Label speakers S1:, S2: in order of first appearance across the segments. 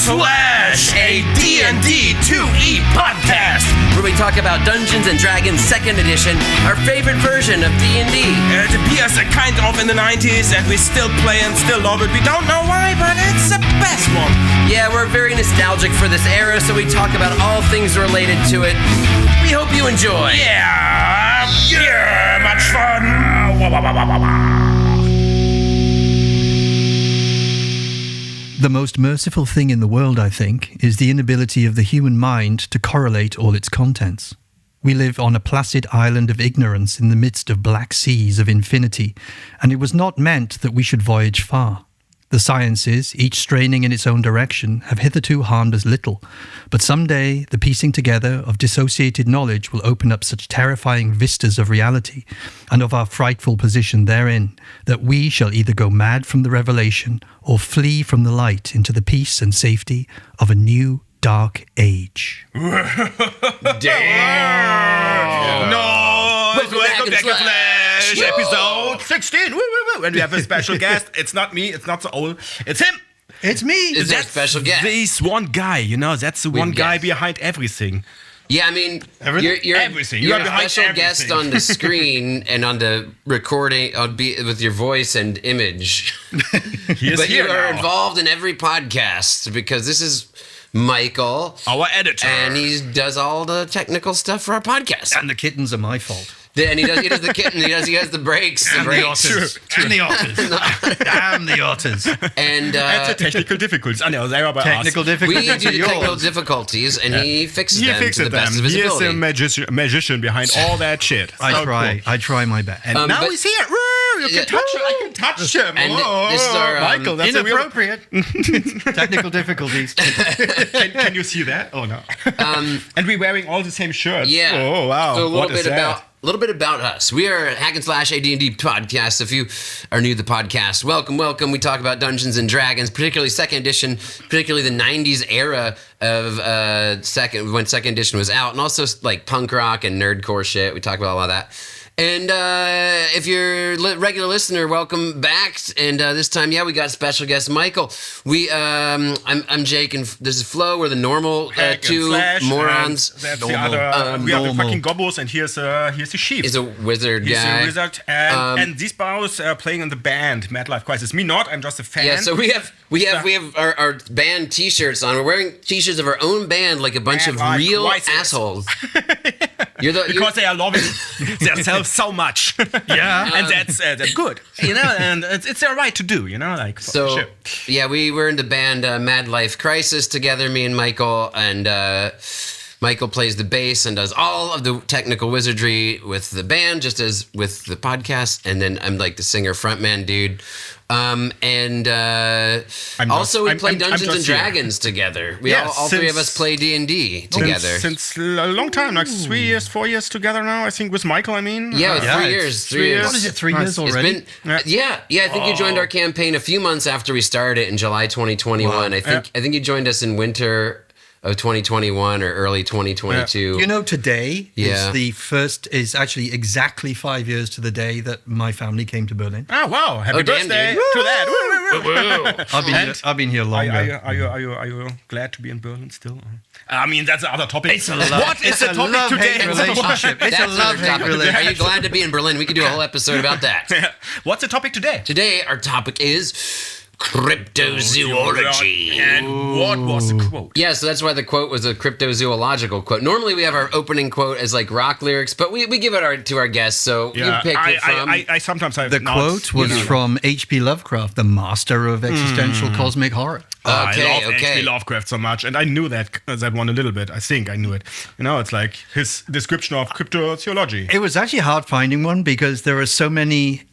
S1: a D&D 2E podcast,
S2: where we talk about Dungeons & Dragons 2nd Edition, our favorite version of D&D.
S1: It appears kind of in the 90s, and we still play and still love it. We don't know why, but it's the best one.
S2: Yeah, we're very nostalgic for this era, so we talk about all things related to it. We hope you enjoy.
S1: Yeah, much fun.
S3: The most merciful thing in the world, I think, is the inability of the human mind to correlate all its contents. We live on a placid island of ignorance in the midst of black seas of infinity, and it was not meant that we should voyage far. The sciences, each straining in its own direction, have hitherto harmed us little, but someday the piecing together of dissociated knowledge will open up such terrifying vistas of reality and of our frightful position therein, that we shall either go mad from the revelation or flee from the light into the peace and safety of a new dark age.
S1: Damn! No! Welcome back to Flash, episode 16. Woo, woo, woo. And we have a special guest. It's not me, it's not so old. It's him!
S3: It's me!
S2: Is that special guest?
S1: This one guy, you know, that's the one guy behind everything.
S2: Yeah, I mean,
S1: Everything?
S2: you're
S1: Everything.
S2: You're
S1: You're
S2: a
S1: behind
S2: special
S1: everything.
S2: guest on the screen and on the recording with your voice and image.
S1: He is
S2: But
S1: here
S2: you are
S1: now.
S2: involved in every podcast because this is Michael,
S1: Our editor.
S2: and he does all the technical stuff for our podcast.
S3: And the kittens are my fault.
S2: And he does the kitten. He has the breaks.
S3: And the otters. And the otters. Damn the otters.
S2: And
S1: That's the technical difficulties. I know, they are by
S3: Technical
S1: us.
S2: we
S3: difficulties
S2: do
S3: are
S2: the technical
S3: yours.
S2: difficulties, and he fixes
S1: He
S2: them
S1: fixed
S2: to the
S1: them.
S2: best of his
S1: He is
S2: ability.
S1: the magician behind all that shit.
S3: I
S1: So
S3: try.
S1: cool.
S3: I try my best.
S1: And now
S2: but-
S1: he's here. Woo, you
S2: Yeah.
S1: can touch him. I can touch him.
S2: And
S1: Whoa,
S2: this is our,
S1: Michael, that's a real...
S3: Inappropriate. Technical difficulties.
S1: Can you see that? Oh, no. And we're wearing all the same shirts.
S2: Yeah.
S1: Oh, wow.
S2: So
S1: What is that?
S2: a little bit about us. We are Hack and Slash AD&D podcast. If you are new to the podcast, welcome. We talk about Dungeons and Dragons, particularly 2nd Edition, particularly the 90s era of when 2nd Edition was out, and also like punk rock and nerdcore shit. We talk about a lot of that. And if you're a regular listener, welcome back. And this time, we got special guest Michael. I'm Jake, and this is Flo. We're the normal
S1: Hack and
S2: two
S1: Slash,
S2: morons.
S1: and That's
S3: Normal.
S1: the other. We are the
S3: Normal.
S1: fucking gobos, and here's the sheep.
S2: He's a wizard
S1: He's
S2: guy.
S1: a wizard, and these bows are playing in the band Madlife Crisis. Me not. I'm just a fan.
S2: Yeah, so we have our band T-shirts on. We're wearing T-shirts of our own band, like a bunch of
S1: Madlife
S2: real
S1: Crisis.
S2: assholes.
S1: because they are loving themselves so much.
S3: Yeah.
S1: And that's good, you know, and it's their right to do, you know, like
S2: So
S1: shit.
S2: yeah, we were in the band Mad Life Crisis together, me and Michael, and Michael plays the bass and does all of the technical wizardry with the band, just as with the podcast, and then I'm like the singer frontman dude. And also we play Dungeons and
S1: just here.
S2: Dragons together. We
S1: Yeah,
S2: all three of
S1: since-
S2: us play D&D together.
S1: Since a long time, like 3 years, 4 years together now. I think with Michael. I mean,
S2: Yeah,
S3: Yeah,
S2: 3
S3: it's
S2: years.
S1: 3 years.
S3: What is it, 3 years
S2: It's
S3: already?
S2: been I think you joined our campaign a few months after we started in July 2021.
S3: Wow.
S2: I think you joined us in winter of 2021 or early 2022.
S3: You know, today
S2: Yeah.
S3: is actually exactly 5 years to the day that my family came to Berlin.
S1: Ah, wow! Happy
S2: Oh, damn,
S1: birthday
S2: dude.
S1: to that! Woo, woo, woo.
S3: I've been here longer.
S1: Are you glad to be in Berlin still? I mean, that's another topic.
S3: It's a love-
S1: What is
S3: it's
S1: the
S3: a
S1: topic
S3: love-hate
S1: today?
S3: relationship. It's a
S2: That's another
S3: love-hate
S2: topic.
S3: relationship.
S2: Are you glad to be in Berlin? We could do a whole episode about that.
S1: What's the topic today?
S2: Today, our topic is cryptozoology.
S1: And what was the quote?
S2: Yeah, so that's why the quote was a cryptozoological quote. Normally, we have our opening quote as like rock lyrics, but we give it to our guests. So you picked it from.
S1: I sometimes have
S3: The quote was from H.P. Lovecraft, the master of existential cosmic horror.
S1: I love
S2: Okay.
S1: H.P. Lovecraft so much, and I knew that one a little bit. I think I knew it. You know, it's like his description of cryptozoology.
S3: It was actually hard finding one because there are so many.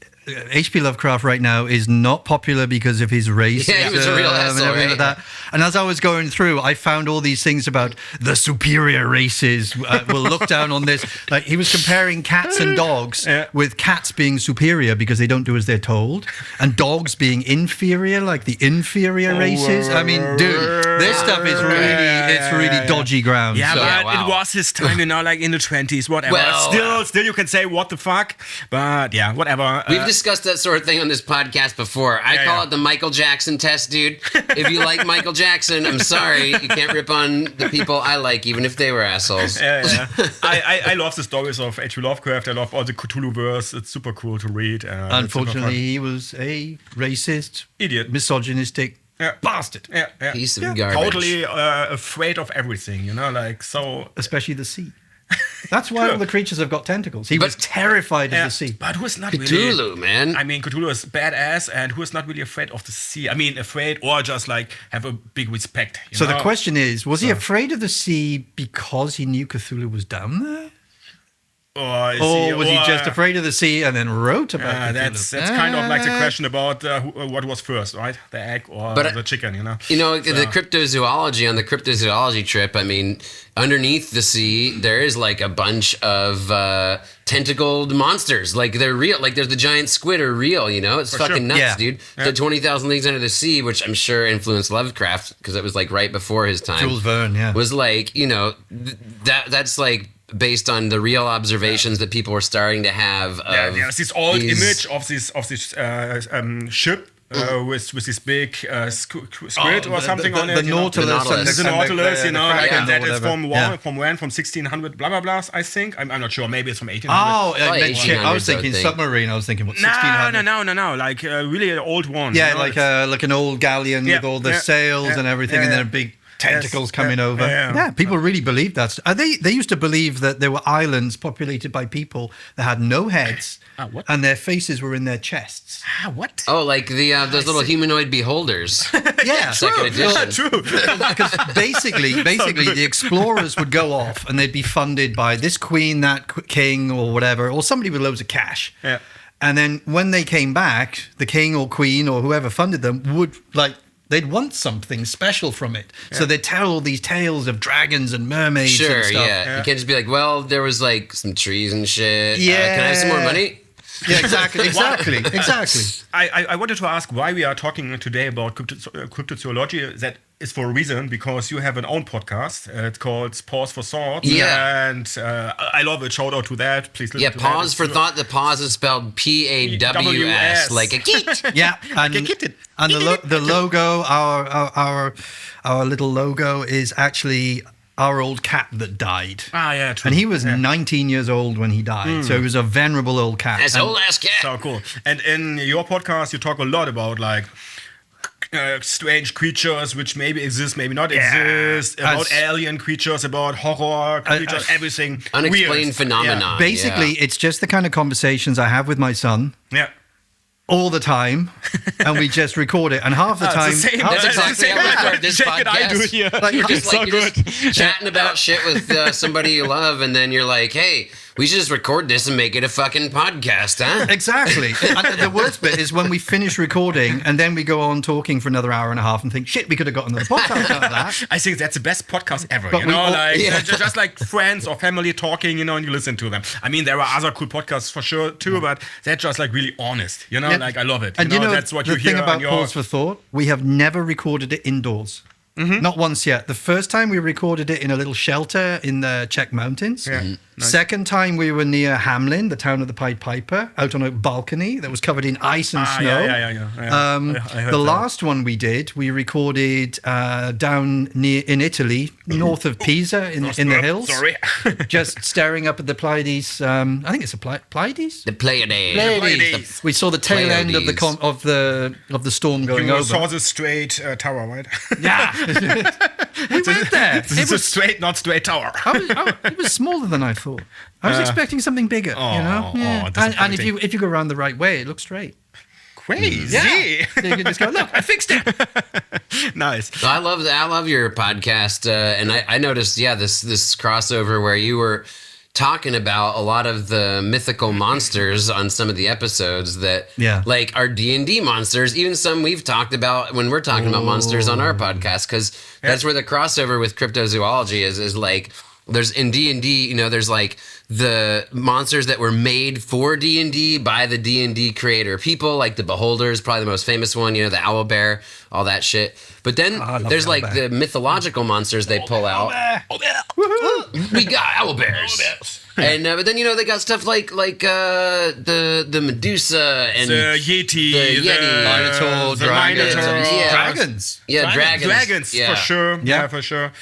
S3: H.P. Lovecraft right now is not popular because of his race
S2: Yeah, he was a real
S3: and
S2: asshole,
S3: everything
S2: right?
S3: like that. And as I was going through, I found all these things about the superior races will look down on this. Like he was comparing cats and dogs with cats being superior because they don't do as they're told, and dogs being inferior, like the inferior races. I mean, dude, this stuff is really dodgy ground.
S1: Yeah,
S3: so.
S1: but
S2: wow.
S1: it was his time, like in the 20s, whatever.
S2: Well,
S1: still, you can say what the fuck, but yeah, whatever.
S2: We've discussed that sort of thing on this podcast before. I call it the Michael Jackson test, dude. If you like Michael Jackson, I'm sorry, you can't rip on the people I like, even if they were assholes.
S1: I love the stories of H.P. Lovecraft. I love all the Cthulhu verse. It's super cool to read.
S3: Unfortunately, he was a racist,
S1: idiot,
S3: misogynistic bastard.
S2: Piece of garbage.
S1: Totally afraid of everything, like so.
S3: Especially the sea. That's why all the creatures have got tentacles. He was terrified of the sea.
S1: But who's not
S2: Cthulhu,
S1: really...
S2: man.
S1: I mean, Cthulhu is badass, and who is not really afraid of the sea? I mean, afraid or just like have a big respect.
S3: So the question is, was he afraid of the sea because he knew Cthulhu was down there? Or was he just afraid of the sea and then wrote about it?
S1: That's kind of like the question about what was first, right? The egg or the chicken,
S2: The cryptozoology, on the cryptozoology trip, I mean, underneath the sea, there is like a bunch of tentacled monsters. Like they're real. Like there's the giant squid are real, It's fucking nuts, dude.
S1: Yeah.
S2: The 20,000 Leagues Under the Sea, which I'm sure influenced Lovecraft because it was like right before his time.
S3: Jules Verne,
S2: was like, that's like based on the real observations that people were starting to have.
S1: There's this old image of this ship with this big squid or something on it.
S3: The Nautilus.
S2: There's
S1: a Nautilus, and that is from
S3: when?
S1: From 1600 blah blah blah. I think I'm not sure. Maybe it's from 1800.
S3: I was thinking submarine. I was thinking what 1600.
S1: No. Like really an old one.
S3: Yeah, like an old galleon with all the sails and everything, and then a big tentacles coming over. Yeah, people really believed that. They used to believe that there were islands populated by people that had no heads and their faces were in their chests.
S1: What?
S2: Oh, like those little humanoid beholders.
S3: Yeah,
S2: second edition.
S1: True.
S3: Because basically, the explorers would go off and they'd be funded by this queen, that king, or whatever, or somebody with loads of cash.
S1: Yeah.
S3: And then when they came back, the king or queen or whoever funded them would they'd want something special from it. Yeah. So they'd tell all these tales of dragons and mermaids and stuff.
S2: Yeah. You can't just be like, well, there was like some trees and shit.
S3: Yeah.
S2: Can I have some more money?
S3: Yeah, exactly.
S1: I wanted to ask why we are talking today about cryptozoology. That is for a reason, because you have an own podcast. It's called Paws for Thought.
S2: Yeah.
S1: And I love it. Shout out to that. Please listen to that.
S2: Paws for Thought. The Paws is spelled P-A-W-S, like a kit.
S3: Yeah. And the logo, our little logo is actually our old cat that died.
S1: Yeah, true.
S3: And he was 19 years old when he died. So he was a venerable old cat.
S2: That's old ass cat.
S1: So cool. And in your podcast, you talk a lot about like strange creatures which maybe exist, maybe not exist, about alien creatures, about horror creatures, everything.
S2: Unexplained
S1: weird.
S2: phenomena.
S3: Basically, it's just the kind of conversations I have with my son.
S1: Yeah.
S3: All the time, and we just record it. And half the time,
S2: that's exactly how we record this podcast.
S1: I do here.
S2: You're just chatting about shit with somebody you love, and then you're like, "Hey, we should just record this and make it a fucking podcast, huh?"
S3: Exactly. And the worst bit is when we finish recording, and then we go on talking for another hour and a half, and think, "Shit, we could have got another podcast out of that."
S1: I think that's the best podcast ever.
S3: But
S1: just like friends or family talking, and you listen to them. I mean, there are other cool podcasts for sure too, but they're just like really honest. Like I love it.
S3: And
S1: that's what you hear.
S3: The thing about Paws for Thought, we have never recorded it indoors. Mm-hmm. Not once yet. The first time we recorded it in a little shelter in the Czech Mountains.
S1: Yeah. Mm-hmm. Nice.
S3: Second time we were near Hamelin, the town of the Pied Piper, out on a balcony that was covered in ice and snow. The last one we did, we recorded down in Italy, north of Pisa, in the hills.
S1: Sorry.
S3: Just staring up at the Pleiades. I think it's the Pleiades.
S2: The Pleiades.
S3: We saw the tail end of the storm going over.
S1: You saw the straight tower, right?
S3: Yeah. We went there.
S1: It was straight, not straight tower.
S3: It was smaller than I thought. I was expecting something bigger, and if you go around the right way, it looks straight.
S1: Crazy.
S3: Yeah. So you can just go, look, I fixed it.
S1: Nice.
S2: So I love your podcast, and I noticed, this crossover where you were talking about a lot of the mythical monsters on some of the episodes that like are D&D monsters, even some we've talked about when we're talking about monsters on our podcast, because that's where the crossover with cryptozoology is like, there's in D&D, there's like the monsters that were made for D&D by the D&D creator people, like the Beholders, probably the most famous one, the owlbear, all that shit. But then there's like the mythological monsters they pull out. We got owlbears. And but then they got stuff like the Medusa and
S1: the Yeti,
S2: the
S3: Minotaur,
S1: the
S3: dragons.
S1: Minotaur.
S3: Dragons.
S2: Yeah, dragons.
S1: for sure. Yeah, for sure.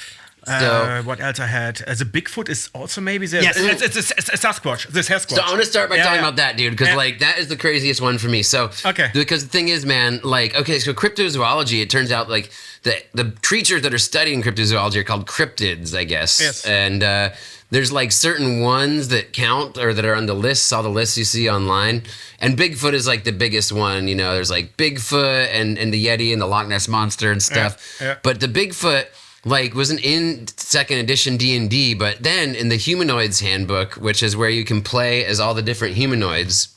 S2: So-
S1: What else I had? The Bigfoot is also maybe there.
S3: Yes.
S1: It's a Sasquatch. The Sasquatch.
S2: So I want to start by talking about that, dude, because
S1: Yeah.
S2: that is the craziest one for me. So
S1: Okay.
S2: because the thing is, man, so cryptozoology, it turns out the creatures that are studying cryptozoology are called cryptids, I guess.
S1: Yes.
S2: And there's certain ones that count or that are on the lists, all the lists you see online. And Bigfoot is the biggest one. There's Bigfoot and the Yeti and the Loch Ness Monster and stuff.
S1: Yeah.
S2: But the Bigfoot wasn't in second edition D&D, but then in the Humanoids Handbook, which is where you can play as all the different humanoids,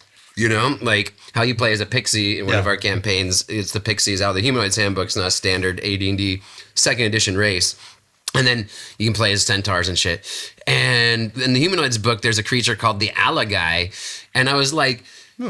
S2: how you play as a pixie in one of our campaigns. It's the pixies out of the Humanoids Handbook's not standard AD&D second edition race. And then you can play as centaurs and shit. And in the Humanoids book, there's a creature called the Alagai. And I was like,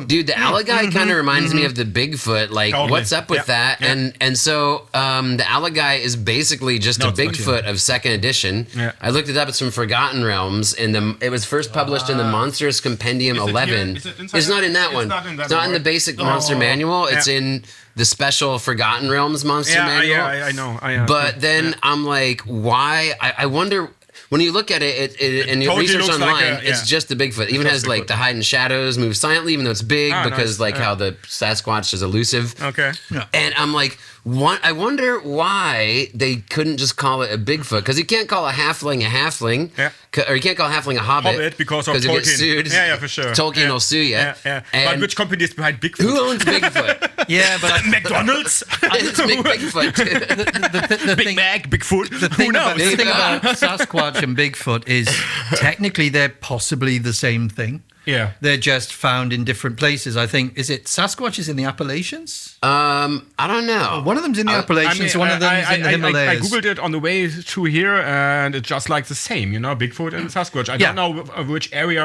S2: dude, the Alagai kind of reminds me of the Bigfoot.
S1: Totally.
S2: What's up with that?
S1: Yeah.
S2: And so the Alagai is basically just a
S1: it's not
S2: Bigfoot of second edition.
S1: Yeah.
S2: I looked it up. It's from Forgotten Realms. It was first published in the Monstrous Compendium
S1: Is it
S2: 11.
S1: here? Is it inside
S2: It's not in that
S1: It's
S2: one.
S1: not in that
S2: It's not
S1: one,
S2: in the
S1: right?
S2: basic monster manual. It's in the special Forgotten Realms monster manual.
S1: I know.
S2: But then I'm like, why? I wonder. When you look at it, and you
S1: Totally
S2: research
S1: looks like
S2: online,
S1: a-
S2: it's just the Bigfoot. It even has
S1: Bigfoot.
S2: the hide in shadows, moves silently, even though it's big, because
S1: nice.
S2: how the Sasquatch is elusive.
S1: Okay.
S2: And I'm like, I wonder why they couldn't just call it a Bigfoot, because you can't call a halfling,
S1: Yeah.
S2: or you can't call a halfling a hobbit,
S1: Hobbit because of
S2: you get
S1: Tolkien.
S2: sued.
S1: Yeah, for sure.
S2: Tolkien will sue you.
S1: Yeah. But
S2: And
S1: which company is behind Bigfoot?
S2: who owns Bigfoot?
S3: Yeah, but
S1: McDonald's?
S2: It's Big Bigfoot.
S3: the
S1: Big
S3: thing,
S1: Mac, Bigfoot?
S3: the
S1: Who
S3: thing
S1: knows?
S3: about Sasquatch and Bigfoot is technically they're possibly the same thing.
S1: Yeah.
S3: They're just found in different places. I think, is it Sasquatch is in the Appalachians?
S2: I don't know.
S3: One of them's in the Appalachians, one of them's in the
S1: I
S3: Himalayas.
S1: googled it on the way through here, and it's just like the same, Bigfoot and Sasquatch. I don't know which area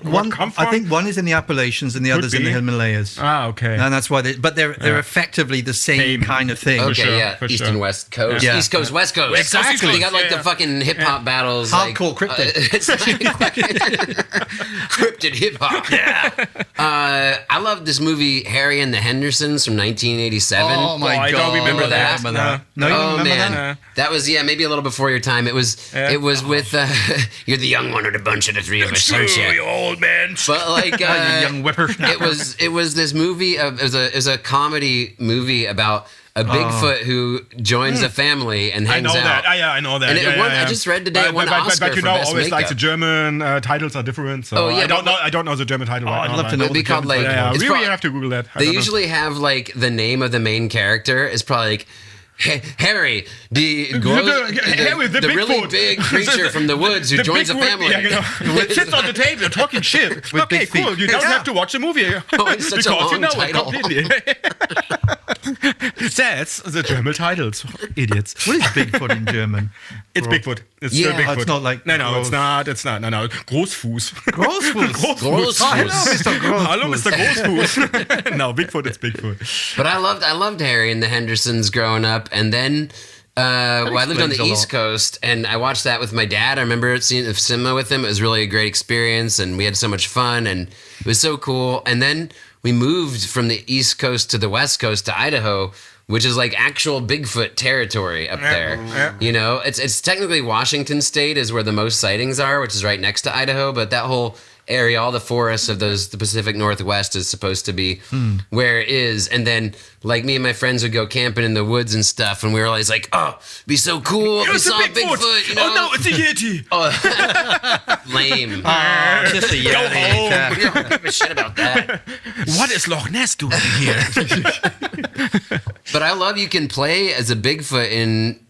S3: One,
S1: come from.
S3: I think one is in the Appalachians and the other's in the
S1: be.
S3: Himalayas.
S1: Okay.
S3: And that's why they're effectively the same kind of thing.
S2: Okay,
S1: sure,
S2: yeah,
S1: for
S2: East
S1: sure.
S2: and West Coast,
S3: Yeah.
S2: East Coast, West Coast.
S3: Exactly.
S2: They got
S1: Yeah,
S2: the
S1: yeah.
S2: fucking hip hop battles,
S3: Hardcore cryptid.
S2: It's cryptid hip hop. Yeah. I love this movie Harry and the Hendersons from 1987.
S3: Oh my
S1: I
S3: God!
S1: don't remember that.
S3: No, you
S2: Oh
S3: remember
S2: man,
S3: that?
S2: that was maybe a little before your time. It was with you're the young one of the bunch of the three of us, aren't you?
S1: you old man.
S2: But
S3: You young whippersnapper.
S2: it was this movie. It was a comedy movie about a Bigfoot who joins a family and
S1: I
S2: hangs
S1: know
S2: out.
S1: that. I know that.
S2: And it
S1: yeah,
S2: won,
S1: yeah.
S2: I just read today it won an
S1: but
S2: Oscar
S1: you
S2: for
S1: know,
S2: best
S1: always
S2: makeup.
S1: like the German titles are different. So
S2: Oh, yeah,
S1: I don't know the German title. right
S3: I'd
S1: now,
S3: love to
S1: but-
S3: know
S2: It'd be
S3: the
S2: called
S3: German
S2: like
S1: Yeah,
S2: it's
S1: we
S2: prob-
S1: really have to Google that. I
S2: They
S1: don't know.
S2: usually have the name of the main character is probably like Harry, the
S1: Harry, the
S2: really
S1: Bigfoot.
S2: big creature from the woods who
S1: The
S2: joins a
S1: Bigfoot,
S2: family.
S1: It sits on the table, you're talking shit.
S3: With
S1: Okay,
S3: big feet.
S1: cool. You don't have to watch the movie
S2: it's such a
S1: because you
S2: long
S1: know
S2: title.
S1: it completely. That's the German titles. Idiots.
S3: What is Bigfoot in German?
S1: It's Bigfoot. It's
S2: Yeah.
S1: still Bigfoot.
S3: It's not like
S1: No,
S3: gross.
S1: it's not. It's not. No. Großfuß.
S3: Großfuß.
S2: Großfuß.
S3: Oh, hello, Mr. Großfuß.
S1: Hello, Mr. Großfuß. No, Bigfoot. It's Bigfoot.
S2: But I loved Harry and the Hendersons growing up, and then I lived on
S3: explains
S2: the
S3: a lot.
S2: East Coast, and I watched that with my dad. I remember seeing the cinema with him. It was really a great experience, and we had so much fun, and it was so cool. And then we moved from the East Coast to the West Coast to Idaho, which is like actual Bigfoot territory up there.
S1: yeah.
S2: It's technically Washington State is where the most sightings are, which is right next to Idaho, but that whole area, all the forests of the Pacific Northwest is supposed to be where it is. And then like me and my friends would go camping in the woods and stuff, and we were always like, oh, it'd be so cool if we
S1: It's a
S2: saw Bigfoot, you know?
S1: Oh no, it's a Yeti.
S2: Lame.
S3: Just a
S1: Go home.
S3: yeah.
S2: We don't give a shit about that.
S1: What is Loch Ness doing here?
S2: But I love you can play as a Bigfoot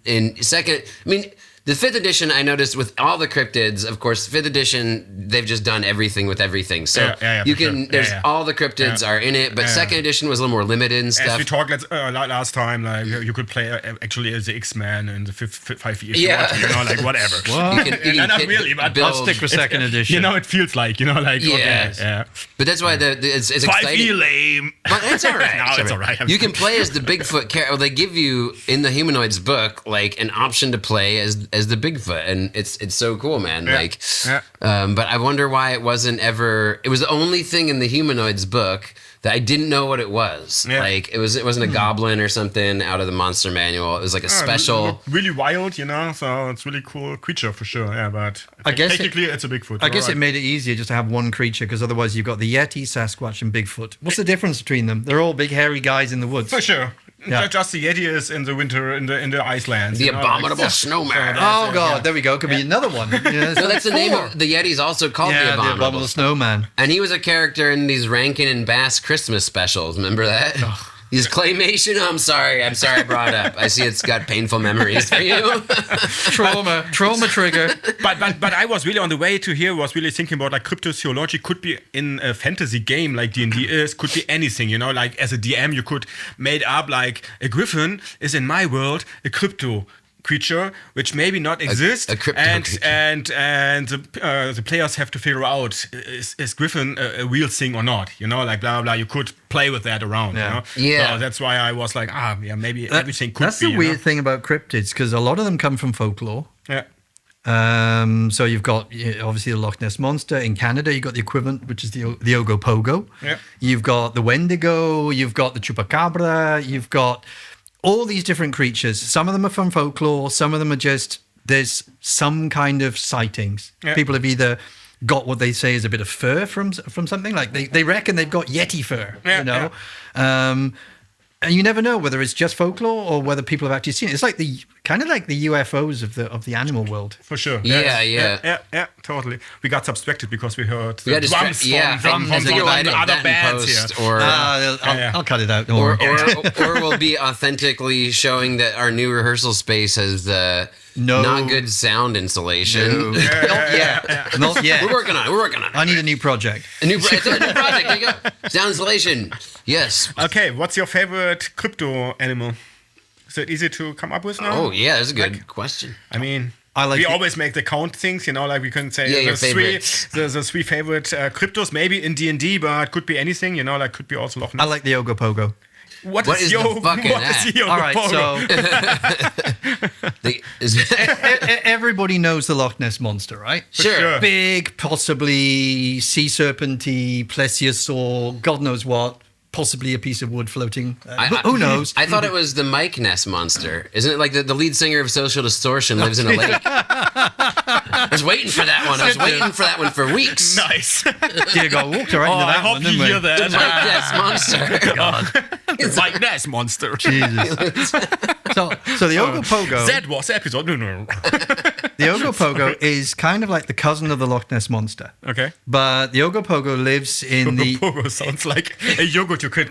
S2: in second. I mean, the 5th edition, I noticed with all the cryptids, of course, 5th edition, they've just done everything with everything. So
S1: Yeah,
S2: you
S1: for
S2: can,
S1: sure.
S2: there's
S1: Yeah.
S2: all the cryptids are in it, but 2nd edition was a little more limited and
S1: As
S2: stuff.
S1: we talked last time, like you could play actually as the X-Man in the 5 years.
S2: Yeah.
S1: Like whatever.
S2: You can
S1: not
S2: kid-
S1: really, but
S2: build-
S3: I'll stick with second edition.
S1: It feels like, like,
S2: Yeah.
S1: okay, yeah.
S2: But that's why it's
S1: 5E
S2: exciting.
S1: lame.
S2: But it's all right.
S1: No, it's all right.
S2: You can play as the Bigfoot character. They give you in the Humanoids book like an option to play as as the Bigfoot, and it's so cool, man. But I wonder why it wasn't ever. It was the only thing in the humanoids book that I didn't know what it was. Yeah. Like it wasn't a goblin or something out of the monster manual. It was like a special,
S1: really wild, so it's really cool creature for sure. Yeah, but
S3: I guess
S1: technically it's a Bigfoot.
S3: I guess it made it easier just to have one creature, because otherwise you've got the Yeti, Sasquatch, and Bigfoot. What's the difference between them? They're all big hairy guys in the woods.
S1: For sure. Yeah. Just the Yeti is in the winter in the Iceland.
S2: The abominable snowman.
S3: Oh God, there we go. Could be another one.
S2: No, that's the name of the Yeti's also called the abominable
S3: snowman.
S2: And he was a character in these Rankin and Bass Christmas specials. Remember that? These claymation. Oh, I'm sorry I brought it up. I see it's got painful memories for you.
S3: Trauma trigger.
S1: But I was really on the way to here. Was really thinking about like cryptozoology could be in a fantasy game like D&D is. Could be anything. Like as a DM you could made up like a griffin is in my world a crypto creature which maybe not exist, and the players have to figure out is Griffin a real thing or not, like blah blah. You could play with that around, So that's why I was like, maybe everything could be.
S3: That's the weird thing about cryptids, because a lot of them come from folklore.
S1: Yeah.
S3: So you've got obviously the Loch Ness Monster. In Canada, you've got the equivalent, which is the Ogopogo.
S1: Yeah.
S3: You've got the Wendigo. You've got the Chupacabra. You've got all these different creatures. Some of them are from folklore. Some of them are just, there's some kind of sightings. Yeah. People have either got what they say is a bit of fur from something. Like they reckon they've got Yeti fur, and you never know whether it's just folklore or whether people have actually seen it. It's like the UFOs of the animal world.
S1: For sure.
S2: Yeah,
S1: totally. We got subtracted because we heard
S2: drums
S1: from other bands here.
S2: Or
S3: I'll cut it out.
S2: Or we'll be authentically showing that our new rehearsal space has not good sound insulation.
S3: No. Not yet.
S2: We're working on it.
S3: I need a new project.
S2: It's a new project. There you go. Sound insulation. Yes.
S1: Okay, what's your favorite crypto animal? Is it easy to come up with now?
S2: Oh, yeah, that's a good question.
S1: I mean, we always make the count things, like we can say the three favorite cryptos, maybe in D&D, but it could be anything, like could be also Loch Ness.
S3: I like the Ogopogo.
S2: What is the fucking that?
S3: All right, so everybody knows the Loch Ness Monster, right?
S2: Sure.
S3: Big, possibly sea serpenty, plesiosaur, God knows what. Possibly a piece of wood floating. Who knows?
S2: I thought it was the Mike Ness Monster. Isn't it like the lead singer of Social Distortion lives in a lake? I was waiting for that one. I was waiting for that one for weeks.
S1: Nice.
S3: You got walked right into that
S1: I hope
S3: one,
S1: you hear that.
S2: The Mike Ness Monster.
S3: God.
S1: It's Mike Ness Monster.
S3: Jesus. So the Ogopogo.
S1: That was episode. No.
S3: The Ogopogo is kind of like the cousin of the Loch Ness Monster.
S1: Okay.
S3: But the Ogopogo lives in
S1: Ogopogo sounds like a yogurt you could.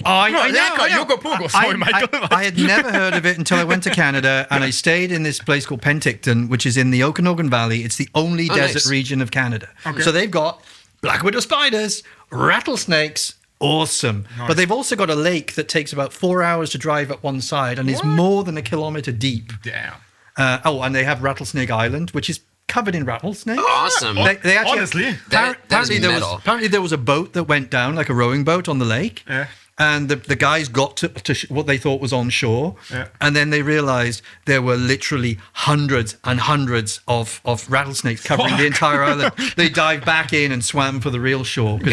S3: I know.
S1: Ogopogo. Sorry, Michael.
S3: I had never heard of it until I went to Canada, and I stayed in this place called Penticton, which is in the Okanagan Valley. It's the only desert region of Canada. Okay. So they've got black widow spiders, rattlesnakes. Awesome. Nice. But they've also got a lake that takes about 4 hours to drive up one side and is more than a kilometer deep.
S1: Damn.
S3: And they have Rattlesnake Island, which is covered in rattlesnakes.
S2: Awesome.
S3: They actually,
S1: honestly,
S3: apparently there was a boat that went down, like a rowing boat on the lake.
S1: Yeah.
S3: And the guys got to what they thought was on shore.
S1: Yeah.
S3: And then they realized there were literally hundreds and hundreds of rattlesnakes covering the entire island. They dived back in and swam for the real shore.
S2: Damn.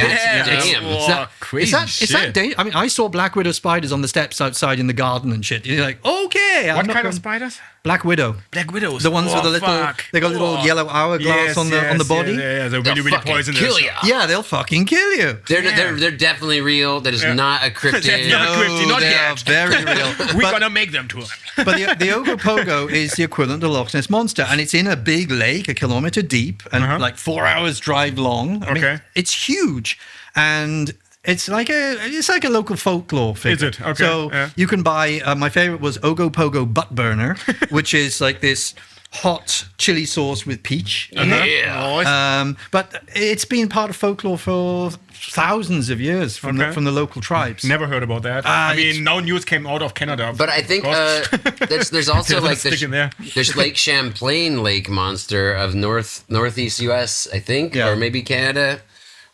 S3: Is that dangerous? I mean, I saw black widow spiders on the steps outside in the garden and shit. You're like, okay.
S1: What kind of spiders?
S3: Black widow.
S1: Black widows.
S3: The ones with the little, they got a little yellow hourglass on the body.
S1: Yeah, they're really poisonous.
S2: Kill you.
S3: Yeah, they'll fucking kill you.
S2: They're definitely real. That is not a cryptid.
S1: Not yet.
S3: Very real.
S1: We're gonna make them too.
S3: But the Ogopogo is the equivalent of Loch Ness Monster, and it's in a big lake, a kilometer deep, and like 4 hours drive long. I mean, it's huge, and it's like a local folklore figure.
S1: Is it? Okay.
S3: So you can buy. My favorite was Ogopogo Butt Burner, which is like this hot chili sauce with peach.
S2: Yeah.
S3: But it's been part of folklore for thousands of years from the local tribes.
S1: Never heard about that. I mean, no news came out of Canada.
S2: But I think there's also like there's Lake Champlain Lake Monster of northeast US, I think, or maybe Canada.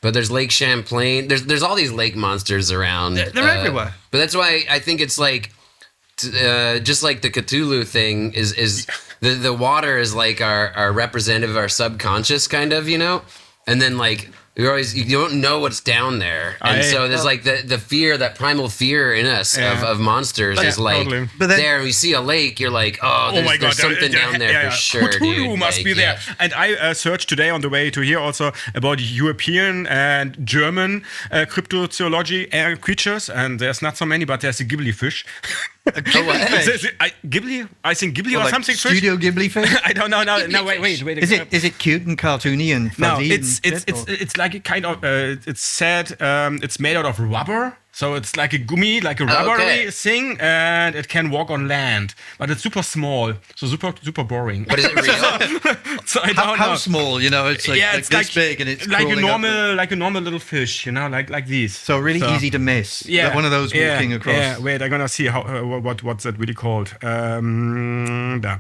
S2: But there's Lake Champlain. There's all these lake monsters around.
S3: They're everywhere.
S2: But that's why I think it's like just like the Cthulhu thing is the water is like our representative of our subconscious, kind of, and then like you don't know what's down there, and so there's like the fear, that primal fear in us of monsters is like
S1: totally.
S3: But then-
S2: there. We see a lake, you're like, there's something down there for sure,
S1: Cthulhu
S2: dude.
S1: must
S2: Like,
S1: be there. And I searched today on the way to here also about European and German cryptozoology creatures, and there's not so many, but there's a Ghibli fish. Ghibli? I think Ghibli or
S3: like
S1: something.
S3: Studio Ghibli fish?
S1: I don't know. No, wait.
S3: Is it cute and cartoony and
S1: No,
S3: fuzzy?
S1: it's like a kind of it's said it's made out of rubber, so it's like a gummy, like a rubbery thing, and it can walk on land, but it's super small, so super boring.
S2: But is it real?
S1: So I don't know.
S3: How small? It's like,
S1: it's
S3: this big and it's
S1: like a
S3: crawling up.
S1: normal little fish, like these.
S3: So really easy to miss.
S1: Yeah,
S3: Like one of those walking across.
S1: Yeah, wait, I'm gonna see how what's that really called. Da.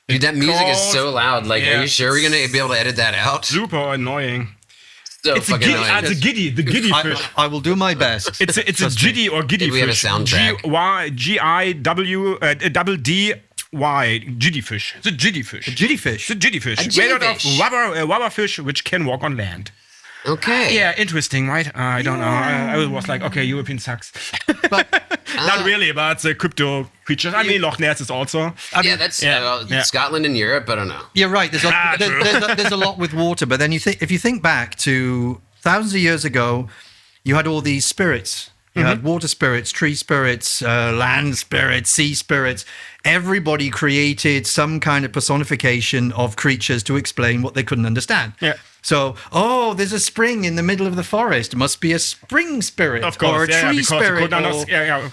S2: Dude, that music is
S1: called-
S2: so loud. Like,
S1: yeah,
S2: are you sure we're gonna be able to edit that out?
S1: Super annoying.
S2: So
S1: It's a
S2: fucking
S1: giddy,
S2: annoying.
S1: the giddy fish.
S3: I will do my best.
S1: It's a giddy or giddy
S2: Maybe we have a
S1: fish.
S2: soundtrack.
S1: Double D Y giddy fish. It's a giddy fish.
S3: Jitty fish.
S1: It's a giddy fish.
S2: A giddy
S1: Made out
S2: fish.
S1: of rubber fish which can walk on land.
S2: Okay.
S1: Yeah, interesting, right? I don't know. I was like, okay, European sucks. Not really, but the crypto creatures. I mean, Loch Ness is also.
S2: Yeah, that's
S1: yeah.
S2: Scotland and Europe. I don't know.
S3: You're right. There's
S1: true.
S3: there's a lot with water, but then if you think back to thousands of years ago, you had all these spirits. You had water spirits, tree spirits, land spirits, sea spirits. Everybody created some kind of personification of creatures to explain what they couldn't understand.
S1: Yeah.
S3: So, there's a spring in the middle of the forest. It must be a spring spirit,
S1: Of course,
S3: or a tree
S1: because
S3: spirit.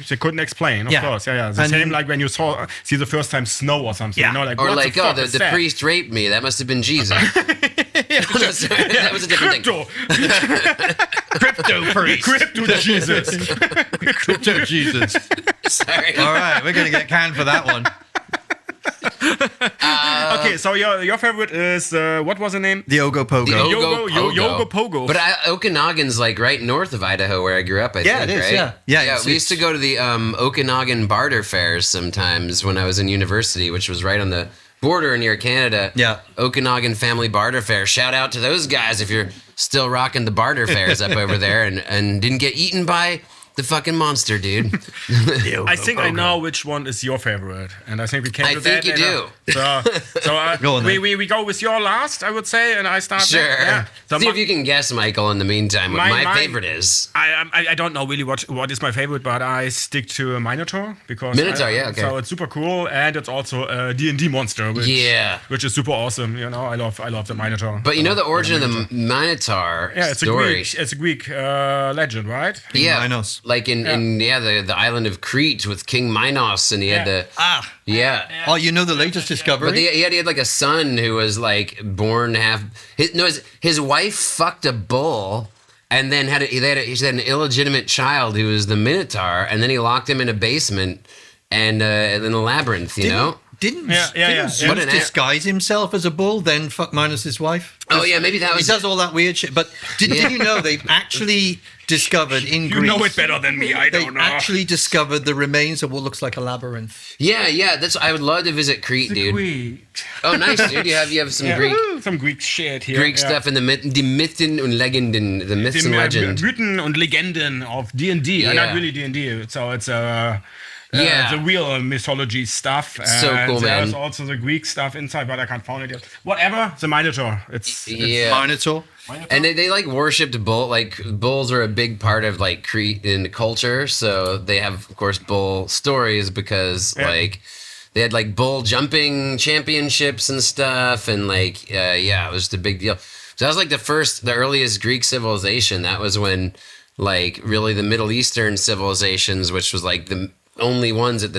S1: they couldn't explain. Of
S3: Yeah.
S1: course, The
S3: And-
S1: same like when you see the first time snow or something.
S3: Yeah.
S1: Like,
S2: Or
S1: what
S2: like,
S1: the fuck is
S2: the
S1: that?
S2: priest raped me. That must have been Jesus. That was a different thing.
S1: Crypto,
S3: Crypto priest.
S1: crypto Jesus.
S3: Crypto Jesus.
S2: Sorry.
S3: All right, we're going to get canned for that one.
S1: Okay, so your favorite is what was the name?
S3: The Ogopogo.
S1: Yogo Pogo.
S2: But Okanagan's like right north of Idaho, where I grew up. I think,
S3: it is,
S2: right?
S3: yeah. Yeah,
S2: We used to go to the Okanagan barter fairs sometimes when I was in university, which was right on the border near Canada.
S3: Yeah.
S2: Okanagan Family Barter Fair. Shout out to those guys if you're still rocking the barter fairs up over there and didn't get eaten by the fucking monster, dude.
S1: I think I know which one is your favorite, and I think we came
S2: I
S1: to
S2: think
S1: that.
S2: you
S1: and,
S2: do.
S1: So
S3: on then.
S1: we go with your last, I would say, and I start.
S2: Sure.
S1: there. Yeah. So
S2: See if you can guess, Michael, in the meantime, what my
S1: mine-
S2: favorite is.
S1: I don't know really what is my favorite, but I stick to a Minotaur because
S2: Minotaur, yeah, okay.
S1: So it's super cool, and it's also a D&D monster, which is super awesome. I love the Minotaur.
S2: But you know the origin of the Minotaur
S1: yeah, it's
S2: story?
S1: a Greek legend, right?
S2: Yeah,
S3: Minos.
S2: like in the island of Crete with King Minos, and he had to. Yeah.
S3: Oh, you know the latest discovery?
S2: But he had like a son who was like born half. His wife fucked a bull, and then he had an illegitimate child who was the Minotaur, and then he locked him in a basement and in a labyrinth.
S3: Didn't
S1: yeah.
S3: Zeus
S2: What an
S3: disguise himself as a bull, then fuck Minos' wife?
S2: Oh yeah, maybe that
S3: He
S2: was.
S3: does all that weird shit. But did you know they actually discovered in
S1: You
S3: Greece?
S1: know it better than me. I
S3: They
S1: don't know.
S3: actually discovered the remains of what looks like a labyrinth.
S2: Yeah. I would love to visit Crete, dude.
S1: Greek.
S2: Oh, nice, dude. You have some
S1: Some Greek shit here.
S2: Greek stuff in die Mythen und Legenden, the myths and legend.
S1: Mythen und Legenden of D&D.
S2: Yeah.
S1: Not really D&D. So it's
S2: Yeah.
S1: the real mythology stuff.
S2: So cool,
S1: There's
S2: man.
S1: also the Greek stuff inside, but I can't find it yet. Whatever, the Minotaur. It's
S3: Minotaur.
S2: And they like worshipped bull. Like bulls are a big part of like Crete in culture. So they have, of course, bull stories because like they had like bull jumping championships and stuff. And like, it was just a big deal. So that was like the earliest Greek civilization. That was when like really the Middle Eastern civilizations, which was like the only ones at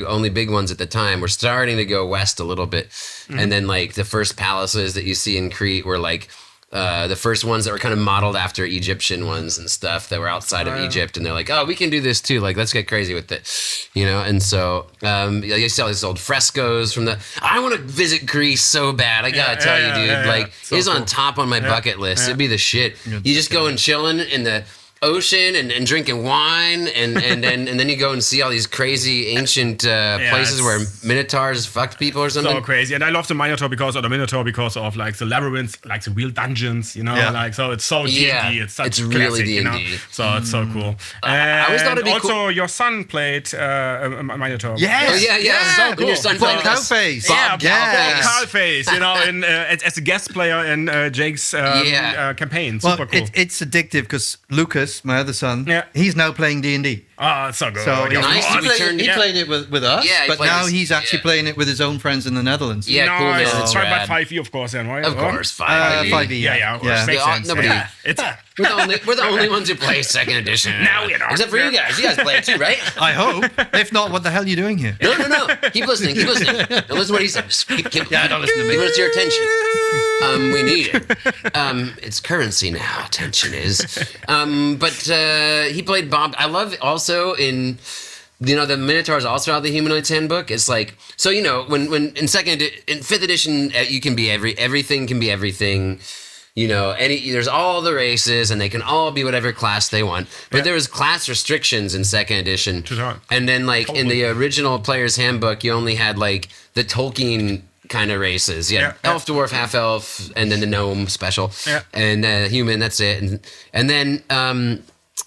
S2: only big ones at the time, were starting to go west a little bit. And then like the first palaces that you see in Crete were like the first ones that were kind of modeled after Egyptian ones and stuff that were outside of Egypt, and they're like, oh, we can do this too, like let's get crazy with it, and so you see all these old frescoes from I want to visit Greece so bad. I gotta tell you, dude, like
S1: So
S2: it's on
S1: cool.
S2: top on my bucket list. It'd be the shit. You just go and chilling in the ocean and drinking wine and then you go and see all these crazy ancient places where minotaurs fucked people or something.
S1: So crazy. And I love the Minotaur because of like the labyrinth, like the real dungeons, you know, like so it's so D&D. It's such
S2: it's
S1: a
S2: really
S1: classic,
S2: D&D.
S1: you know? So it's so cool.
S2: I always thought it'd be
S1: also
S2: cool.
S1: your son played a Minotaur.
S3: Yes.
S2: Oh yeah.
S1: So cool.
S2: When your son
S3: Bob
S2: played with us.
S3: Cowface.
S2: Bob Cowface.
S1: Carlface, you know, as a guest player in Jake's campaign. Super cool.
S3: It's addictive because Lucas, my other son, he's now playing D&D.
S1: Oh, it's so good.
S3: So
S1: Yeah,
S2: nice to be turned.
S3: he played it with us,
S2: Yeah,
S3: but now he's actually playing it with his own friends in the Netherlands.
S2: Yeah, cool, man.
S1: It's
S2: That's
S1: talking
S2: rad.
S1: about 5e, of course, then, right?
S2: Of course, 5e.
S3: 5e,
S1: Yeah.
S3: yeah.
S1: Makes sense.
S2: Nobody.
S1: Yeah. It's
S2: We're the only ones who play second edition.
S1: Now we are.
S2: Except for you guys. You guys play it too, right?
S3: I hope. If not, what the hell are you doing here?
S2: No. Keep listening. Don't listen to what he said. Just keep
S3: don't listen to me.
S2: Give us your attention. We need it. It's currency now. Attention is. But he played Bob. I love also in. The Minotaurs also out the Humanoids Handbook. It's like, so when in fifth edition you can be everything can be everything. There's all the races and they can all be whatever class they want. But there was class restrictions in second edition. And then in the original Player's Handbook, you only had like the Tolkien kind of races. You had elf, dwarf, half elf, and then the gnome special, and human. That's it. And then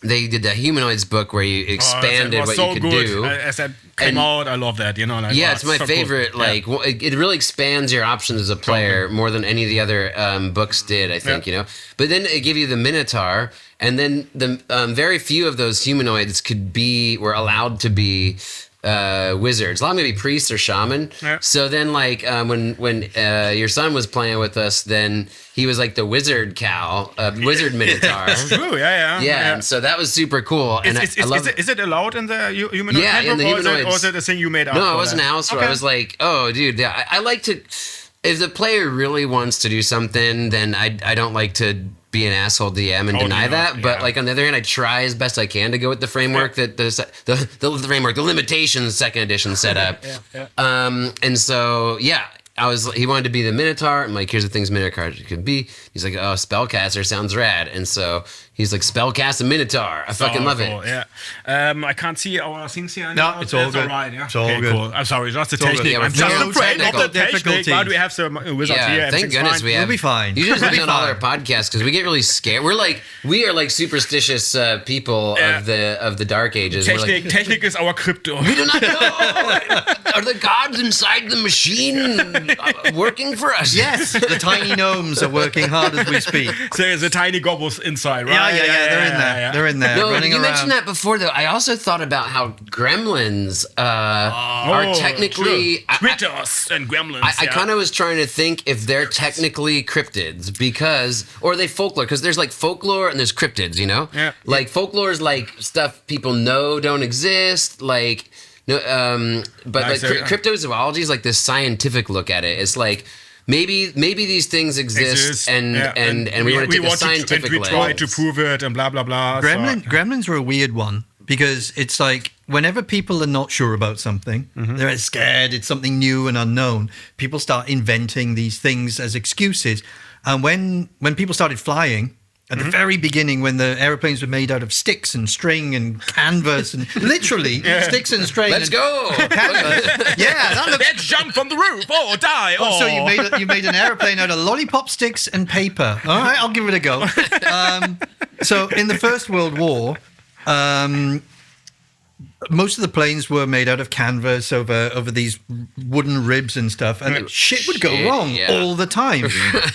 S2: they did the Humanoids book where you expanded what you could do.
S1: As that came out, I love that.
S2: It's my favorite. Cool. It really expands your options as a player more than any of the other books did, I think. But then it gave you the Minotaur, and then the very few of those humanoids were allowed to be wizards. A lot of them could be priests or shaman. So then when your son was playing with us, then he was like the wizard wizard minotaur.
S1: True,
S2: yeah. And so that was super cool.
S1: Is it allowed in the humanoid?
S2: Yeah, in the humanoids.
S1: Or is it a thing you made up?
S2: No, it wasn't a house rule. I was like, oh, dude, I like to. If the player really wants to do something, then I don't like to be an asshole DM and deny that. But on the other hand, I try as best I can to go with the framework that the limitations second edition set up. And so he wanted to be the Minotaur. I'm like, here's the things Minotaur could be. He's like, oh, spellcaster sounds rad. And so he's like, spellcast a Minotaur. I fucking love it.
S1: Yeah. I can't see our things here.
S3: No, it's all good.
S1: All right, yeah.
S3: It's all good.
S1: Cool. I'm sorry, just the technique.
S2: Yeah,
S1: I'm just afraid of the technique.
S3: difficulties.
S1: But we have some wizards here.
S2: Thank goodness we have.
S3: We'll be fine.
S2: You just
S3: We'll be
S2: on all
S3: fine.
S2: our podcasts because we get really scared. We are like superstitious people of the Dark Ages.
S1: Technique is our crypto.
S2: We do not know. Are the gods inside the machine working for us?
S3: Yes, the tiny gnomes are working hard as we speak.
S1: So there's a tiny goblins inside, right?
S3: Yeah, they're in there. They're in there,
S2: No,
S3: running
S2: you
S3: around.
S2: mentioned that before, though. I also thought about how gremlins are technically
S1: critters and gremlins.
S2: I kind of was trying to think if they're technically cryptids or are they folklore? Because there's like folklore and there's cryptids,
S1: Yeah.
S2: Like folklore is like stuff people know don't exist, like. No, but cryptozoology is like this scientific look at it. It's like maybe these things exist and we want to take a scientific
S1: we
S2: lens.
S1: try to prove it and blah blah blah.
S3: Gremlins are a weird one because it's like whenever people are not sure about something, they're scared, it's something new and unknown, people start inventing these things as excuses. And when people started flying, at the very beginning, when the airplanes were made out of sticks and string and canvas and literally sticks and string.
S2: Let's go!
S3: Canvas.
S1: Let's jump from the roof or die.
S3: Oh, so you made an airplane out of lollipop sticks and paper. All right, I'll give it a go. So in the First World War, most of the planes were made out of canvas over these wooden ribs and stuff, and shit would go wrong all the time,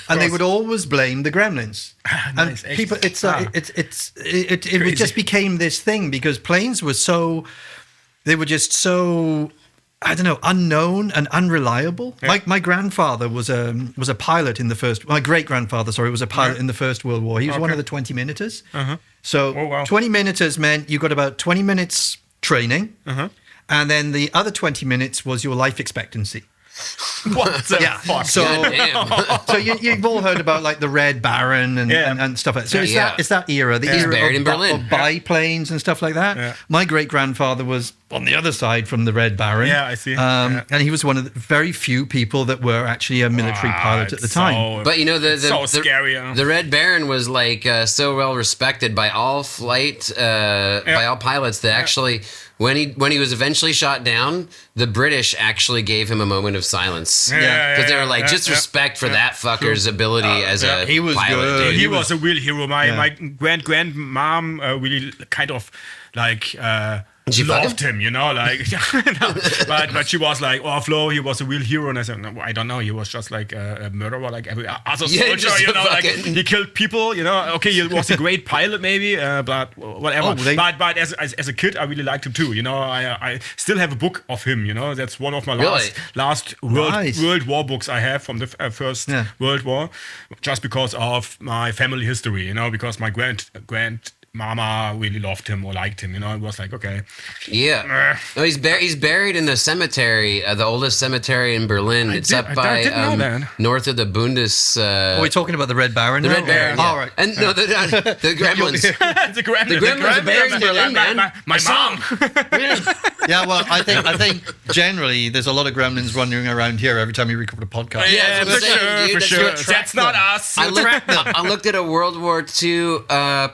S3: and they would always blame the gremlins.
S1: Nice.
S3: And people, it just became this thing because planes were they were just so. I don't know, unknown and unreliable. Yeah. My grandfather was a pilot in the first. My great grandfather, was a pilot in the First World War. He was one of the 20 minuters. So 20 minuters meant you got about 20 minutes training, and then the other 20 minutes was your life expectancy.
S1: What the fuck?
S3: So,
S2: Damn.
S3: so you've all heard about like the Red Baron and stuff like that. So it's that era, the era
S2: buried in Berlin.
S3: of biplanes and stuff like that.
S1: Yeah.
S3: My great grandfather was on the other side from the Red Baron.
S1: Yeah, I see.
S3: And he was one of the very few people that were actually a military pilot at the time.
S2: But you know
S1: so scary.
S2: The Red Baron was like so well respected by all by all pilots that actually when he was eventually shot down, the British actually gave him a moment of silence. Because they were like, just respect for that fucker's ability as a
S3: he was
S2: pilot.
S3: good.
S2: Dude.
S1: He was a real hero. My grandmom really kind of like
S2: Did you fuck
S1: loved him, you know, like. but she was like, "Oh, Flo, he was a real hero," and I said, "No, I don't know. He was just like a murderer, like every other soldier,
S2: just
S1: you know. Like
S2: fucking-
S1: he killed people, you know. Okay, he was a great pilot, maybe, but whatever. But as a kid, I really liked him too. You know, I still have a book of him. You know, that's one of my last World War books I have from the first World War, just because of my family history. You know, because my grandmama really loved him or liked him. You know, it was like, okay.
S2: Yeah. No, he's buried in the cemetery, the oldest cemetery in Berlin. It's up by north of the Bundes.
S3: Are we talking about the Red Baron?
S2: The Red Baron.
S3: All right.
S2: And no, the Gremlins.
S1: The Gremlins
S2: are buried in Berlin, man.
S1: My mom.
S3: Yeah, well, I think generally there's a lot of gremlins running around here every time you record a podcast.
S2: Yeah,
S1: for sure. That's not us.
S2: I looked at a World War II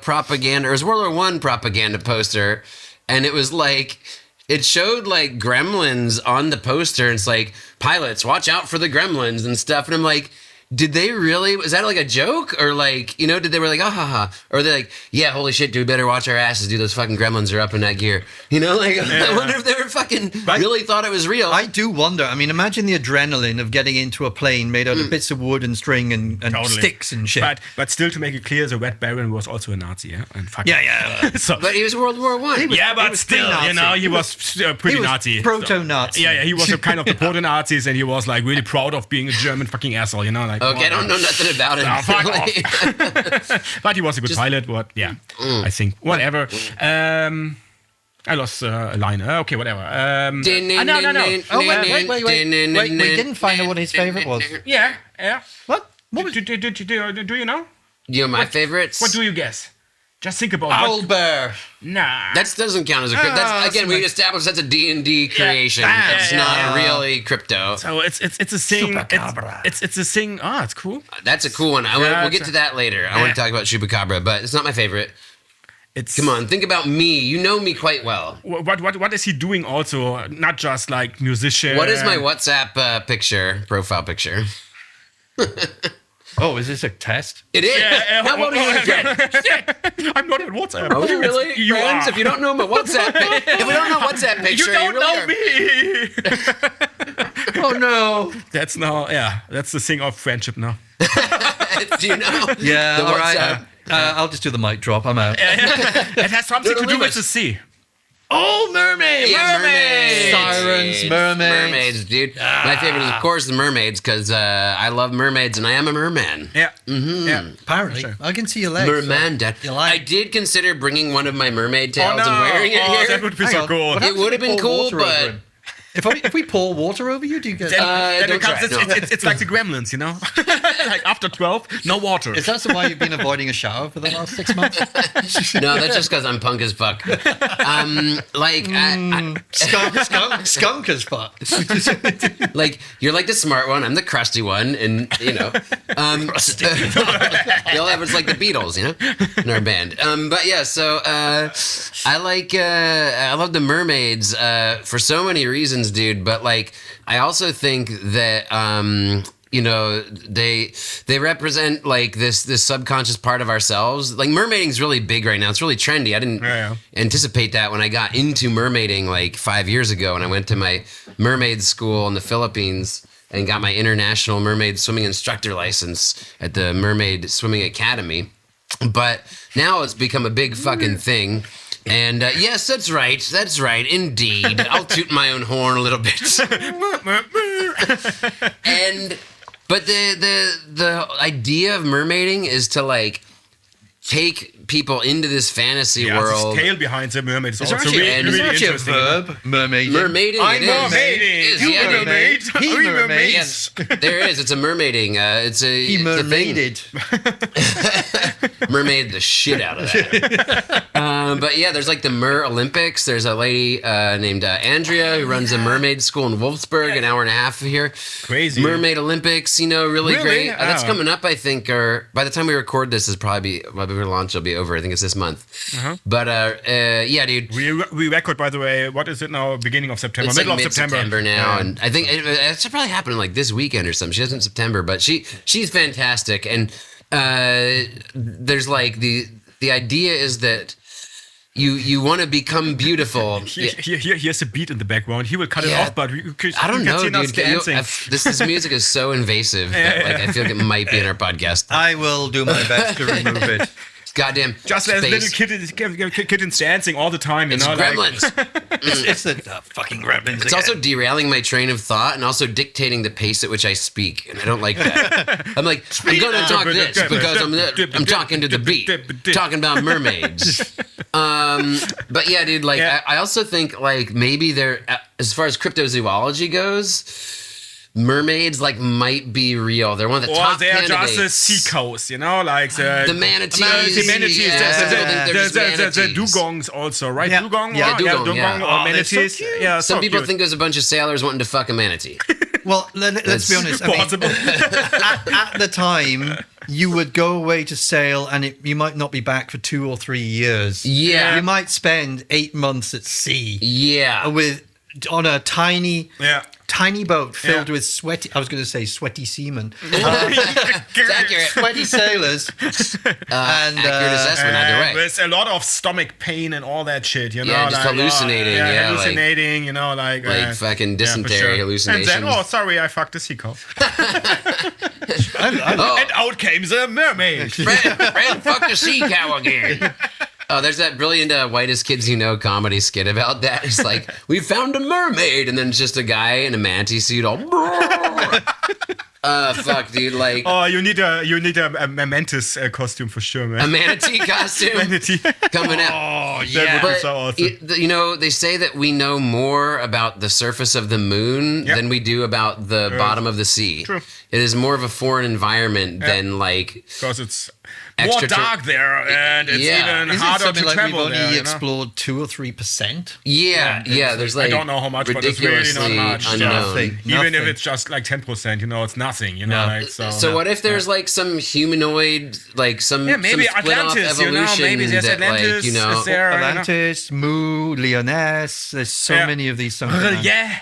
S2: propaganda, or it was World War I propaganda poster, and it was like, it showed like gremlins on the poster, and it's like, pilots, watch out for the gremlins and stuff. And I'm like, did they really, was that like a joke? Or like, you know, did they were like, oh, ha, ha. Or they're like, yeah, holy shit, dude, we better watch our asses, dude, those fucking gremlins are up in that gear. You know, like, I wonder if they were fucking really thought it was real.
S3: I do wonder. I mean, imagine the adrenaline of getting into a plane made out of bits of wood and string and sticks and shit.
S1: But still, to make it clear, the Red Baron was also a Nazi, yeah? And
S3: Yeah.
S2: But he was World War I.
S1: But still, you know, he was pretty Nazi.
S3: Proto-Nazi.
S1: Yeah, he was a kind of the proto-Nazis, and he was like really proud of being a German fucking asshole, you know? Like,
S2: okay, I don't know nothing about it.
S1: No, fuck off. But he was a good pilot, I think. Whatever. I lost a line. Okay, whatever.
S3: No. Oh, wait. We didn't find out what his favorite was.
S1: Yeah.
S3: What?
S1: Do you know?
S2: You know my favorites?
S1: What do you guess? Just think about
S3: Owlbear.
S1: Nah.
S2: That doesn't count as a crypto. That's, again, we established that's a D&D creation. It's not really crypto.
S1: So it's a thing. It's a thing. Oh, it's cool.
S2: That's a cool one. We'll get to that later. I want to talk about Chupacabra, but it's not my favorite. Come on, think about me. You know me quite well.
S1: What is he doing also? Not just like musician.
S2: What is my WhatsApp profile picture?
S3: Oh, is this a test?
S2: It is. How old are you again?
S1: I'm not on WhatsApp.
S2: Oh, really?
S1: You
S2: Friends,
S1: are.
S2: if you don't know my WhatsApp if we don't know WhatsApp picture,
S1: You don't know
S2: really
S1: me.
S3: Oh, no.
S1: That's the thing of friendship now.
S2: Do you know?
S3: Yeah,
S2: the
S3: all right.
S2: WhatsApp?
S3: I'll just do the mic drop. I'm out.
S1: It has something to do with the sea.
S3: Oh, mermaids!
S2: Yeah, mermaids!
S3: Sirens, mermaids.
S2: Mermaids, dude. My favorite is, of course, the mermaids, because I love mermaids, and I am a merman.
S1: Yeah.
S2: Mm-hmm.
S1: Yeah.
S3: Apparently.
S1: Sure.
S3: I can see your legs.
S2: Merman, Dad.
S3: You like-
S2: I did consider bringing one of my mermaid tails and wearing it here.
S1: That would be
S3: Hang
S1: so
S3: on.
S1: cool.
S3: What
S2: It
S3: happens
S2: would have
S3: if
S2: been
S3: we pour
S2: cool,
S3: water over
S2: but...
S3: him? If we pour water over you, do you get...
S1: Then
S2: don't
S1: it comes,
S2: try it, no.
S1: it's like the Gremlins, you know? Like after 12, no water.
S3: Is that why you've been avoiding a shower for the last 6 months?
S2: No, that's just because I'm punk as fuck.
S3: Skunk as fuck.
S2: Like, you're like the smart one, I'm the crusty one, and, you know.
S3: Crusty.
S2: You'll have it's like the Beatles, you know, in our band. But yeah, so I love the mermaids for so many reasons, dude. But like, I also think that you know, they represent like this subconscious part of ourselves. Like mermaiding's really big right now. It's really trendy. I didn't anticipate that when I got into mermaiding like 5 years ago, and I went to my mermaid school in the Philippines and got my international mermaid swimming instructor license at the Mermaid Swimming Academy. But now it's become a big fucking thing. And yes, that's right, indeed. I'll toot my own horn a little bit. But the idea of mermaiding is to like take people into this fantasy
S1: Yeah,
S2: world.
S1: the tail behind the mermaid is
S3: It's
S1: also
S3: actually,
S1: really,
S3: it's
S2: really
S3: actually a
S1: interesting.
S3: verb, mermaiding.
S2: Mermaiding.
S1: I'm
S2: it is.
S1: mermaiding.
S2: It is,
S1: You
S2: yeah, dude.
S1: mermaid.
S3: He
S1: We
S3: mermaid.
S2: Yes, there is. It's a mermaiding. It's a
S3: He
S2: it's a thing.
S3: mermaided.
S2: Mermaid the shit out of that. But yeah, there's like the Mer Olympics. There's a lady named Andrea who runs a mermaid school in Wolfsburg, an hour and a half here.
S1: Crazy.
S2: Mermaid Olympics, really
S1: Really?
S2: great. That's
S1: Oh.
S2: coming up, I think, or by the time we record this, is probably by the launch will be over. I think it's this month. But yeah, dude.
S1: We record, by the way, what is it now? Beginning of September,
S2: It's
S1: middle
S2: like
S1: of September.
S2: mid-September now,
S1: Yeah.
S2: and I think it should probably happen like this weekend or something. She does it in September, but she's fantastic, and there's like the idea is that you want to become beautiful.
S1: Here's a beat in the background. He will cut it
S2: Yeah.
S1: off, but
S2: I don't know,
S1: see us
S2: dude.
S1: dancing.
S2: This music is so invasive that like I feel like it might be in our podcast.
S3: I will do my best to remove it.
S2: Goddamn
S1: Just as
S2: space.
S1: little kittens dancing all the time,
S2: It's
S1: like-
S2: gremlins.
S3: It's the fucking gremlins.
S2: It's also derailing my train of thought and also dictating the pace at which I speak, and I don't like that. I'm like, I'm going to talk this because I'm talking to the beat, talking about mermaids. But yeah, dude, like
S1: Yeah.
S2: I also think like maybe there, as far as cryptozoology goes, mermaids like might be real. They're one of the
S1: Or
S2: top
S1: they are just the
S2: candidates.
S1: sea cows, like
S2: The manatees.
S1: the manatees,
S2: Yeah, some people think they're just
S1: the
S2: manatees.
S1: dugongs also, right?
S3: Yeah.
S1: Dugong,
S2: Yeah,
S1: or-
S2: dugong, yeah.
S1: dugong
S3: Oh,
S1: or
S3: they're so
S1: manatees.
S3: cute.
S1: Yeah,
S2: Some
S1: so
S2: people
S1: cute.
S2: think there's a bunch of sailors wanting to fuck a manatee.
S3: Well, let's be honest. I mean,
S1: Possible.
S3: at the time, you would go away to sail, and you might not be back for 2 or 3 years.
S2: Yeah.
S3: You might spend 8 months at sea
S2: Yeah.
S3: on a tiny boat filled
S1: Yeah.
S3: with sweaty. I was going to say sweaty seamen,
S2: It's accurate.
S3: sweaty sailors, and
S2: Accurate assessment either way.
S1: There's a lot of stomach pain and all that shit,
S2: Yeah, just hallucinating, yeah, like-
S1: hallucinating, like
S2: Fucking
S1: yeah, for
S2: dysentery
S1: sure.
S2: hallucinations.
S1: And then, sorry, I fucked a sea cow.
S2: Oh,
S1: And out came the mermaid.
S2: Fred fucked a sea cow again. Oh, there's that brilliant Whitest Kids You Know comedy skit about that. It's like, we found a mermaid, and then it's just a guy in a manatee suit all... fuck, dude, like...
S1: Oh, you need a mantis costume for sure, man.
S2: A manatee costume
S1: Manatee.
S2: coming out.
S3: oh
S1: That
S3: yeah.
S1: would be
S2: But,
S1: so awesome.
S2: they say that we know more about the surface of the moon
S1: Yep.
S2: than we do about the bottom of the sea.
S1: True.
S2: It is more of a foreign environment than, like...
S1: Because it's
S2: Extra
S1: more dark there, and it's
S2: Yeah.
S1: even
S3: Isn't it
S1: harder
S3: something
S1: to
S3: like we've
S1: travel
S3: only
S1: there.
S3: explored 2 or 3%?
S2: Yeah, there's like...
S1: I don't know how much, but it's really
S2: ridiculously
S1: not much.
S2: unknown.
S3: Nothing.
S1: Even if it's just like 10%, it's nothing.
S3: No.
S1: Like, so.
S2: So what if there's like some humanoid, like some
S1: maybe
S2: some split off
S1: Atlantis,
S2: evolution
S1: maybe there's
S2: that
S1: Atlantis.
S2: like
S1: Is there,
S3: Atlantis, Moo, Leoness. There's so
S1: Yeah.
S3: many of these songs.
S1: Yeah.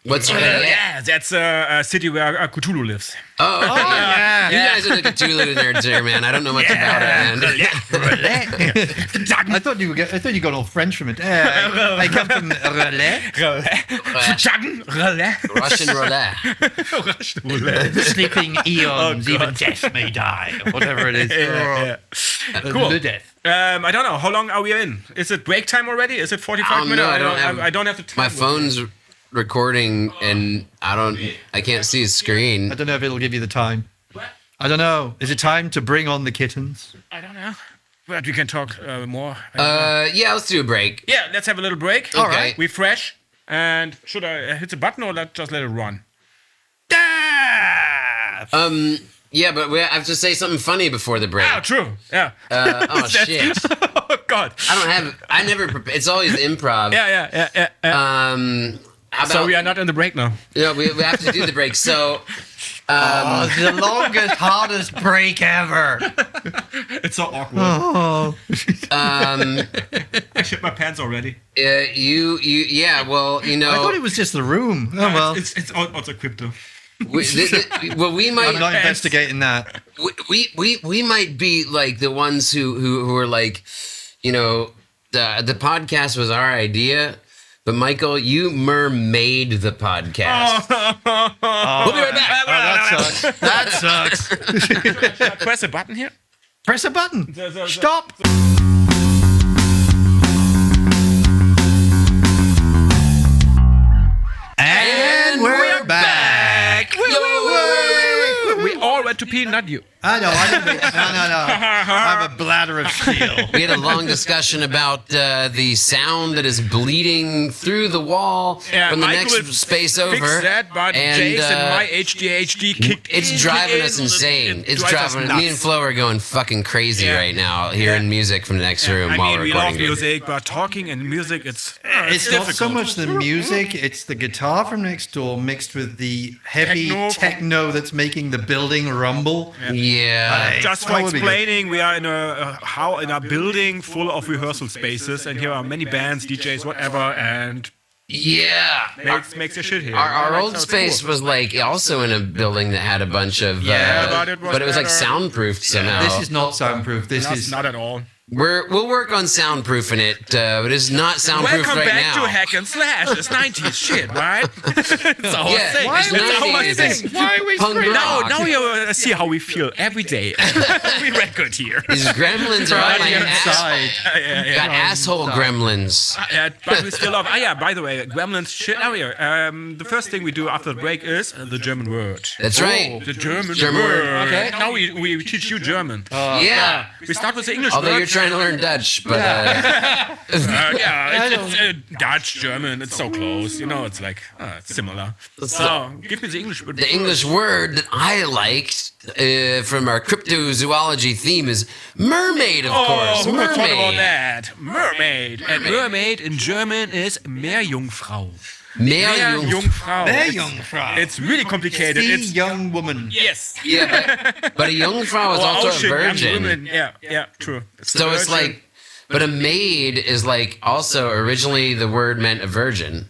S2: what's
S1: Yeah, that's a city where Cthulhu lives.
S2: Oh, okay,
S3: yeah.
S2: You guys are the Cthulhu nerds here, man. I don't know much about it, man.
S3: I thought you got all French from it. I come from Relais,
S2: Russian roulette.
S3: sleeping eons,
S1: God.
S3: even death may die, or whateher it is.
S1: Yeah. Cool.
S3: The death.
S1: I don't know. How long are we in? Is it break time already? Is it 45
S2: I don't
S1: minutes?
S2: know.
S1: I don't have the time.
S2: My phone's recording, and I can't see his screen.
S3: I don't know if it'll give you the time. I don't know. Is it time to bring on the kittens?
S1: I don't know. But we can talk more.
S2: Yeah, let's do a break.
S1: Yeah, let's have a little break.
S2: All right.
S1: We fresh. And should I hit the button or just let it run?
S2: Yeah, but we have to say something funny before the break.
S1: Ah, true. Yeah.
S2: Oh shit!
S1: Oh, God.
S2: I never prepare. It's always improv.
S1: Yeah.
S2: How about,
S1: So we are not in the break now.
S2: Yeah, we have to do the break. So,
S3: The longest, hardest break ever.
S1: It's so awkward.
S3: Oh.
S1: I shit my pants already.
S2: yeah. Well,
S3: I thought it was just the room. Oh well.
S1: It's also crypto.
S2: we might.
S3: I'm not investigating that.
S2: We might be like the ones who are like, the podcast was our idea, but Michael, you mermaid the podcast. We'll be right back.
S3: That sucks. That sucks.
S1: Press a button here.
S3: Press a button. Stop. And we're back.
S1: We all went to pee, not you.
S3: I didn't mean, no. I'm a bladder of steel.
S2: We had a long discussion about the sound that is bleeding through the wall from the
S1: Michael
S2: next space over.
S1: Fix that, but Jason, my HDHD kicked
S2: It's
S1: in,
S2: driving
S1: kicked
S2: us
S1: in.
S2: insane. It's
S1: drives us
S2: driving.
S1: nuts.
S2: Me and Flo are going fucking crazy right now, hearing music from the next room
S1: I
S2: while
S1: mean,
S2: we're
S1: we
S2: recording.
S1: love music, but talking and music, it's
S3: It's not
S1: difficult.
S3: so much the music, it's the guitar from next door mixed with the heavy techno that's making the building rumble.
S2: Yeah.
S1: Just for
S3: Probably good.
S1: explaining, we are in a building full of rehearsal spaces, and here are many bands, DJs, whatever, and
S2: Yeah.
S1: makes your shit here.
S2: Our
S1: Like,
S2: old
S1: so it's
S2: space
S1: cool.
S2: was like also in a building that had a bunch of
S1: but it was
S2: like
S1: better.
S2: soundproofed somehow.
S3: This is not soundproof. This is
S1: Not at all.
S2: We'll work on soundproofing it, but it's not soundproof
S1: Welcome
S2: right
S1: back
S2: now.
S1: to Hack and Slash. It's 90s shit, right? It's our
S2: Yeah,
S1: thing.
S2: it's
S1: It's our
S2: 90s.
S1: thing.
S2: Why are we punk rock?
S1: Now you see how we feel every day. We record here.
S2: These gremlins are on my ass.
S3: inside.
S2: Got asshole gremlins.
S1: But we still love. By the way, Gremlins shit. The first thing we do after the break is the German word.
S2: That's right.
S1: The German
S2: German word.
S1: word.
S2: Okay.
S1: Now we teach you German.
S2: Yeah.
S1: We start with the English
S2: Although
S1: word.
S2: you're trying to learn Dutch, but
S1: it's Dutch, German. It's so close. You know, it's like it's similar. So give me the English word.
S2: the English word that I liked from our cryptozoology theme is mermaid, of course.
S1: Who would talk about
S2: Mermaid.
S1: that? Mermaid. And mermaid in German is Meerjungfrau.
S2: Meerjungfrau.
S1: Meerjungfrau. It's really complicated.
S3: The
S1: It's
S3: young woman.
S1: yes.
S2: Yeah, but a Jungfrau is also a
S1: ocean, young
S2: virgin.
S1: women. Yeah, true. It's
S2: So
S1: the
S2: it's
S1: virgin.
S2: like, but a maid is like also originally the word meant a virgin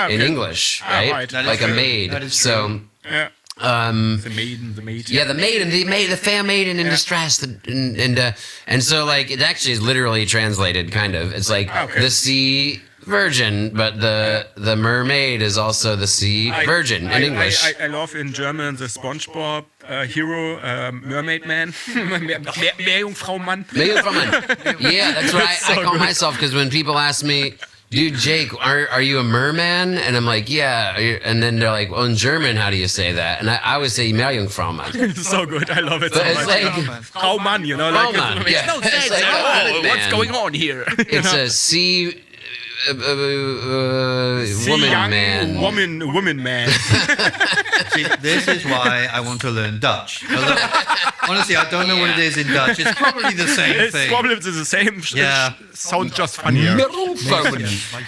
S2: in English, right?
S1: right. That
S3: is
S2: Like a
S3: true.
S2: maid.
S3: That is
S2: So,
S1: yeah.
S2: um,
S1: The maid.
S2: yeah, the maid, the fair maiden in distress, and so like it actually is literally translated, kind of. It's like the sea virgin, but the mermaid is also the sea virgin in English.
S1: I love in German the SpongeBob hero, Mermaid Man, Meerjungfrau Mann.
S2: Yeah, that's what
S1: That's
S2: I
S1: so
S2: call
S1: good.
S2: myself, because when people ask me, dude, Jake, are you a merman? And I'm like, yeah. And then they're like, well, in German, how do you say that? And I always say Meerjungfrau.
S1: It's so good. I love it so
S2: But it's
S1: much.
S2: like,
S1: Frau Mann, you know, like
S2: Frau Mann,
S1: it makes
S2: yeah.
S1: no
S2: It's
S1: sense.
S2: like,
S1: Oh, what's
S2: man.
S1: going on here?
S2: it's a sea woman
S1: Young
S2: man.
S1: Woman man.
S3: See, this is why I want to learn Dutch. Honestly, I don't know what it is in Dutch. It's probably the same
S1: It's
S3: thing.
S1: probably the same.
S3: Yeah.
S1: Sounds just funnier.
S2: Oh,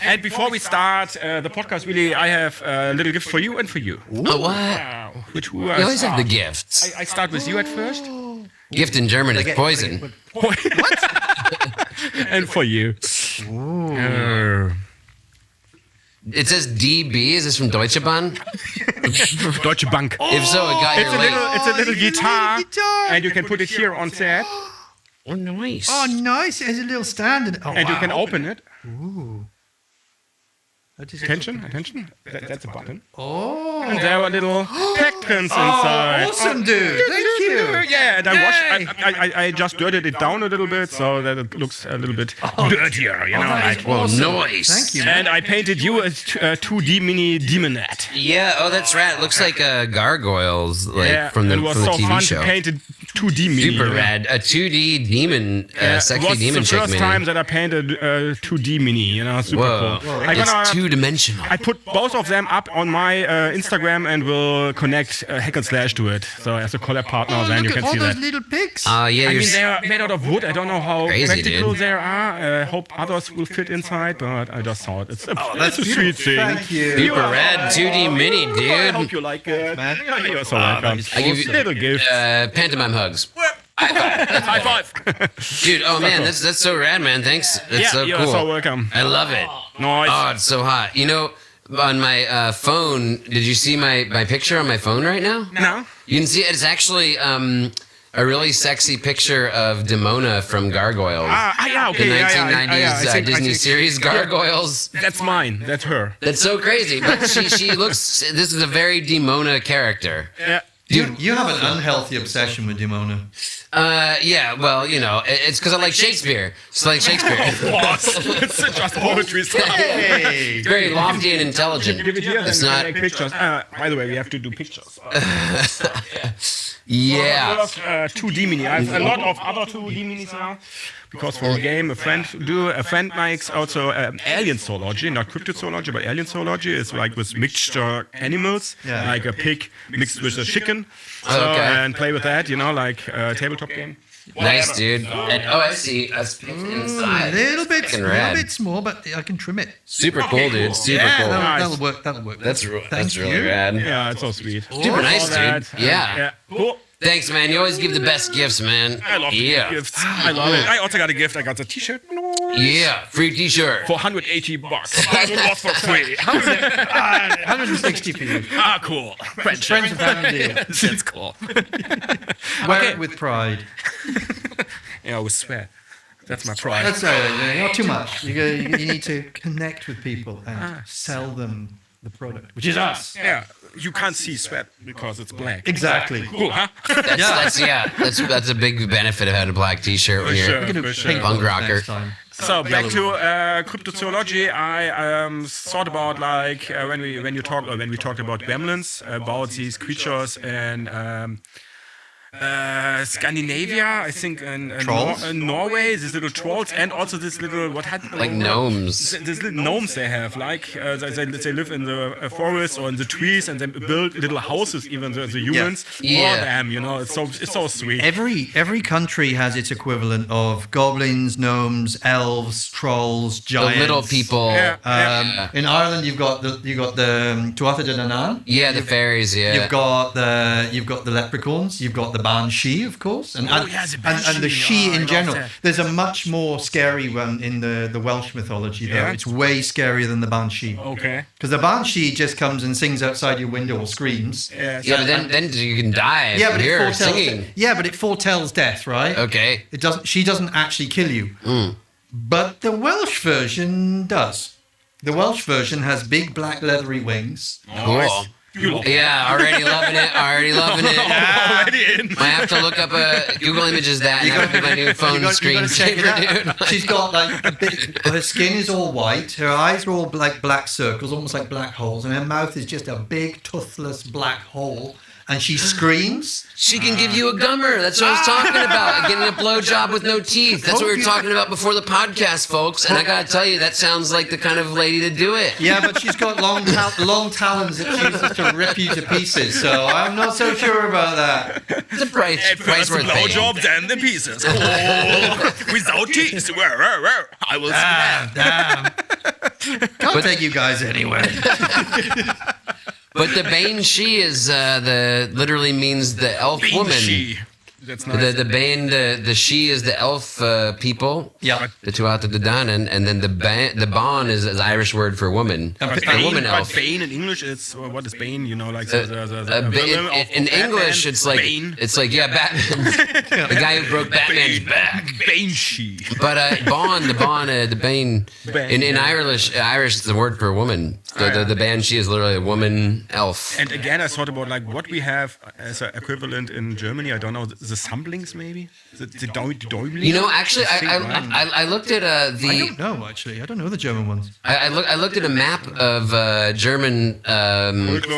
S1: And before we start the podcast, really, I have a little gift for you and for you.
S2: what?
S1: Which who
S2: You always have the gifts.
S1: I start with you at first.
S2: Gift in German is poison.
S1: And for you.
S2: It says DB. Is this from Deutsche Bahn?
S1: Deutsche Bank.
S2: If so, it got
S1: It's
S2: here
S1: a little,
S2: late.
S1: it's a little guitar,
S3: guitar.
S1: and you can put it here on set,
S2: Oh, nice.
S3: Oh, nice. It has a little stand in it. Oh,
S1: and you
S3: wow.
S1: can open it.
S3: That is
S1: Attention. That's a button.
S3: Oh.
S1: And there are little pectins inside.
S3: Awesome, dude. Thank you.
S1: Yeah, and I just dirtied it down a little bit so that it looks a little bit dirtier, you know.
S3: that is
S1: Like,
S3: awesome.
S2: Nice.
S3: Thank you.
S1: and I painted you a 2D mini demonette.
S2: Yeah. Oh, that's right. It looks like gargoyles, like from the
S1: it was
S2: from the
S1: so
S2: TV
S1: fun
S2: show.
S1: to paint it 2D mini.
S2: Super rad. A 2D demon,
S1: It
S2: sexy
S1: was
S2: demon
S1: the
S2: chick
S1: first
S2: mini.
S1: time that I painted 2D mini, you know, super
S2: Whoa.
S1: cool.
S2: It's two-dimensional.
S1: I put both of them up on my Instagram and will connect Hack and Slash to it. So as a collab partner, then you
S3: Look
S1: can
S3: at all
S1: see
S3: those
S1: that.
S3: little pigs.
S2: Yeah,
S1: I
S2: you're
S1: mean, they are made out of wood. I don't know how
S2: Crazy,
S1: practical
S2: dude.
S1: they are. I hope others will fit inside, but I just thought it's a,
S3: that's
S1: it's a sweet thing.
S3: Thank you.
S2: super rad 2D mini,
S1: I hope
S2: dude.
S1: you like it.
S3: man.
S1: Yeah, you're so welcome.
S3: is
S2: I give you
S1: Little gift.
S2: pantomime hugs.
S1: High five.
S2: Dude, oh man, that's so rad, man. Thanks. That's
S1: Yeah,
S2: so
S1: you're
S2: cool.
S1: so welcome.
S2: I love it.
S1: Nice.
S2: Oh, it's so hot. You know, on my phone, did you see my picture on my phone right now?
S1: No?
S2: You can see it. It's actually a really sexy picture of Demona from Gargoyles.
S1: Yeah, okay.
S2: The
S1: yeah,
S2: 1990s
S1: yeah, I think-
S2: Disney series Gargoyles.
S1: That's mine. That's her.
S2: That's so crazy. But she looks. This is a very Demona character.
S1: Yeah.
S3: You have an unhealthy obsession with Dimona.
S2: Yeah, well, you know, it's because I like Shakespeare. It's like Shakespeare.
S1: It's just poetry stuff.
S3: Hey!
S2: Very lofty and intelligent.
S1: Give it here.
S2: It's
S1: then we
S2: not.
S1: can make pictures. By the way, we have to do pictures.
S2: Yeah.
S1: 2D mini. I have a lot of other 2D minis now. Because for a game, a friend likes also alien zoology, not cryptozoology, but alien zoology. It's like with mixture animals, like a pig mixed with a chicken. And play with that, you know, like a tabletop game.
S2: Nice, dude. And, I see. That's inside.
S3: A little bit
S2: Rad.
S3: small, but I can trim it.
S2: Super cool, dude. Super cool.
S3: That'll work.
S2: That's really
S3: you.
S2: rad.
S1: Yeah, it's so sweet.
S2: Super nice, dude. Yeah.
S1: Cool.
S2: Thanks, man. You always give the best gifts, man.
S1: I love gifts. I love it. I also got a gift. I got a t-shirt.
S2: Yeah, free t-shirt.
S1: For $180. It was for free.
S3: 160 for you.
S1: Ah, cool.
S3: Friends and family.
S1: It's cool.
S3: Wear it with pride.
S1: Yeah, with sweat. That's my pride.
S3: That's not too much. You need to connect with people and sell them the product, which is us.
S1: Yeah, you can't see sweat because it's black.
S3: Exactly.
S1: Cool, huh?
S2: That's a big benefit of having a black t-shirt when you're
S1: For
S2: punk rocker.
S1: So back to cryptozoology. I thought about like when we talked about gremlins, about these creatures and. Scandinavia, I think, in Norway, these little trolls, and also this little
S2: like gnomes.
S1: These little gnomes they have, like they live in the forest or in the trees, and they build little houses. Even the humans for them, you know, it's so sweet.
S3: Every country has its equivalent of goblins, gnomes, elves, trolls, giants.
S2: The little people.
S3: In Ireland, you've got the Tuatha De Danann.
S2: Yeah, the fairies. Yeah.
S3: You've got the leprechauns. You've got the banshee, of course, and the she in general. There's a much more scary one in the Welsh mythology, though. It's way scarier than the banshee.
S1: Okay.
S3: Because the banshee just comes and sings outside your window or screams.
S2: Yeah, but then you can die.
S3: Yeah, but
S2: it foretells singing.
S3: But it foretells death, right?
S2: Okay.
S3: It doesn't. She doesn't actually kill you. But the Welsh version does. The Welsh version has big black leathery wings.
S2: Cool. Yeah, already loving it. Already in. I have to look up Google Images that and that would be my new phone screensaver, dude.
S3: She's got like her skin is all white, her eyes are all like black circles, almost like black holes, and her mouth is just a big toothless black hole. And she screams.
S2: She can give you a gummer. That's what I was talking about. Getting a blowjob with no teeth. That's what we were talking about before the podcast, folks. And I gotta tell you, that sounds like the kind of lady to do it.
S3: Yeah, but she's got long talons that she uses to rip you to pieces. So I'm not so sure about that.
S2: It's a price worth paying.
S1: Blowjobs and the pieces. Oh, without teeth. I will see that.
S3: Can't take you guys anywhere.
S2: But the Banshee is literally means the elf woman.
S1: That's nice.
S2: The Bane, the she is the elf people.
S3: Yeah.
S2: The Tuatha De Danann, and then the Bon is an Irish word for woman. The woman elf.
S1: But Bane in English, it's what is Bane? You know, like
S2: in English, it's like
S1: Bane.
S2: It's like Batman, the guy who broke Batman's back.
S1: Banshee.
S2: But the Bane in Irish, it's the word for woman. The Banshee is literally a woman elf.
S1: And again, I thought about like what we have as an equivalent in Germany. I don't know. The Samplings, maybe? The Däumling?
S2: You know, actually, I looked at the...
S3: I don't know, actually. I don't know the German ones.
S2: I looked at a map of German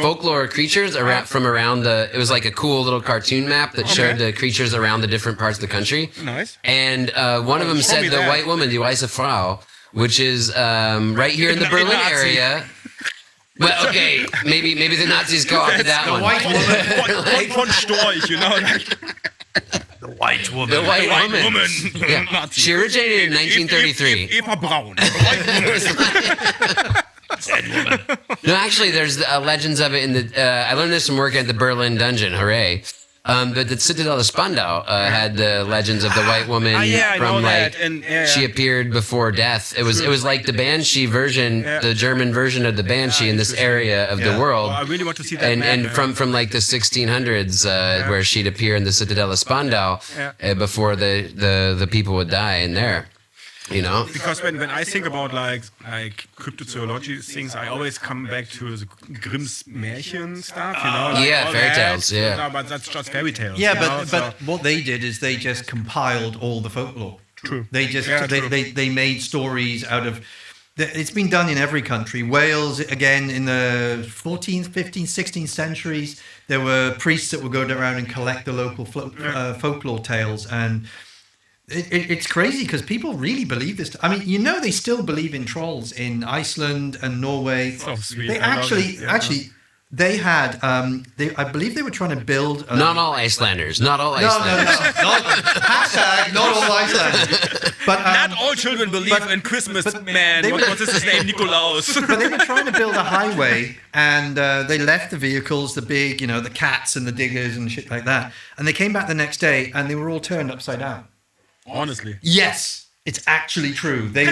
S2: folklore creatures from around the... It was like a cool little cartoon map that showed the creatures around the different parts of the country.
S1: Nice.
S2: And one of them said the white woman, die weiße Frau, which is right here in the Berlin area... Well, okay, maybe the Nazis go off to that one.
S1: White woman. Von Storch, you know.
S3: The white woman.
S2: The white woman. Yeah. She originated in 1933.
S1: Eva Braun.
S2: No, actually, there's legends of it in the... I learned this from working at the Berlin Dungeon. Hooray. But the Citadel of Spandau had the legends of the white woman from like she appeared before death. It was like the Banshee version, the German version of the Banshee in this area of the world.
S1: Well, I really want to see that.
S2: And from like the 1600s, where she'd appear in the Citadel of Spandau before the people would die in there. You know?
S1: Because when I think about like cryptozoology things, I always come back to the Grimm's Märchen stuff, you know? Like
S2: Yeah,
S1: all
S2: fairy
S1: that.
S2: tales, yeah.
S1: No, but that's just fairy tales.
S3: Yeah,
S1: you know,
S3: but what they did is they just compiled all the folklore.
S1: True.
S3: They just
S1: Yeah, true.
S3: they made stories out of. It's been done in every country. Wales, again, in the 14th, 15th, 16th centuries, there were priests that would go around and collect the local folklore tales. And it's crazy because people really believe this. I mean, you know, they still believe in trolls in Iceland and Norway.
S1: So sweet.
S3: They
S1: I love
S3: actually,
S1: it. Yeah.
S3: they had. I believe they were trying to build.
S2: Not all Icelanders. Not all
S3: No,
S2: Icelanders.
S3: Hashtag not all Icelanders. But
S1: Not all children believe in Christmas, man.
S3: they
S1: What is his name? Nikolaus.
S3: but they were trying to build a highway, and they left the vehicles, the big, the cats and the diggers and shit like that. And they came back the next day, and they were all turned upside down.
S1: Honestly.
S3: Yes, it's actually true. They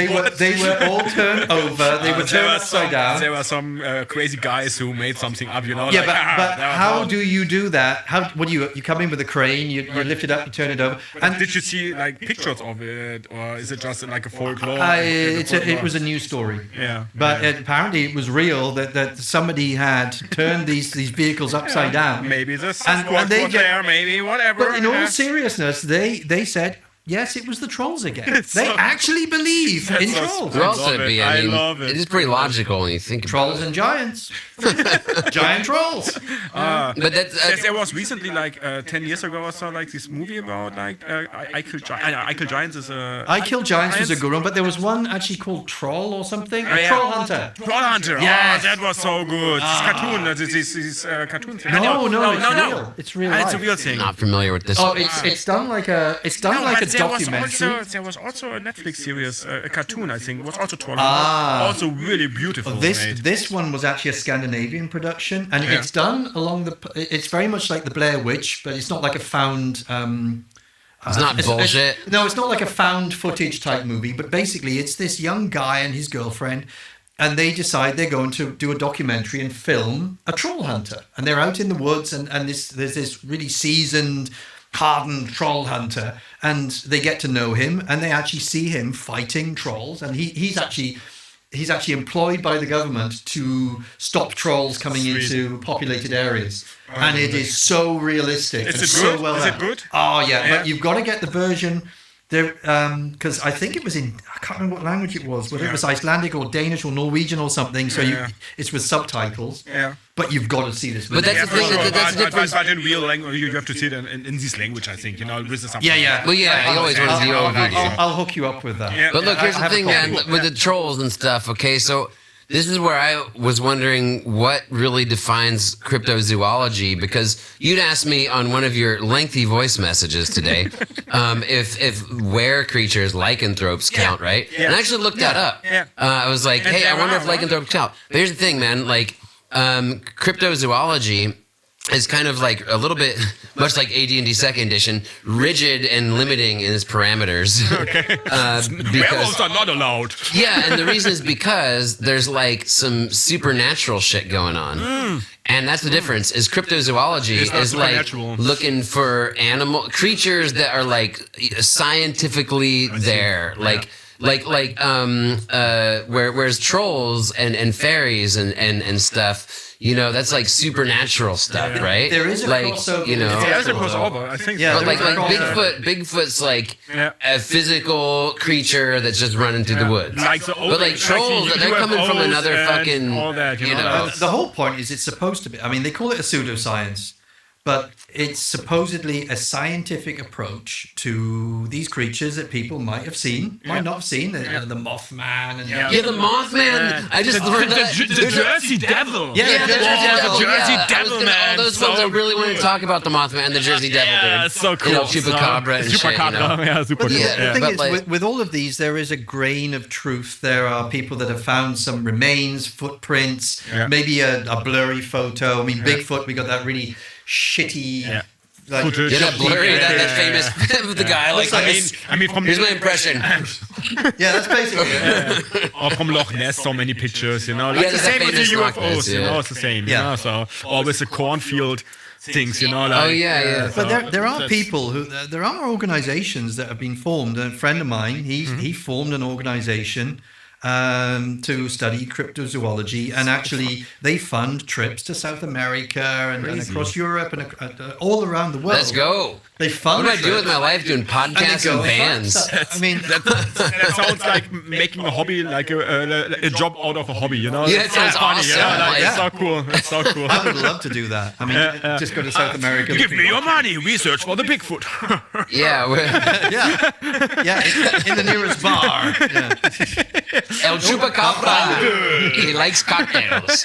S3: were all turned over. They were turned upside down.
S1: There were some crazy guys who made something up, you know.
S3: Yeah,
S1: like,
S3: but
S1: that was
S3: how
S1: all-
S3: do you do that? What do you come in with a crane? You lift it up, you turn it over, and
S1: Did you see like pictures of it, or is it just like a folklore?
S3: it was a news story.
S1: Yeah.
S3: But apparently it was real that somebody had turned these vehicles upside down.
S1: Maybe the
S3: And
S1: Sasquatch
S3: they
S1: was
S3: get-
S1: there, maybe whatever.
S3: But in all
S1: yeah.
S3: seriousness, they said, yes, it was the trolls again. They
S1: so-
S3: actually believe in
S1: so
S3: trolls.
S1: sweet.
S2: Who else
S1: love
S2: would it
S1: it.
S2: be?
S1: I
S2: mean,
S1: love it.
S2: it is pretty logical when you think about
S3: Trolls and giants. Giant trolls.
S2: it. But that's
S1: There was recently, like 10 years ago or so, like this movie about like I Kill Giants. I Kill Giants is a.
S3: I Kill Giants was a good one, but there was one actually called Troll or something.
S1: yeah.
S3: Troll Hunter.
S1: Troll Hunter.
S3: Yes.
S1: Oh, that was so good. This cartoon. This cartoon thing.
S3: No,
S1: no,
S3: it's
S1: no.
S3: real. It's real.
S1: It's a
S3: life.
S1: real thing.
S2: not familiar with this.
S3: Oh, it's done like a
S1: but
S3: documentary.
S1: there was also a Netflix series, a cartoon, I think, was also Troll
S3: Ah.
S1: Also really beautiful. made.
S3: This one was actually a Scandinavian production, and it's done along the. It's very much like the Blair Witch, but it's not like a found.
S2: It's not bullshit.
S3: No, it's not like a found footage type movie, but basically it's this young guy and his girlfriend, and they decide they're going to do a documentary and film a troll hunter. And they're out in the woods, and there's this really seasoned, hardened troll hunter, and they get to know him, and they actually see him fighting trolls, and he's actually employed by the government to stop trolls coming into populated areas. And it is so realistic.
S1: Is
S3: and
S1: it
S3: so
S1: good?
S3: well
S1: Is it
S3: done.
S1: good?
S3: Oh yeah,
S1: Yeah.
S3: but you've got to get the version there, because I think it was in, I can't remember what language it was, whether it was Icelandic or Danish or Norwegian or something. So it's with subtitles.
S1: Yeah.
S3: But you've got to see this.
S2: But that's
S1: Yeah,
S2: the
S1: for
S2: thing.
S1: sure.
S2: That's the difference.
S1: But in real language, you have to see it in this language, I think. You know, with something.
S3: yeah.
S2: Well, yeah, you always want to see the old video.
S3: I'll hook you up with that.
S1: Yeah.
S2: But look, here's
S3: I
S2: the
S3: have a
S2: thing, man,
S3: copy.
S2: with the trolls and stuff. Okay, so this is where I was wondering what really defines cryptozoology, because you'd asked me on one of your lengthy voice messages today if were creatures, lycanthropes count, right?
S1: Yeah.
S2: And I actually looked that up.
S1: Yeah.
S2: I was like,
S1: And
S2: hey, I
S1: there
S2: wonder
S1: are,
S2: if lycanthropes count. But here's the thing, man, like cryptozoology is kind of like a little bit, much like AD&D Second Edition, rigid and limiting in its parameters.
S1: Okay.
S2: Because
S1: Werewolves are not allowed.
S2: yeah, and the reason is because there's like some supernatural shit going on. And that's the difference. Is cryptozoology
S1: It's not
S2: is like
S1: supernatural.
S2: looking for creatures that are like scientifically there. Whereas trolls and fairies and stuff, you know, that's like supernatural stuff, right?
S3: There is a
S2: like,
S3: crossover.
S2: you know.
S1: There is a
S3: Though.
S1: crossover, I think.
S3: Yeah,
S1: so.
S2: But
S3: there
S2: like
S3: is a crossover.
S2: Bigfoot's like
S1: Yeah.
S2: a physical creature that's just running through the woods.
S1: Like the
S2: But like
S1: old-
S2: trolls,
S1: like the
S2: they're coming from
S1: UFOs
S2: another
S1: and
S2: fucking,
S1: all that,
S2: you
S1: you know,
S2: know.
S1: that's-
S3: The whole point is it's supposed to be, I mean, they call it a pseudoscience, but it's supposedly a scientific approach to these creatures that people might have seen, might not have seen, the Mothman and
S2: Yeah, the Mothman. I just learned that.
S1: the Jersey Devil.
S2: Yeah, the Jersey Devil.
S1: Jersey
S2: yeah.
S1: Devil, man.
S2: All those
S1: So
S2: ones I really wanted to
S1: good.
S2: talk about the Mothman and the Jersey Devil,
S1: Yeah,
S2: dude.
S1: so cool.
S2: You know, Chupacabra and shit, you know.
S1: Chupacabra, yeah, super
S3: But
S1: cool.
S2: yeah,
S3: the
S1: Yeah.
S3: thing
S2: but
S3: is,
S2: like-
S3: with all of these, there is a grain of truth. There are people that have found some remains, footprints,
S1: Yeah.
S3: maybe a blurry photo. I mean, Bigfoot, we got that really shitty.
S1: Yeah.
S3: Like,
S1: Footage.
S2: Yeah, that blurry,
S1: Yeah.
S2: that famous of the guy. Like,
S1: I mean, from
S2: here's my impression.
S3: yeah, that's basically it.
S1: or from Loch Ness, so many pictures, you know. Like
S2: Yeah,
S1: the
S2: there's
S1: same
S2: that
S1: with the
S2: famous Loch
S1: UFOs,
S2: Ness,
S1: you
S2: yeah.
S1: know, it's the same.
S3: Yeah.
S1: You know? So, or with the cornfield. things, you know. Like,
S2: Oh yeah.
S3: But there are people there are organizations that have been formed. A friend of mine, he formed an organization to study cryptozoology, and actually they fund trips to South America and across Europe and all around the world.
S2: Let's go.
S3: They fund.
S2: What do I do with my life doing podcasts and bands?
S3: I mean,
S1: that sounds like making a hobby, like a job out of a hobby, you know?
S2: Yeah, it sounds
S1: funny,
S2: awesome.
S1: you know? Like,
S2: Yeah.
S1: It's so cool. It's so cool.
S3: I would love to do that. I mean, just go to South America.
S1: Give me your money. We search for the Bigfoot.
S2: Yeah.
S3: in the nearest bar. Yeah.
S2: El Chupacabra. He likes cocktails.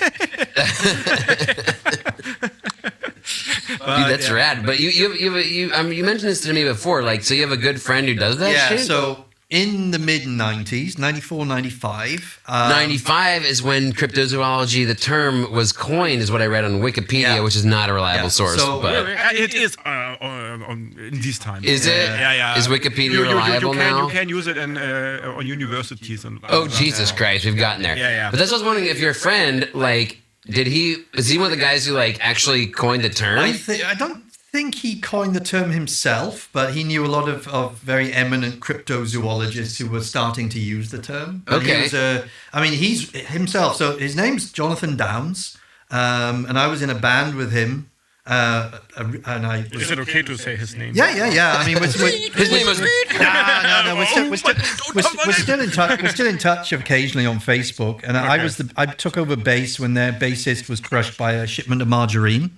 S2: Dude, that's rad. But you mentioned this to me before. Like, so you have a good friend who does that shit?
S3: So in the mid-90s, 94, 95.
S2: 95 is when cryptozoology, the term was coined, is what I read on Wikipedia, which is not a reliable source.
S3: So,
S2: but
S1: it is in these times.
S2: is it?
S1: Yeah.
S2: Is Wikipedia reliable now?
S1: You can use it on universities. And,
S2: Oh, Jesus Christ, we've gotten there.
S1: Yeah.
S2: But that's what I was wondering, if your friend, like, is he one of the guys who, like, actually coined the term?
S3: I don't think he coined the term himself, but he knew a lot of very eminent cryptozoologists who were starting to use the term. But
S2: Okay.
S3: He's himself. So his name's Jonathan Downs, and I was in a band with him. And I was,
S1: Is it okay to say his name?
S3: yeah. I mean,
S2: His name was...
S3: no. We're still in touch. We're still in touch occasionally on Facebook. And I took over bass when their bassist was crushed by a shipment of margarine.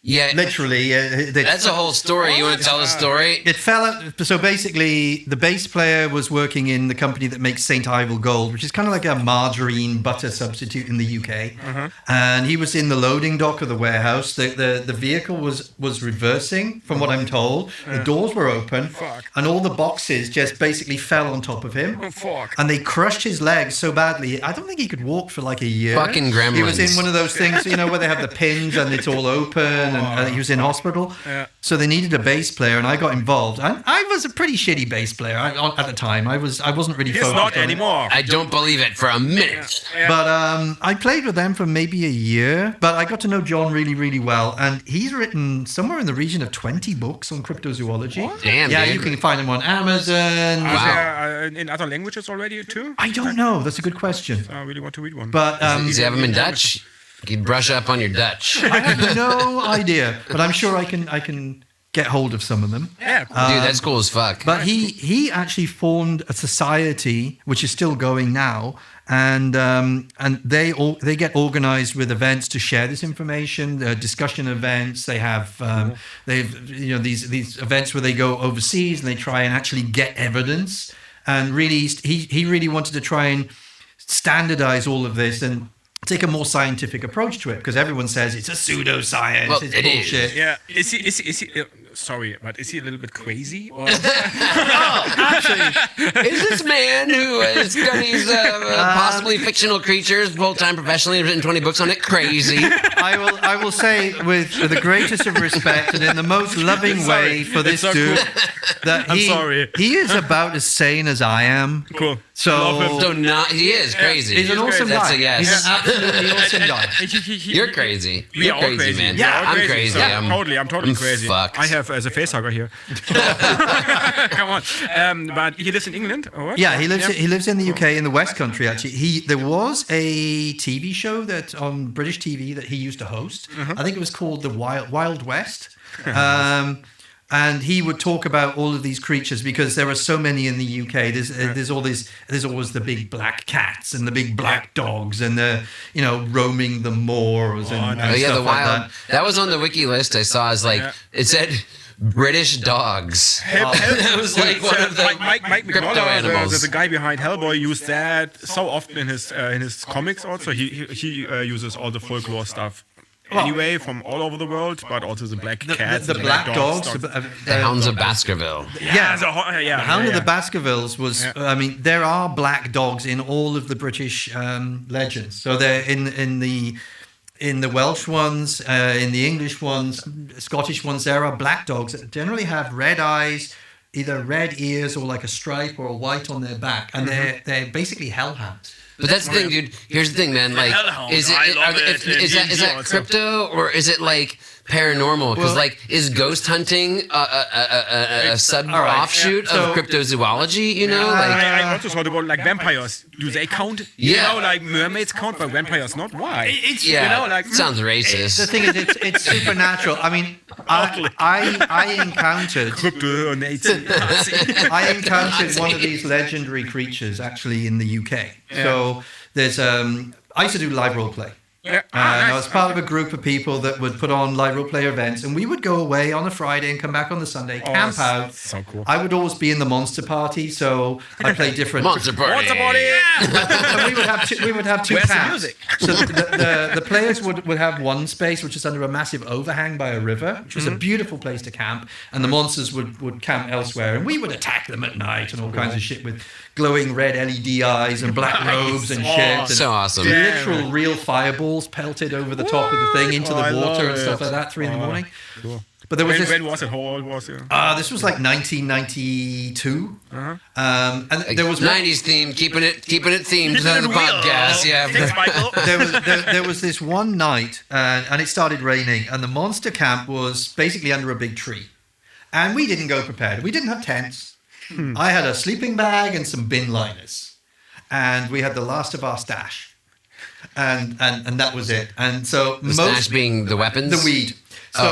S2: Yeah.
S3: Literally,
S2: That's a whole story. You want to tell the story?
S3: it fell out. So basically, the bass player was working in the company that makes St. Ivel Gold, which is kind of like a margarine butter substitute in the UK. And he was in the loading dock of the warehouse. The vehicle was reversing, from what I'm told. The doors were open, and all the boxes just basically fell on top of him. And they crushed his legs so badly. I don't think he could walk for like a year.
S2: Fucking gremlins.
S3: He was in one of those things, where they have the pins and it's all open. And he was in hospital.
S1: Yeah.
S3: So they needed a bass player, and I got involved. I was a pretty shitty bass player at the time. I wasn't really
S1: He's
S3: focused
S1: not
S3: on
S1: anymore.
S2: I don't believe it for a minute.
S3: it. But I played with them for maybe a year. But I got to know John really, really well, and he's written somewhere in the region of 20 books on cryptozoology.
S2: Damn,
S3: Yeah,
S2: dude.
S3: you can find them on Amazon.
S1: Is there, in other languages already too?
S3: I don't know. That's a good question.
S1: I really want to read one.
S3: But
S2: Does he have them in Dutch? You can brush up on your Dutch.
S3: I have no idea. But I'm sure I can get hold of some of them.
S1: yeah, cool.
S2: Dude, that's cool as fuck.
S3: But he actually formed a society which is still going now, and they get organized with events to share this information, discussion events. They have these events where they go overseas and they try and actually get evidence. And really, he really wanted to try and standardize all of this and take a more scientific approach to it, because everyone says it's a pseudoscience.
S2: Well,
S3: it's
S2: it is.
S3: bullshit.
S1: Yeah, is he? Sorry, but is he a little bit crazy? Or?
S2: Is this man who studies possibly fictional creatures full-time professionally and written 20 books on it crazy?
S3: I will say with the greatest of respect and in the most loving way for this
S1: so
S3: dude
S1: cool.
S3: that
S1: I'm sorry.
S3: he is about as sane as I am.
S1: Cool.
S3: So
S2: So he is crazy.
S3: he's an awesome
S2: That's
S3: guy.
S2: a yes.
S3: He's an absolutely awesome guy.
S2: You're crazy.
S1: We
S2: You're
S1: are all
S2: crazy, man.
S1: We are all
S2: I'm crazy.
S1: So,
S2: I'm
S1: totally crazy.
S2: fucked.
S1: I have as a facehugger here. Come on. But he lives in England, or what?
S3: Yeah, he lives in the UK, in the West Country. Actually, there was a TV show that on British TV that he used to host. I think it was called the Wild West. And he would talk about all of these creatures because there are so many in the UK. There's always the big black cats and the big black dogs and the roaming the moors and
S2: Oh yeah,
S3: stuff
S2: the
S3: like
S2: wild. That was on the wiki list I saw. Is like it said British dogs. That was like one of the
S1: Mike
S2: crypto
S1: McDonald,
S2: animals.
S1: the guy behind Hellboy, used that so often in his comics. Also, he uses all the folklore stuff. Anyway, from all over the world, but also the black cats,
S3: the black dogs.
S2: The Hounds of Baskerville.
S1: Yeah,
S3: The Hound of the Baskervilles was. I mean, there are black dogs in all of the British legends. So they're in the Welsh ones, in the English ones, Scottish ones. There are black dogs that generally have red eyes, either red ears or like a stripe or a white on their back, and they're basically hellhounds.
S2: But that's the thing, dude. Here's the thing, man. Like, is that crypto or is it like paranormal? Because is ghost hunting a sub offshoot of cryptozoology? You know,
S1: I also thought about like vampires. Do they count? You know, like mermaids count, but vampires not. Why?
S2: Sounds racist.
S3: The thing is, it's supernatural. I mean, I encountered I encountered one of these legendary creatures actually in the UK. So there's I used to do live role play. I was part of a group of people that would put on live role play events, and we would go away on a Friday and come back on the Sunday, camp out.
S1: So cool.
S3: I would always be in the monster party, so I played different
S2: monster party.
S3: And we would have two
S1: Where's the
S3: camps.
S1: music?
S3: So the players would have one space which is under a massive overhang by a river, which was a beautiful place to camp, and the monsters would camp elsewhere, and we would attack them at night and all kinds of shit with glowing red LED eyes and black robes and shit. And
S2: so awesome.
S3: Literal real fireballs pelted over the top of the thing into the water and stuff like that, 3 a.m.
S1: Cool.
S3: But there was
S1: when was it? How old was it?
S3: This was like 1992. And there was
S2: 90s theme, keeping it themed to the podcast.
S1: Thanks, Michael.
S3: there was this one night, and it started raining, and the monster camp was basically under a big tree, and we didn't go prepared. We didn't have tents. I had a sleeping bag and some bin liners, and we had the last of our stash, and that was it. And so
S2: the stash being the weapons,
S3: the weed. So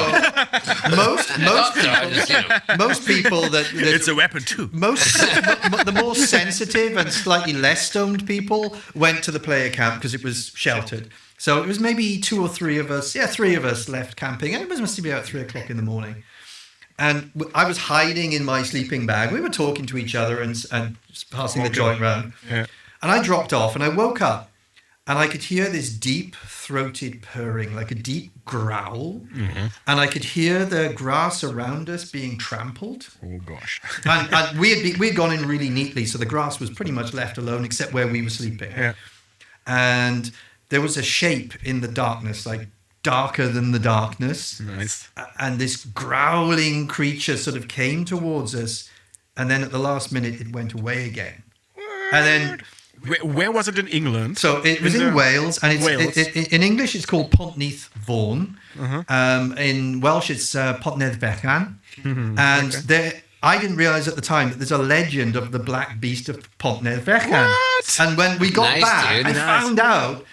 S3: most people that
S1: it's a weapon too.
S3: The more sensitive and slightly less stoned people went to the player camp because it was sheltered. So it was maybe 2 or 3 of us. Yeah, 3 of us left camping, and it must be about 3 o'clock in the morning. And I was hiding in my sleeping bag. We were talking to each other and passing the joint round. Yeah. And I dropped off, and I woke up, and I could hear this deep-throated purring, like a deep growl. Mm-hmm. And I could hear the grass around us being trampled.
S1: Oh, gosh.
S3: and we'd gone in really neatly, so the grass was pretty much left alone except where we were sleeping. Yeah. And there was a shape in the darkness, like darker than the darkness.
S1: Nice.
S3: And this growling creature sort of came towards us, and then at the last minute it went away again. And then...
S1: Where was it in England?
S3: So it was in Wales, and in English it's called Pontneath Vaughan. Uh-huh. In Welsh it's Potnedd Fechan. Mm-hmm. And I didn't realise at the time that there's a legend of the black beast of Potnedd Fechan.
S1: What?
S3: And when we got back,
S2: dude.
S3: I found out.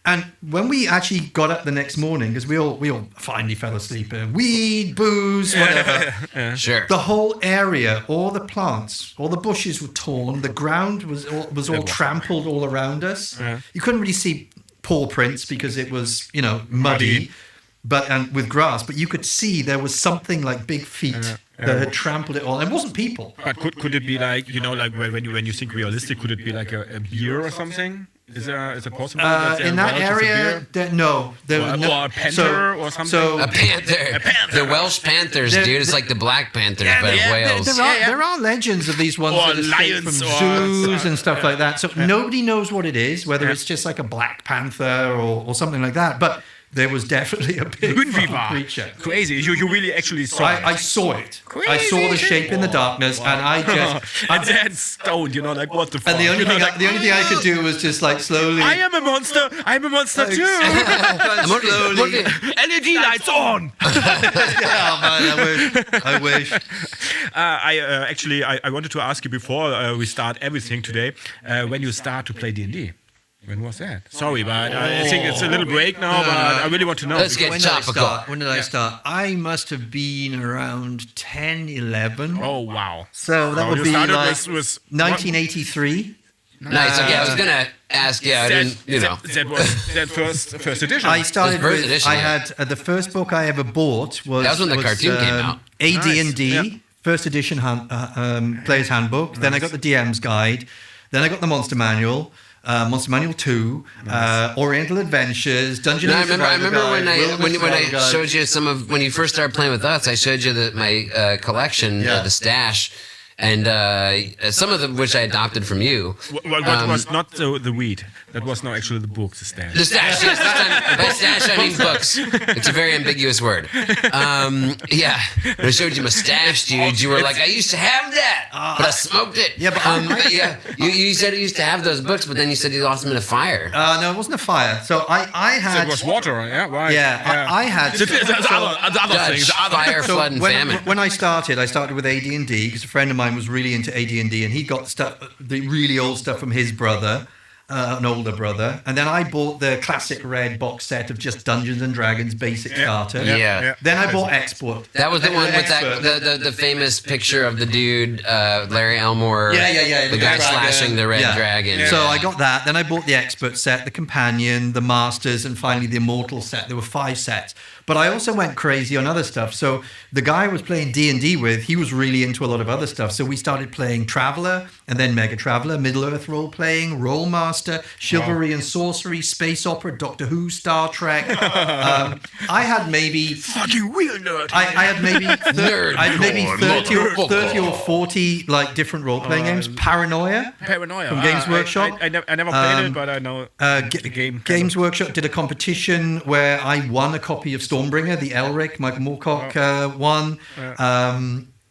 S3: And when we actually got up the next morning, because we all finally fell asleep, weed, booze, whatever.
S2: Yeah. Sure.
S3: The whole area, all the plants, all the bushes were torn. The ground was all trampled all around us. Yeah. You couldn't really see paw prints because it was, muddy, and with grass. But you could see there was something like big feet that had trampled it all. And it wasn't people.
S1: But could it be like, like when you think realistic, could it be like a beer or something? Is it possible?
S3: In that area, no.
S1: Or a panther or something?
S2: A panther. The Welsh Panthers, dude. It's like the Black Panthers, but of Wales.
S3: There are legends of these ones that escape from zoos and stuff like that. So nobody knows what it is, whether it's just like a Black Panther or something like that. But there was definitely a big creature.
S1: Crazy. You really actually saw it.
S3: I saw it. Crazy. I saw the shape in the darkness, and I just...
S1: and then stoned, like, what the fuck?
S3: And the only thing I could do was just, like, slowly...
S1: I am a monster. I'm a monster, too.
S3: Slowly.
S1: LED lights on.
S3: I wish.
S1: I wanted to ask you before we start everything today, when you start to play D&D. When was that? Sorry, but I think it's a little break now, but I really want to know.
S2: Let's get topical.
S3: When did I start? I must have been around 10, 11.
S1: Oh, wow.
S3: So that would be like 1983.
S2: Nice. Okay, I was going to ask,
S1: That was that first edition.
S3: I started with, I had, the first book I ever bought was...
S2: That was when the cartoon came out.
S3: AD&D, first edition Player's Handbook. Then I got the DM's Guide. Then I got the Monster Manual. Monster Manual 2, Oriental Adventures, Dungeon.
S2: I remember when I showed you when you first started playing with us. I showed you my collection, the stash, and some of them which I adopted from you.
S1: What was not the weed. That was not actually the book, the stash.
S2: The stash, yes. By stash, I mean books. It's a very ambiguous word. Yeah. When I showed you my stash, dude, you were like, I used to have that, but I smoked it.
S3: Yeah, but
S2: yeah. You said you used to have those books, but then you said you lost them in a fire.
S3: No, it wasn't a fire. So I had.
S1: So it was water, yeah? Right.
S3: Yeah, I had.
S1: The other
S2: Dutch,
S1: things.
S2: fire, flood, and famine.
S3: When I started with AD&D because a friend of mine was really into AD&D, and he got the really old stuff from his brother. An older brother, and then I bought the classic red box set of just Dungeons and Dragons basic starter.
S2: Yeah.
S3: Then I bought Export.
S2: That was the one with the famous picture of the dude Larry Elmore.
S3: Yeah.
S2: The guy
S3: dragon.
S2: slashing the red dragon.
S3: Yeah. So I got that. Then I bought the Expert set, the Companion, the Masters, and finally the Immortal set. There were 5 sets. But I also went crazy on other stuff. So the guy I was playing D&D with, he was really into a lot of other stuff. So we started playing Traveller, and then Mega Traveller, Middle-earth role-playing, Rollmaster, Chivalry and Sorcery, Space Opera, Doctor Who, Star Trek. I had maybe...
S1: Fucking real nerd.
S3: I had maybe...
S2: Nerd.
S3: I had maybe 30 or 40 like different role-playing games. Paranoia from Games Workshop.
S1: I never played it, but I know the game.
S3: Games Workshop did a competition where I won a copy of Stormbringer, the Elric, Michael Moorcock won.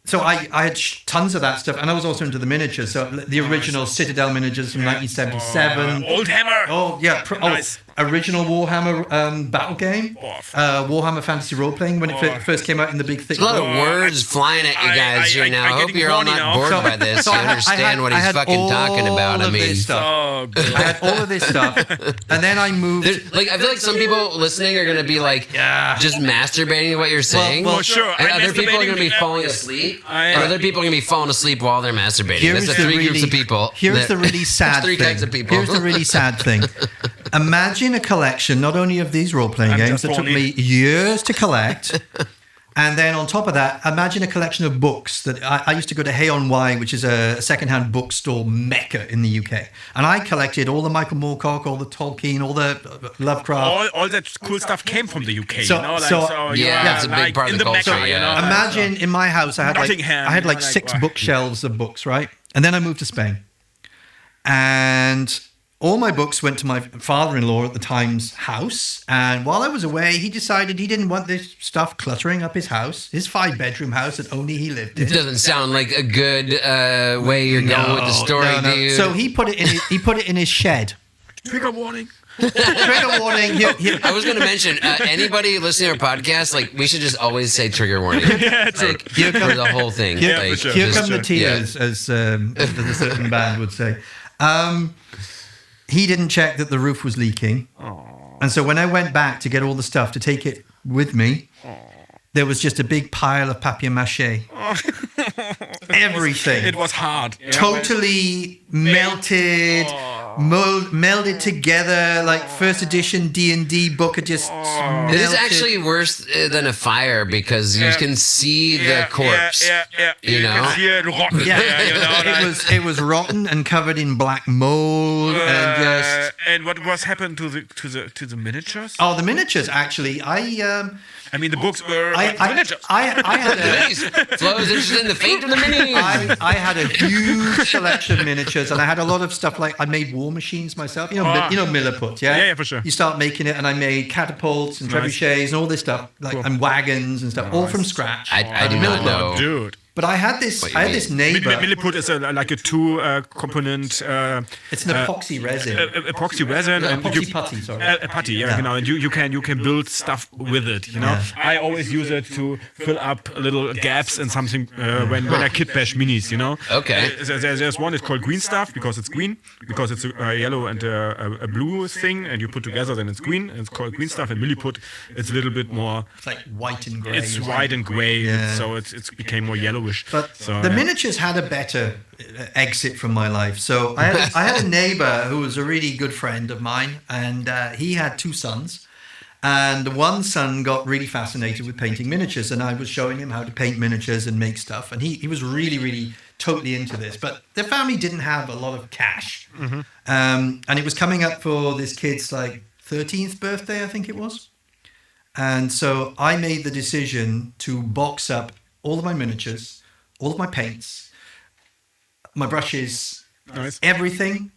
S3: So I had tons of that stuff, and I was also into the miniatures. So the original Citadel miniatures from 1977.
S1: Old Hammer.
S3: Oh yeah,
S1: Nice.
S3: Original Warhammer battle game. Warhammer Fantasy Role Playing when it first came out in the big thick.
S2: There's a lot of words flying at you guys here now. I hope you're all not bored by this. You understand what he's fucking talking about. I mean,
S3: I had all of this stuff, and then I moved.
S2: I feel like some people listening are gonna be like, just masturbating to what you're saying.
S1: Well, sure.
S2: And
S1: I'm
S2: other people are gonna be
S1: masturbating.
S2: falling asleep, and other people are gonna be falling asleep while they're masturbating. That's the three groups of people.
S3: Here's the really sad
S2: three
S3: thing.
S2: kinds of people.
S3: Here's the really sad thing. Imagine a collection, not only of these role-playing games that took me years to collect, and then on top of that, imagine a collection of books that I used to go to Hay on Wye, which is a second-hand bookstore mecca in the UK, and I collected all the Michael Moorcock, all the Tolkien, all the Lovecraft.
S1: All that cool stuff came from the UK.
S3: So-
S1: you know?
S3: so-
S2: Yeah, it's a big part of
S1: in
S2: the culture,
S1: Mecca,
S2: yeah.
S1: you know?
S3: Imagine in my house, I had
S1: Nottingham,
S3: like
S1: you know,
S3: 6
S1: like-
S3: bookshelves of books, right? And then I moved to Spain, and all my books went to my father-in-law at the time's house. And while I was away, he decided he didn't want this stuff cluttering up his house, his 5-bedroom house that only he lived in.
S2: It doesn't sound like a good way you're going with the story, dude.
S3: So he put it in his shed.
S1: Trigger warning.
S3: Trigger warning.
S2: I was going to mention, anybody listening to our podcast, like, we should just always say trigger warning.
S1: Yeah, true.
S2: Like, for the whole thing.
S3: Here,
S2: like,
S1: for sure.
S3: here
S2: just-
S3: come the tears, as a certain band would say. He didn't check that the roof was leaking. And so when I went back to get all the stuff to take it with me, there was just a big pile of papier-mâché. Everything.
S1: It was hard. Yeah,
S3: Totally melted, melded together, like first edition D&D book had just melted.
S2: It is actually worse than a fire because you can see the corpse.
S1: Yeah.
S2: You know?
S1: can see it rotten.
S3: Yeah,
S1: You know,
S3: it was rotten and covered in black mold and just...
S1: and what was happened to the miniatures?
S3: Oh, the miniatures, actually.
S1: I mean, the books were
S3: I
S1: miniatures.
S3: had a...
S2: Please, Flo's interested in the fate of the minis.
S3: I had a huge collection of miniatures, and I had a lot of stuff like I made war machines myself. You know Milliput, yeah?
S1: Yeah, for sure.
S3: You start making it, and I made catapults and trebuchets and all this stuff, like and wagons and stuff, all from scratch.
S2: I do not know.
S1: Dude.
S3: But I had this neighbor.
S1: Milliput is like a 2-component.
S3: It's an epoxy resin.
S1: Epoxy resin and
S3: Epoxy putty, sorry.
S1: A putty, yeah, you know, and you can build stuff with it. You know,
S3: Yeah.
S1: I always use it to fill up little gaps in something when I kit bash minis. You know.
S2: Okay.
S1: There's one. It's called green stuff because it's green, because it's a yellow and a blue thing, and you put together, then it's green. And it's called green stuff. And Milliput, it's a little bit more.
S3: It's like white and grey.
S1: It's white and grey,
S3: Yeah.
S1: so it's became more yellowish.
S3: But
S1: so,
S3: the miniatures had a better exit from my life. So I had a neighbor who was a really good friend of mine, and he had 2 sons. And one son got really fascinated with painting miniatures, and I was showing him how to paint miniatures and make stuff. And he was really, really totally into this. But the family didn't have a lot of cash.
S1: Mm-hmm.
S3: And it was coming up for this kid's like 13th birthday, I think it was. And so I made the decision to box up all of my miniatures, all of my paints, my brushes,
S1: Nice.
S3: everything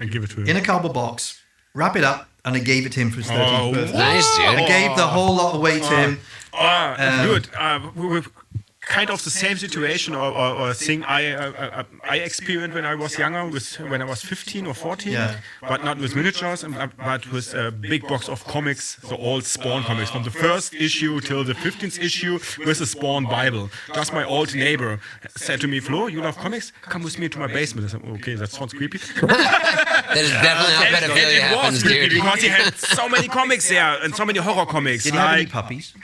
S1: And give it to him.
S3: in a cardboard box, wrap it up, and I gave it to him for his 13th birthday.
S2: Nice, dude.
S3: I gave the whole lot away to him.
S1: Good. We were kind of the same situation or thing I experienced when I was younger, when I was 15 or 14,
S3: Yeah.
S1: but not with miniatures, but with a big box of comics, the old Spawn comics, from the first issue till the 15th issue with the Spawn Bible. Just my old neighbor said to me, Flo, you love comics? Come with me to my basement. I said, okay, that sounds creepy.
S2: That is definitely how pedophilia
S1: It
S2: happens,
S1: was creepy
S2: dude.
S1: because he had so many comics there and so many horror comics.
S3: Did he have any
S1: like-
S3: puppies?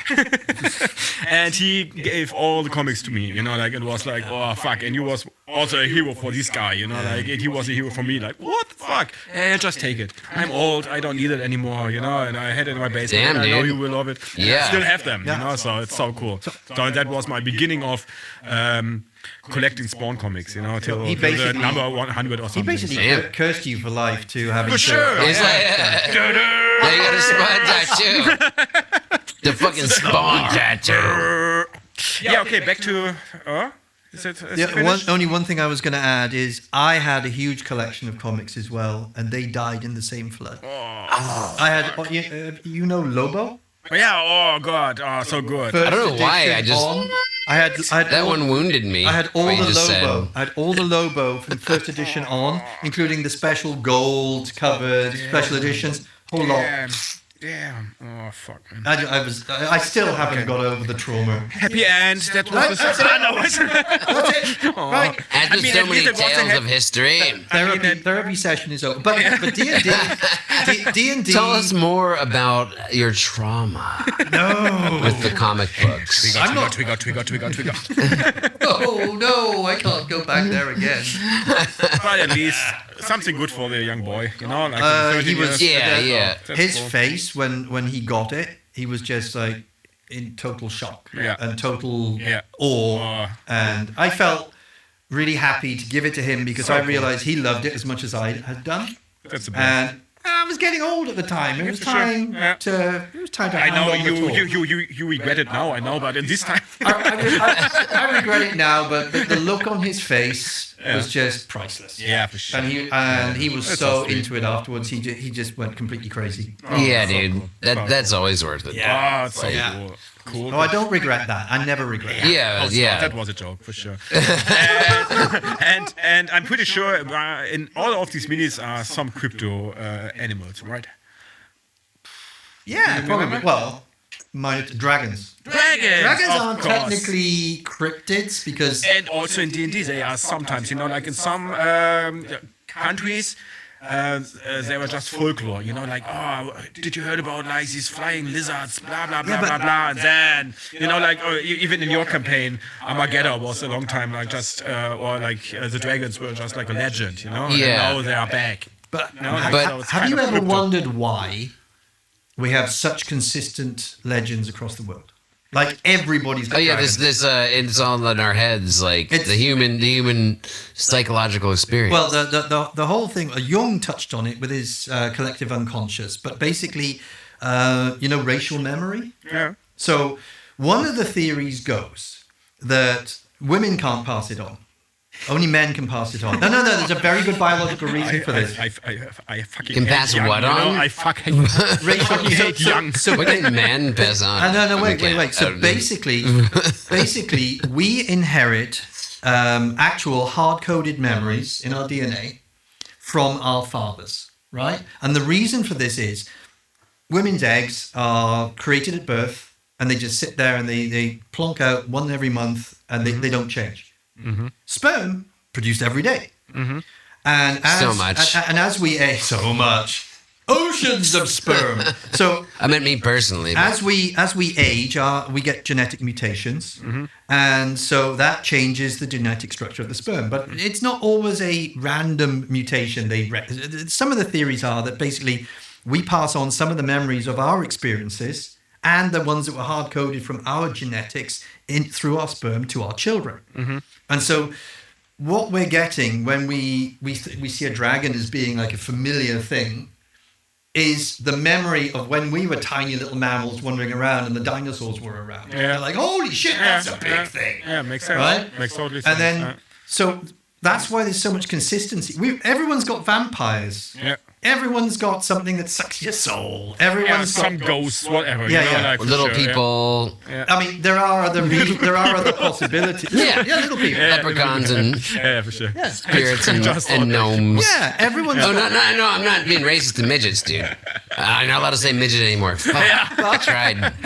S1: and he gave all the comics to me, you know, like it was like, oh fuck, and he was also a hero for this guy, you know, like he was a hero for me, like what the fuck? Just take it. I'm old, I don't need it anymore, you know, and I had it in my basement.
S2: Damn,
S1: and I know
S2: dude.
S1: you will love it.
S2: Yeah.
S1: I still have them, you know, so it's so cool. So that was my beginning of collecting Spawn comics, you know, till
S3: he
S1: the
S3: basically-
S1: number 100 or
S3: He
S1: something.
S3: basically
S2: Damn.
S3: cursed you for life to having
S1: For
S3: to-
S1: sure.
S2: It's like, now you got a Spawn tattoo. The fucking Spawn tattoo.
S1: Yeah, okay, back to... is it
S3: Yeah,
S1: finished?
S3: only one thing I was going to add is I had a huge collection of comics as well, and they died in the same flood. I had, you know, Lobo.
S1: Yeah, oh god, oh so good.
S3: First
S2: I don't know why,
S3: edition
S2: I just-
S3: on. I had
S2: That
S3: all,
S2: one wounded me.
S3: I had all
S2: what you
S3: the
S2: just
S3: Lobo.
S2: said.
S3: I had all the Lobo from first edition on, including the special gold covered special editions. Whole lot.
S1: Damn. Oh fuck, man.
S3: I still haven't got over the trauma.
S1: Happy end. That was
S3: That's
S1: the
S3: it.
S1: no,
S3: That's it. Right.
S2: As with so
S1: at
S2: many
S1: least it was a
S2: tales
S1: hap-
S2: of history.
S3: Therapy session is over. But D&D.
S2: Tell us more about your trauma
S3: No.
S2: with the comic books.
S3: I'm not.
S1: Trigger.
S3: Oh no, I can't go back there again.
S1: But at least something good for the young boy, you know, like
S3: He
S1: 13
S3: was.
S1: years.
S2: Yeah.
S1: That's
S3: His
S1: cool.
S3: face when he got it, he was just like in total shock
S1: Yeah.
S3: and total
S1: Yeah.
S3: awe, and I felt really happy to give it to him because I realized he loved it as much as I had done,
S1: That's the best.
S3: and I was getting old at the time. It was
S1: for sure.
S3: time
S1: Yeah.
S3: to. It was time to.
S1: I know
S3: hand on the torch.
S1: you regret it now, I know, but in this time.
S3: I regret it now, but the look on his face was just priceless.
S1: Yeah, for sure.
S3: And he was
S1: That's
S3: so
S1: so sweet.
S3: into it afterwards. He just went completely crazy.
S2: Yeah, dude. That's always worth it.
S1: Oh, it's so
S3: Yeah.
S1: cool. Cool.
S3: Oh, I don't regret that. I never regret it.
S2: Yeah.
S1: That was a joke for sure. and I'm pretty sure in all of these minis are some crypto animals, right?
S3: Yeah, probably. Well, dragons.
S1: Dragons.
S3: Dragons
S1: of
S3: aren't
S1: course.
S3: technically cryptids because
S1: And also in D&D they are sometimes, you know, like in some countries. They were just folklore, you know, like, oh, did you heard about like these flying lizards, blah blah blah
S3: Yeah, but-
S1: blah blah, and then, you know, like even in your campaign, Armageddon was a long time like just, or like the dragons were just like a legend, you know,
S2: Yeah.
S1: and now they are back.
S3: But
S1: You know, like,
S2: But
S1: so it's
S3: have
S1: kind
S3: you
S1: of
S3: ever
S1: crypto.
S3: wondered why we have such consistent legends across the world? Like everybody's got
S2: Oh yeah,
S3: dragons.
S2: this it's all in our heads, like
S3: It's-
S2: the human psychological experience.
S3: Well, the whole thing. Jung touched on it with his collective unconscious, but basically, racial memory.
S1: Yeah.
S3: So one of the theories goes that women can't pass it on. Only men can pass it on. No. There's a very good biological reason for this.
S1: I fucking
S2: Can
S1: hate
S2: pass
S1: young,
S2: what
S1: you know?
S2: on?
S1: I fucking
S3: Racial,
S1: hate young.
S2: what can men pass on?
S3: No, wait.
S2: I
S3: So
S2: don't know.
S3: basically, we inherit actual hard-coded memories in our DNA from our fathers, right? And the reason for this is women's eggs are created at birth, and they just sit there and they plonk out one every month, and they don't change. Sperm produced every day, and as,
S2: So much.
S3: and as we age, so much, oceans of sperm. So
S2: I meant me personally. but-
S3: as we age, we get genetic mutations, and so that changes the genetic structure of the sperm. But it's not always a random mutation. Some of the theories are that basically we pass on some of the memories of our experiences and the ones that were hard coded from our genetics through our sperm to our children. And so what we're getting when we see a dragon as being like a familiar thing is the memory of when we were tiny little mammals wandering around and the dinosaurs were around.
S1: Yeah.
S3: You're like, holy shit, that's a big thing.
S1: Yeah, makes sense.
S3: Right?
S1: Makes totally sense.
S3: And then, so That's why there's so much consistency. Everyone's got vampires.
S1: Yeah.
S3: Everyone's got something that sucks your soul. Everyone's got
S1: some ghosts, whatever.
S3: Yeah,
S1: you know,
S3: yeah.
S1: like, for
S2: Little
S1: sure,
S2: people,
S3: I mean, there are other possibilities.
S2: Yeah.
S3: Little people.
S2: leprechauns, and
S1: Yeah, for sure.
S2: spirits and gnomes.
S3: Yeah, everyone's
S2: Oh,
S3: got.
S2: no, I'm not being racist to midgets, dude. I'm not allowed to say midget anymore. Fuck. I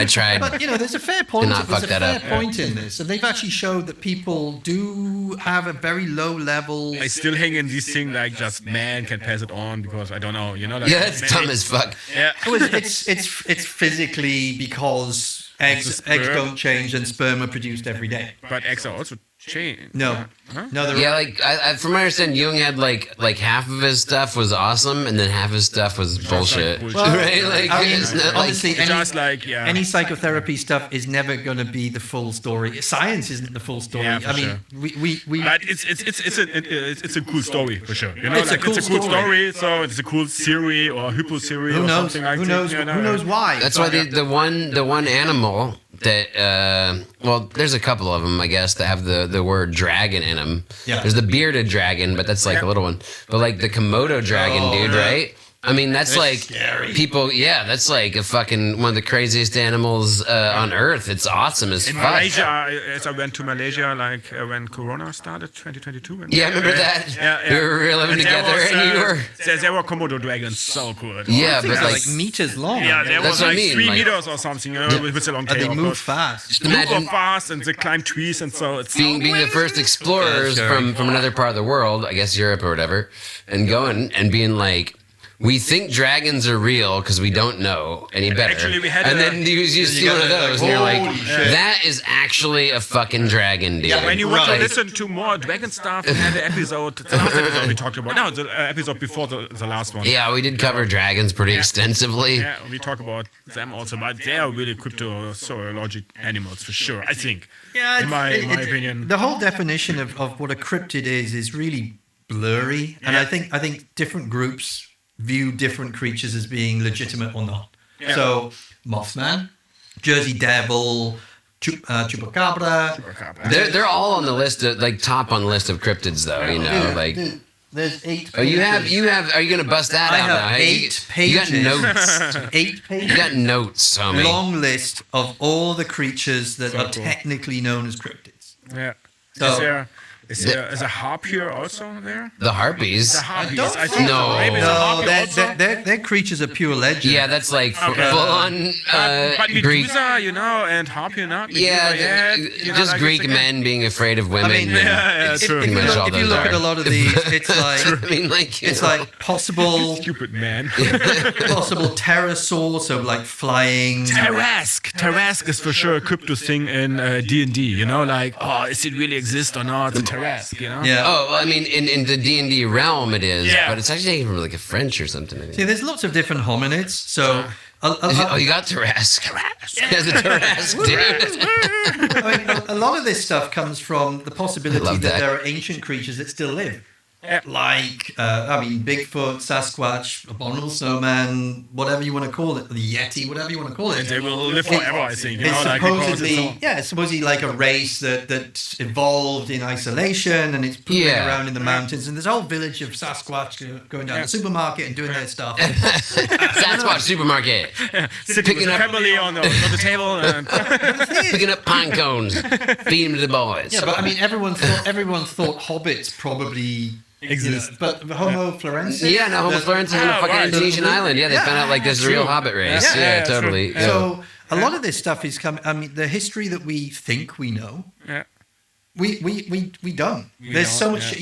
S2: tried.
S3: But there's a fair point.
S2: not
S3: There's
S2: fuck
S3: a
S2: that
S3: fair
S2: up.
S3: point in this, and they've actually showed that people do have a very low level.
S1: I still hang in this thing like just man can pass it on because I don't know, like,
S2: Yeah, it's dumb as fuck.
S1: Yeah.
S3: It's physically because eggs don't change and sperm are produced every day.
S1: But eggs are also changed.
S3: No, no,
S2: Yeah, like from my understanding, Jung had like half of his stuff was awesome, and then half his stuff was bullshit.
S1: bullshit.
S3: Well,
S2: Right? Like,
S3: I mean,
S2: it's not like
S3: honestly,
S1: Just like, yeah.
S3: any psychotherapy stuff is never going to be the full story. Science isn't the full story.
S1: Yeah, for
S3: I mean,
S1: sure.
S3: we
S1: But it's a cool story for sure.
S3: It's a
S1: like,
S3: cool
S1: it's a cool
S3: story.
S1: story. So it's a cool theory or hypo theory
S3: who
S1: or
S3: knows
S1: something like
S3: who
S1: that.
S3: knows
S1: you know?
S3: who knows why.
S2: that's why the one animal that well, there's a couple of them, I guess, that have the word dragon in them.
S3: Yeah.
S2: There's the bearded dragon, but that's like a little one. But like the Komodo dragon, dude,
S3: yeah.
S2: right? I mean, that's like
S3: scary.
S2: people. Yeah, that's like a fucking one of the craziest animals on Earth. It's awesome as
S1: In
S2: fuck.
S1: Malaysia, as I went to Malaysia, like when Corona started, 2022.
S2: Yeah, remember that? We were living together, and you were.
S1: There were Komodo dragons, so cool.
S2: Yeah,
S3: Things
S2: but
S3: are
S2: like,
S3: like meters long.
S1: Yeah, there
S2: That's
S1: was
S2: what I
S1: like
S2: mean,
S1: 3
S2: like-
S1: meters or something, with a long
S3: And
S1: tail.
S3: they
S1: of
S3: move
S1: course.
S3: fast.
S1: Move
S2: imagine
S1: fast and they climb trees and so it's
S2: being the first explorers
S3: Yeah, sure.
S2: from another part of the world, I guess Europe or whatever, and going and being like, we think dragons are real because we don't know any better.
S1: Actually, we had
S2: and
S1: a-
S2: then you see
S3: got
S2: one of
S3: that,
S2: those,
S3: like,
S2: and you're like,
S3: holy shit.
S2: that is actually a fucking dragon, dude.
S3: Yeah,
S1: When you want to
S3: Right.
S1: listen to more dragon stuff, we had the episode, the last episode we talked about. No, the episode before the last one.
S2: Yeah, we did cover dragons pretty extensively.
S1: Yeah, we talk about them also, but they are really cryptozoologic animals for sure, I think.
S3: Yeah,
S1: in my opinion.
S3: the whole definition of what a cryptid is really blurry, and I think different groups view different creatures as being legitimate or not.
S1: Yeah.
S3: So, Mothman, Jersey Devil, Chupacabra.
S2: They're all on the list, of, like top on the list of cryptids, though. You know, like.
S3: There's 8
S2: Oh, you
S3: pages.
S2: have. Are you gonna bust that
S3: I
S2: out now?
S3: have
S2: Hey,
S3: 8
S2: You got
S3: pages.
S2: notes.
S3: 8 pages.
S2: You got notes, homie.
S3: Long list of all the creatures that are
S1: cool.
S3: technically known as cryptids.
S1: Yeah.
S3: So-
S1: Is there a harp here also there?
S2: The harpies.
S1: The harpies,
S3: don't
S1: I think.
S2: No.
S1: Maybe it's a
S3: No,
S1: harpy also.
S3: their creatures are pure legend.
S2: Yeah, that's like
S1: Okay.
S2: full on
S1: But
S2: Greek.
S1: Medusa, and harpy, not
S2: Yeah, just Greek men being afraid of women.
S3: I mean,
S2: and
S1: yeah,
S3: if,
S1: true.
S3: if
S2: Pretty
S3: you
S2: much all
S3: look, if you
S2: those
S3: look at
S2: are.
S3: a lot of these, it's like
S2: I mean, like, you
S3: it's
S2: know.
S3: like possible
S1: Stupid man.
S3: pterosaur, so like flying.
S1: Tarrasque is for sure a crypto thing in D&D, like, is it really exist or not? The Tarrasque,
S3: Yeah.
S2: Oh, well, I mean, in the D&D realm it is,
S1: Yeah.
S2: but it's actually taken from like a French or something. I think.
S3: See, there's lots of different hominids. So,
S2: Oh, you got Tarrasque. There's a Tarrasque, dude.
S3: I mean, a lot of this stuff comes from the possibility
S2: love
S3: that
S2: that.
S3: there are ancient creatures that still live.
S1: Yeah.
S3: Like, Bigfoot, Sasquatch, abominable snowman, whatever you want to call it, the Yeti, whatever you want to call it.
S1: They will live forever, I think.
S3: It's
S1: like, because
S3: it's supposedly like a race that evolved in isolation and it's pooping
S2: Yeah.
S3: around in the mountains. And there's a whole village of Sasquatch going down the supermarket and doing their stuff.
S2: Sasquatch supermarket.
S1: sitting
S2: picking
S1: with the
S2: up-
S1: family on the table. And
S2: Picking up pine cones, feeding them to the boys.
S3: Yeah, but I mean, everyone thought hobbits probably
S1: Exist.
S3: But Homo florensis.
S2: Yeah, no, Homo florensis is on a
S1: Oh,
S2: fucking
S1: right.
S2: Indonesian island. Yeah, they
S3: Yeah.
S2: found out like there's a real hobbit race.
S1: Yeah,
S2: Yeah,
S1: yeah, true.
S2: totally. Yeah.
S3: So a lot of this stuff is coming. I mean, the history that we think we know,
S1: yeah.
S3: we don't. There's so
S1: don't,
S3: much.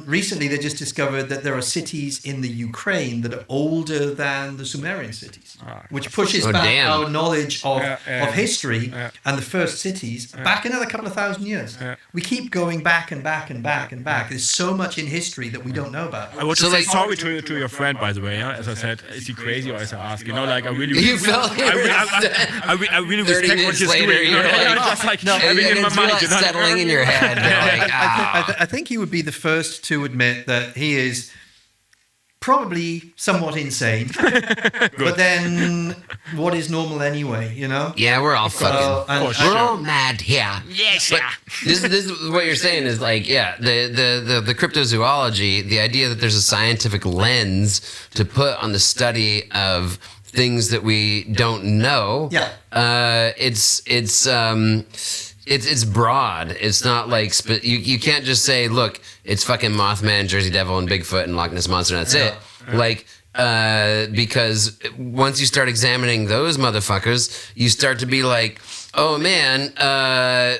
S3: Recently, they just discovered that there are cities in the Ukraine that are older than the Sumerian cities, which pushes
S2: Oh,
S3: back
S2: damn.
S3: our knowledge of
S1: Yeah.
S3: history
S1: Yeah.
S3: and the first cities back another couple of thousand years.
S1: Yeah.
S3: We keep going back and back and back and back. There's so much in history that we don't know about.
S1: I would
S2: So,
S1: just say
S2: like-
S1: sorry to your friend, by the way. As I said, is he crazy or is he ask? Like I really,
S2: You felt
S1: I really
S2: 30
S1: respect what
S2: minutes
S1: he's
S2: later,
S1: doing.
S2: you're like,
S1: just like
S2: and
S1: having in my
S2: it's
S1: mind.
S2: real settling in your head. You're like,
S3: I think he would be the first to admit that he is probably somewhat insane. But then, what is normal anyway? You know?
S2: Yeah, we're all fucking.
S3: and-
S2: We're all mad here.
S1: Yes,
S2: But this is what you're saying is like, yeah, the cryptozoology, the idea that there's a scientific lens to put on the study of things that we don't know.
S3: Yeah.
S2: It's broad. It's not like you can't just say, look, it's fucking Mothman, Jersey Devil, and Bigfoot and Loch Ness Monster. And that's it. Like. Because once you start examining those motherfuckers, you start to be like, oh man, now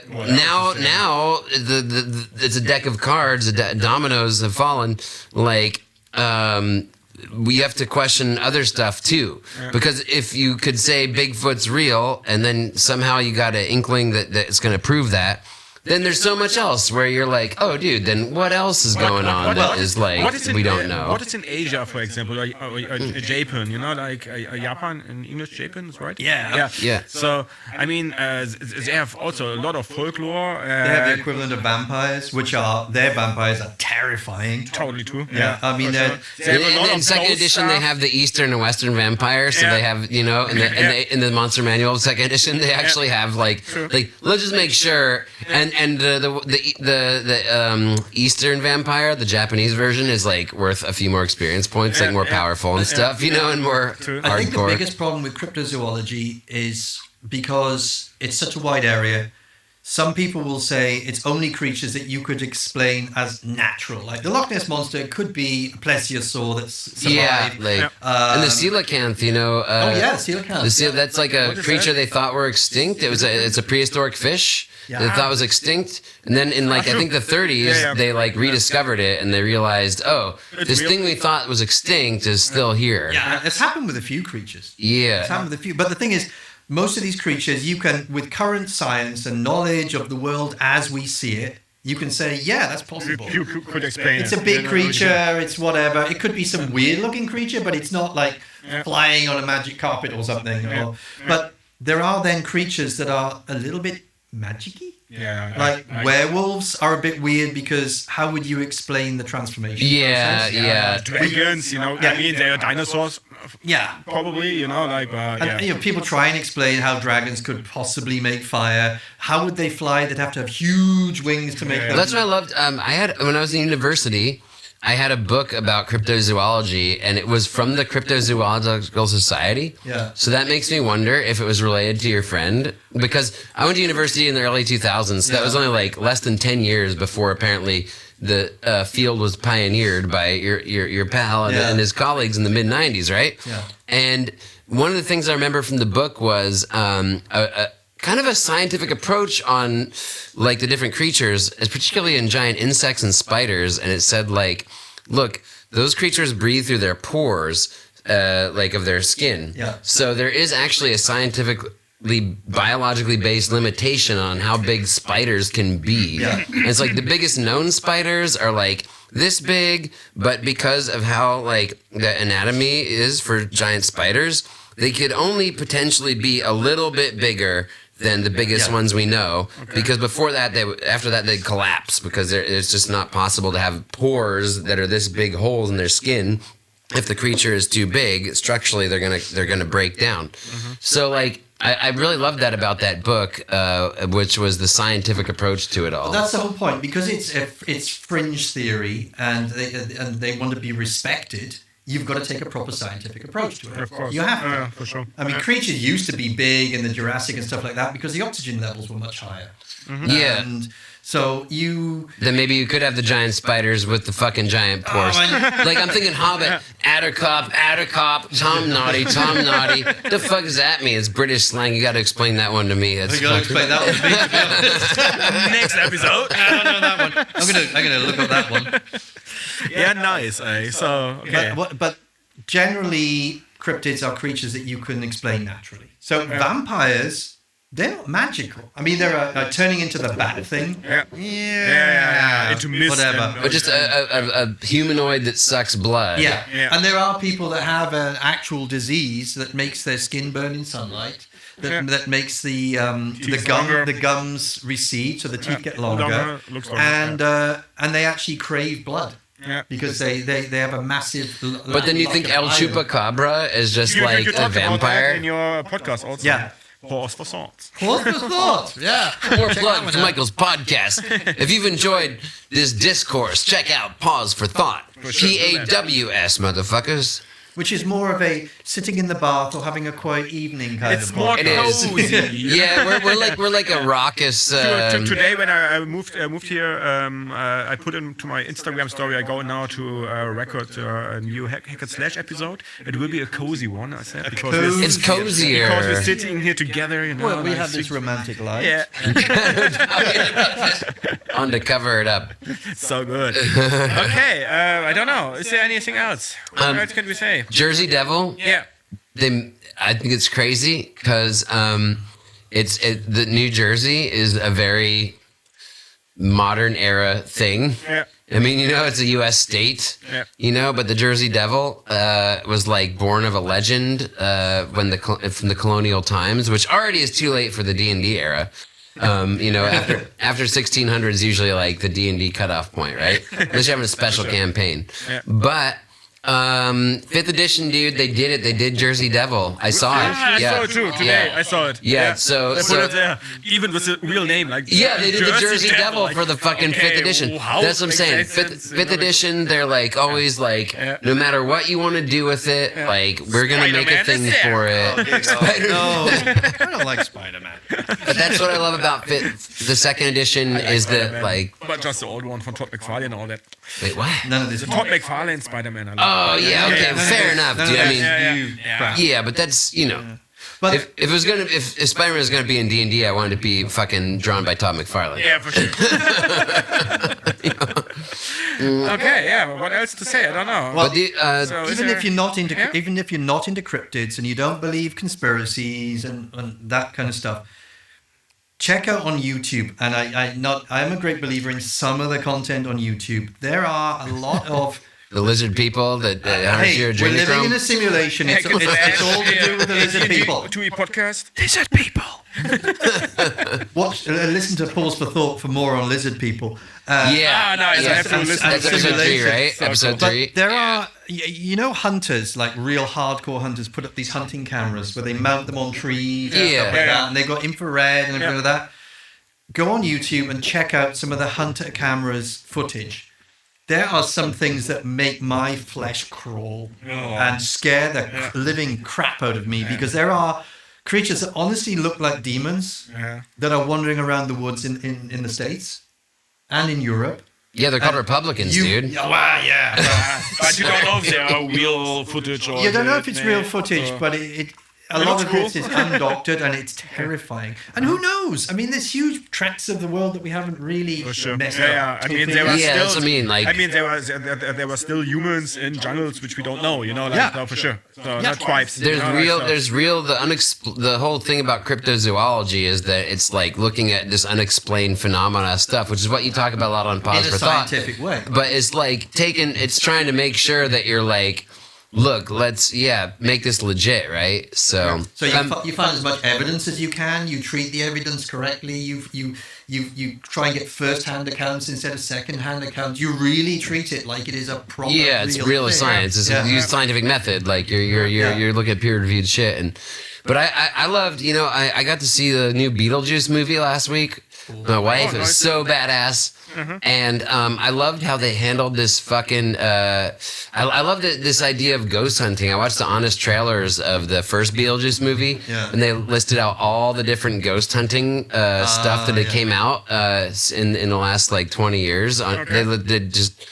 S2: it's a deck of cards, dominoes have fallen. Like, we have to question other stuff too, because if you could say Bigfoot's real, and then somehow you got an inkling that it's going to prove that. Then there's so much else where you're like, oh, dude, then what else is going on that is like we don't know?
S1: What is in Asia, for example, or Japan? You know, like Japan in English, Japan is right.
S3: Yeah.
S1: So I mean, they have also a lot of folklore.
S3: They have the equivalent of vampires, their vampires are terrifying.
S1: Totally true.
S3: Yeah, I mean,
S1: They have a lot
S2: In
S1: of
S2: second
S1: ghost
S2: edition, they
S1: stuff.
S2: have the Eastern and Western vampires. So
S1: Yeah.
S2: they have, you know, in the Monster Manual of second edition, they actually have like let's just make sure. And the Eastern vampire, the Japanese version, is like worth a few more experience points, like more powerful and stuff, you know, and more hardcore.
S3: I think the biggest problem with cryptozoology is because it's such a wide area. Some people will say it's only creatures that you could explain as natural. Like the Loch Ness Monster could be a plesiosaur that's survived.
S2: And the coelacanth, you know.
S3: Coelacanth.
S2: That's like a creature they thought were extinct. It's a prehistoric fish.
S3: Yeah.
S2: They thought was extinct, and then in like I think the 30s they like rediscovered it and they realized, oh, this thing we thought was extinct is still here.
S3: Yeah, it's happened with a few creatures.
S2: Yeah.
S3: It's happened with a few. But the thing is, most of these creatures, you can, with current science and knowledge of the world as we see it, you can say, yeah, that's possible.
S1: You could explain.
S3: It's a big creature, it's whatever. It could be some weird-looking creature, but it's not like flying on a magic carpet or something. But there are then creatures that are a little bit magic-y.
S1: Yeah,
S3: like werewolves are a bit weird because how would you explain the transformation process?
S1: Dragons, you know, I mean, they are dinosaurs.
S3: Yeah.
S1: Probably, you know, like,
S3: And, you know, people try and explain how dragons could possibly make fire. How would they fly? They'd have to have huge wings to make them.
S2: That's what I loved. I had when I was in university, I had a book about cryptozoology, and it was from the Cryptozoological Society.
S3: Yeah.
S2: So that makes me wonder if it was related to your friend, because I went to university in the early 2000s. So that was only like less than 10 years before apparently the field was pioneered by your pal and his colleagues in the mid 90s, right?
S3: Yeah.
S2: And one of the things I remember from the book was kind of a scientific approach on like the different creatures, particularly in giant insects and spiders. And it said like, look, those creatures breathe through their pores, like of their skin.
S3: Yeah.
S2: So there is actually a scientifically, biologically based limitation on how big spiders can be.
S3: Yeah.
S2: And it's like the biggest known spiders are like this big, but because of how like the anatomy is for giant spiders, they could only potentially be a little bit bigger than the biggest ones we know, because before that, after that they'd collapse because it's just not possible to have pores that are this big holes in their skin. If the creature is too big, structurally they're gonna break down. Mm-hmm. So like I really loved that about that book, which was the scientific approach to it all.
S3: That's the whole point, because it's fringe theory and they want to be respected. You've got to take a proper scientific approach to it.
S1: Of course.
S3: You have to.
S1: For sure.
S3: I mean, creatures used to be big in the Jurassic and stuff like that because the oxygen levels were much higher.
S2: Mm-hmm. Yeah.
S3: And so
S2: Then maybe you could have the giant spiders with the fucking giant pores. Like I'm thinking Hobbit, Attercop, Tom Naughty. The fuck does that mean? It's British slang. You got to explain that one to me.
S3: You got to explain that one to me, to be honest.
S1: Next episode.
S3: I don't know that one. I'm gonna look up that one.
S1: Yeah, nice. So, okay.
S3: But generally, cryptids are creatures that you can explain naturally. So vampires, they're not magical. I mean, they're turning into the bat thing.
S1: Yeah. Into mist.
S3: Whatever.
S2: But just a humanoid that sucks blood.
S3: Yeah. And there are people that have an actual disease that makes their skin burn in sunlight. That makes the gums recede, so the teeth get longer,
S1: Looks longer,
S3: and they actually crave blood.
S1: Yeah.
S3: because they have a massive.
S2: But then you think El Chupacabra is just
S1: You
S2: like
S1: talked
S2: a
S1: about that
S2: vampire?
S1: in your podcast also.
S3: Yeah.
S1: Paws for thoughts.
S3: What was thought? Yeah.
S2: More plug for Michael's podcast. If you've enjoyed this discourse, check out Pause for Thought. PAWS, motherfuckers.
S3: Which is more of a sitting in the bath or having a quiet evening kind
S1: It's
S3: of
S1: more
S2: It is.
S1: cozy.
S2: Yeah, we're like a raucous.
S1: Today when I moved here, I put into my Instagram story. I go now to record a new Hack and Slash episode. It will be a cozy one, I said, because
S2: It's cozier.
S1: because we're sitting here together. You know,
S3: Well, we
S1: like
S3: have this romantic life.
S1: Yeah,
S2: On to cover it up.
S1: so good. Okay, I don't know. Is there anything else? What else can we say?
S2: Jersey Devil.
S1: Yeah.
S2: I think it's crazy because the New Jersey is a very modern era thing.
S1: Yeah.
S2: I mean, it's a U.S. state,
S1: Yeah.
S2: but the Jersey Devil was like born of a legend from the colonial times, which already is too late for the D&D era. After 1600 is usually like the D&D cutoff point, right? Unless you're having a special campaign.
S1: Yeah.
S2: But 5th edition, dude, they did it. They did Jersey Devil. I saw it.
S1: I saw it too today.
S2: Yeah.
S1: I saw it.
S2: Yeah,
S1: They
S2: so-
S1: put
S2: so-
S1: it there, even with the real name, like
S2: Yeah, they did the Jersey Devil
S1: like,
S2: for the fucking
S1: okay,
S2: 5th edition.
S1: how
S2: That's what I'm
S1: makes
S2: saying.
S1: that sense,
S2: Fifth edition, they're like always like,
S1: Yeah.
S2: no matter what you want to do with it, like we're gonna make a
S1: Spider-Man
S2: thing
S1: is there.
S2: for it.
S3: No, I don't like Spider-Man.
S2: But that's what I love about the 2nd edition is that
S1: Spider-Man.
S2: like,
S1: But just the old one from Todd McFarlane and all that.
S2: wait, what?
S3: None of this.
S1: Todd McFarlane Spider-Man. I
S2: Oh
S1: love
S2: yeah, okay, fair enough,
S3: None of
S2: dude. I
S3: this
S2: mean,
S3: new crap.
S2: yeah, but that's
S3: But
S2: if it was gonna if Spider-Man was gonna be in D&D, I wanted it to be fucking drawn by Todd McFarlane.
S1: Yeah, for sure. Okay, yeah. But what else to say? I don't know.
S3: Well,
S2: But the,
S1: So is
S3: even
S1: there-
S3: if you're not into
S1: Yeah?
S3: even if you're not into cryptids and you don't believe conspiracies and that kind of stuff, check out on YouTube. And I'm a great believer in some of the content on YouTube. There are a lot of
S2: the lizard people that
S3: hey,
S2: your
S3: we're living in
S2: adrenochrome.
S3: a simulation. It's all to do with the lizard people.
S1: To podcast.
S3: Lizard people. Listen to Pause for Thought for more on lizard people.
S2: Yeah,
S1: nice. I have to
S3: and-
S1: listen
S3: and
S1: to
S2: That's episode 3,
S3: simulations.
S2: right?
S1: So
S2: Episode
S1: cool.
S2: 3.
S3: But there are, hunters, like real hardcore hunters, put up these hunting cameras where they mount them on trees and
S2: Yeah.
S3: stuff like
S1: Yeah.
S3: that, and they've got infrared and everything like that. Go on YouTube and check out some of the hunter cameras footage. There are some things that make my flesh crawl and scare the living crap out of me because there are creatures that honestly look like demons
S1: Yeah.
S3: that are wandering around the woods in the States and in Europe.
S2: Yeah, they're called Republicans, dude.
S3: Yeah, well, yeah.
S1: But you don't know if they are real footage or.
S3: You don't know if it's real footage, but a lot
S1: looks
S3: of
S1: cool.
S3: it is undoctored and it's terrifying. And who knows? I mean, there's huge tracts of the world that we haven't really
S1: For sure.
S3: messed
S1: Yeah,
S3: up.
S1: I mean, there were
S2: Yeah,
S1: still.
S2: that's what I mean, like-
S1: there were still humans in jungles which we don't know. Like,
S3: Yeah.
S1: no, for sure. So not tribes.
S2: The whole thing about cryptozoology is that it's like looking at this unexplained phenomena stuff, which is what you talk about a lot on Pause
S3: in
S2: for
S3: a
S2: Thought.
S3: scientific way.
S2: But it's like it's trying to make sure that you're like, look, let's make this legit, right? So
S3: You find as much evidence as you can. You treat the evidence correctly. You try and get first-hand accounts instead of second-hand accounts. You really treat it like it is a proper.
S2: it's real
S3: thing.
S2: science. It's a scientific method. Like you're looking at peer-reviewed shit. But I loved, I got to see the new Beetlejuice movie last week. My wife, it was so badass. And I loved how they handled this fucking. I loved this idea of ghost hunting. I watched the honest trailers of the first Beetlejuice movie, and they listed out all the different ghost hunting stuff that came out in the last like 20 years. They did just.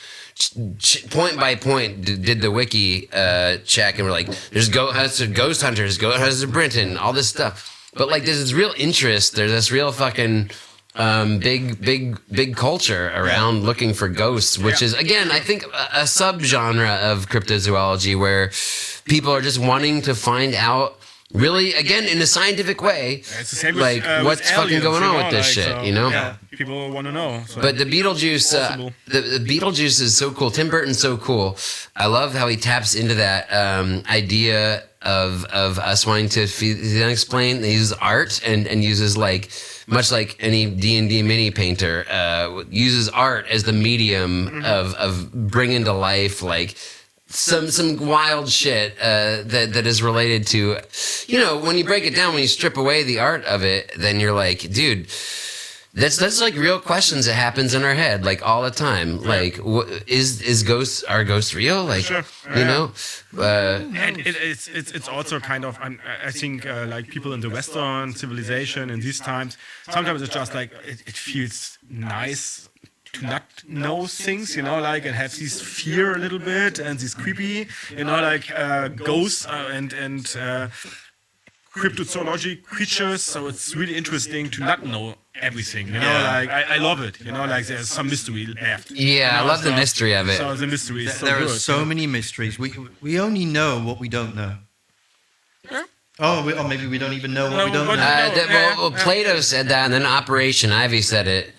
S2: Point by point did the wiki check and we're like there's ghost hunters, ghost hunters of Britain, all this stuff, but like there's this real interest, there's this real fucking big culture around looking for ghosts, which is again I think a subgenre of cryptozoology where people are just wanting to find out really, again, in a scientific way,
S1: It's the same
S2: like
S1: with
S2: what's fucking
S1: aliens,
S2: going on
S1: you know,
S2: with this
S1: like,
S2: shit,
S1: so,
S2: you know?
S1: yeah, people want to know. So.
S2: But the Beetlejuice, the Beetlejuice is so cool. Tim Burton's so cool. I love how he taps into that idea of us wanting to feel the unexplained. He uses art and uses like, much like any D&D mini painter, uses art as the medium of bringing to life like some wild shit that is related to, you know, when you break it down, when you strip away the art of it, then you're like, dude, that's like real questions that happens in our head like all the time. Like, are ghosts real? Like,
S1: Sure.
S2: you know.
S1: And it's also kind of I think like people in the Western civilization in these times, sometimes it's just like it feels nice to not know things, you know, like it has this fear a little bit and this creepy, you know, like ghosts and cryptozoology creatures. So it's really interesting to not know everything, you know, like I love it, you know, like there's some mystery left.
S2: Yeah, I love the mystery of it.
S1: So the mystery is so
S3: There
S1: good.
S3: are so many mysteries. We only know what we don't know. Or maybe we don't even know what we don't know.
S2: Well, Plato said that, and then Operation Ivy said it.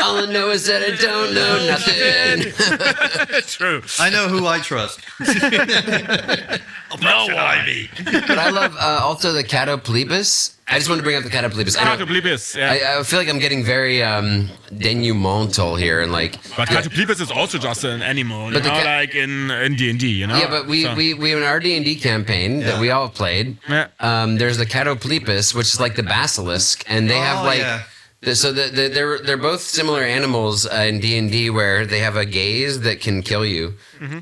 S2: All I know is that I don't know nothing.
S1: True.
S3: I know who I trust.
S1: No, Ivy.
S2: But I love also the Catoplepus. I just want to bring up the Catoplepus.
S1: Catoplepus, yeah.
S2: I feel like I'm getting very denoumental here, and like.
S1: But Catoplepus is also just an animal, you
S2: But the
S1: know, like in D&D, you know.
S2: Yeah, but we have an R&D campaign that we all played.
S1: Yeah.
S2: There's the Catoplepus, which is like the basilisk, and they have like.
S3: yeah.
S2: So they're both similar animals in D&D where they have a gaze that can kill you.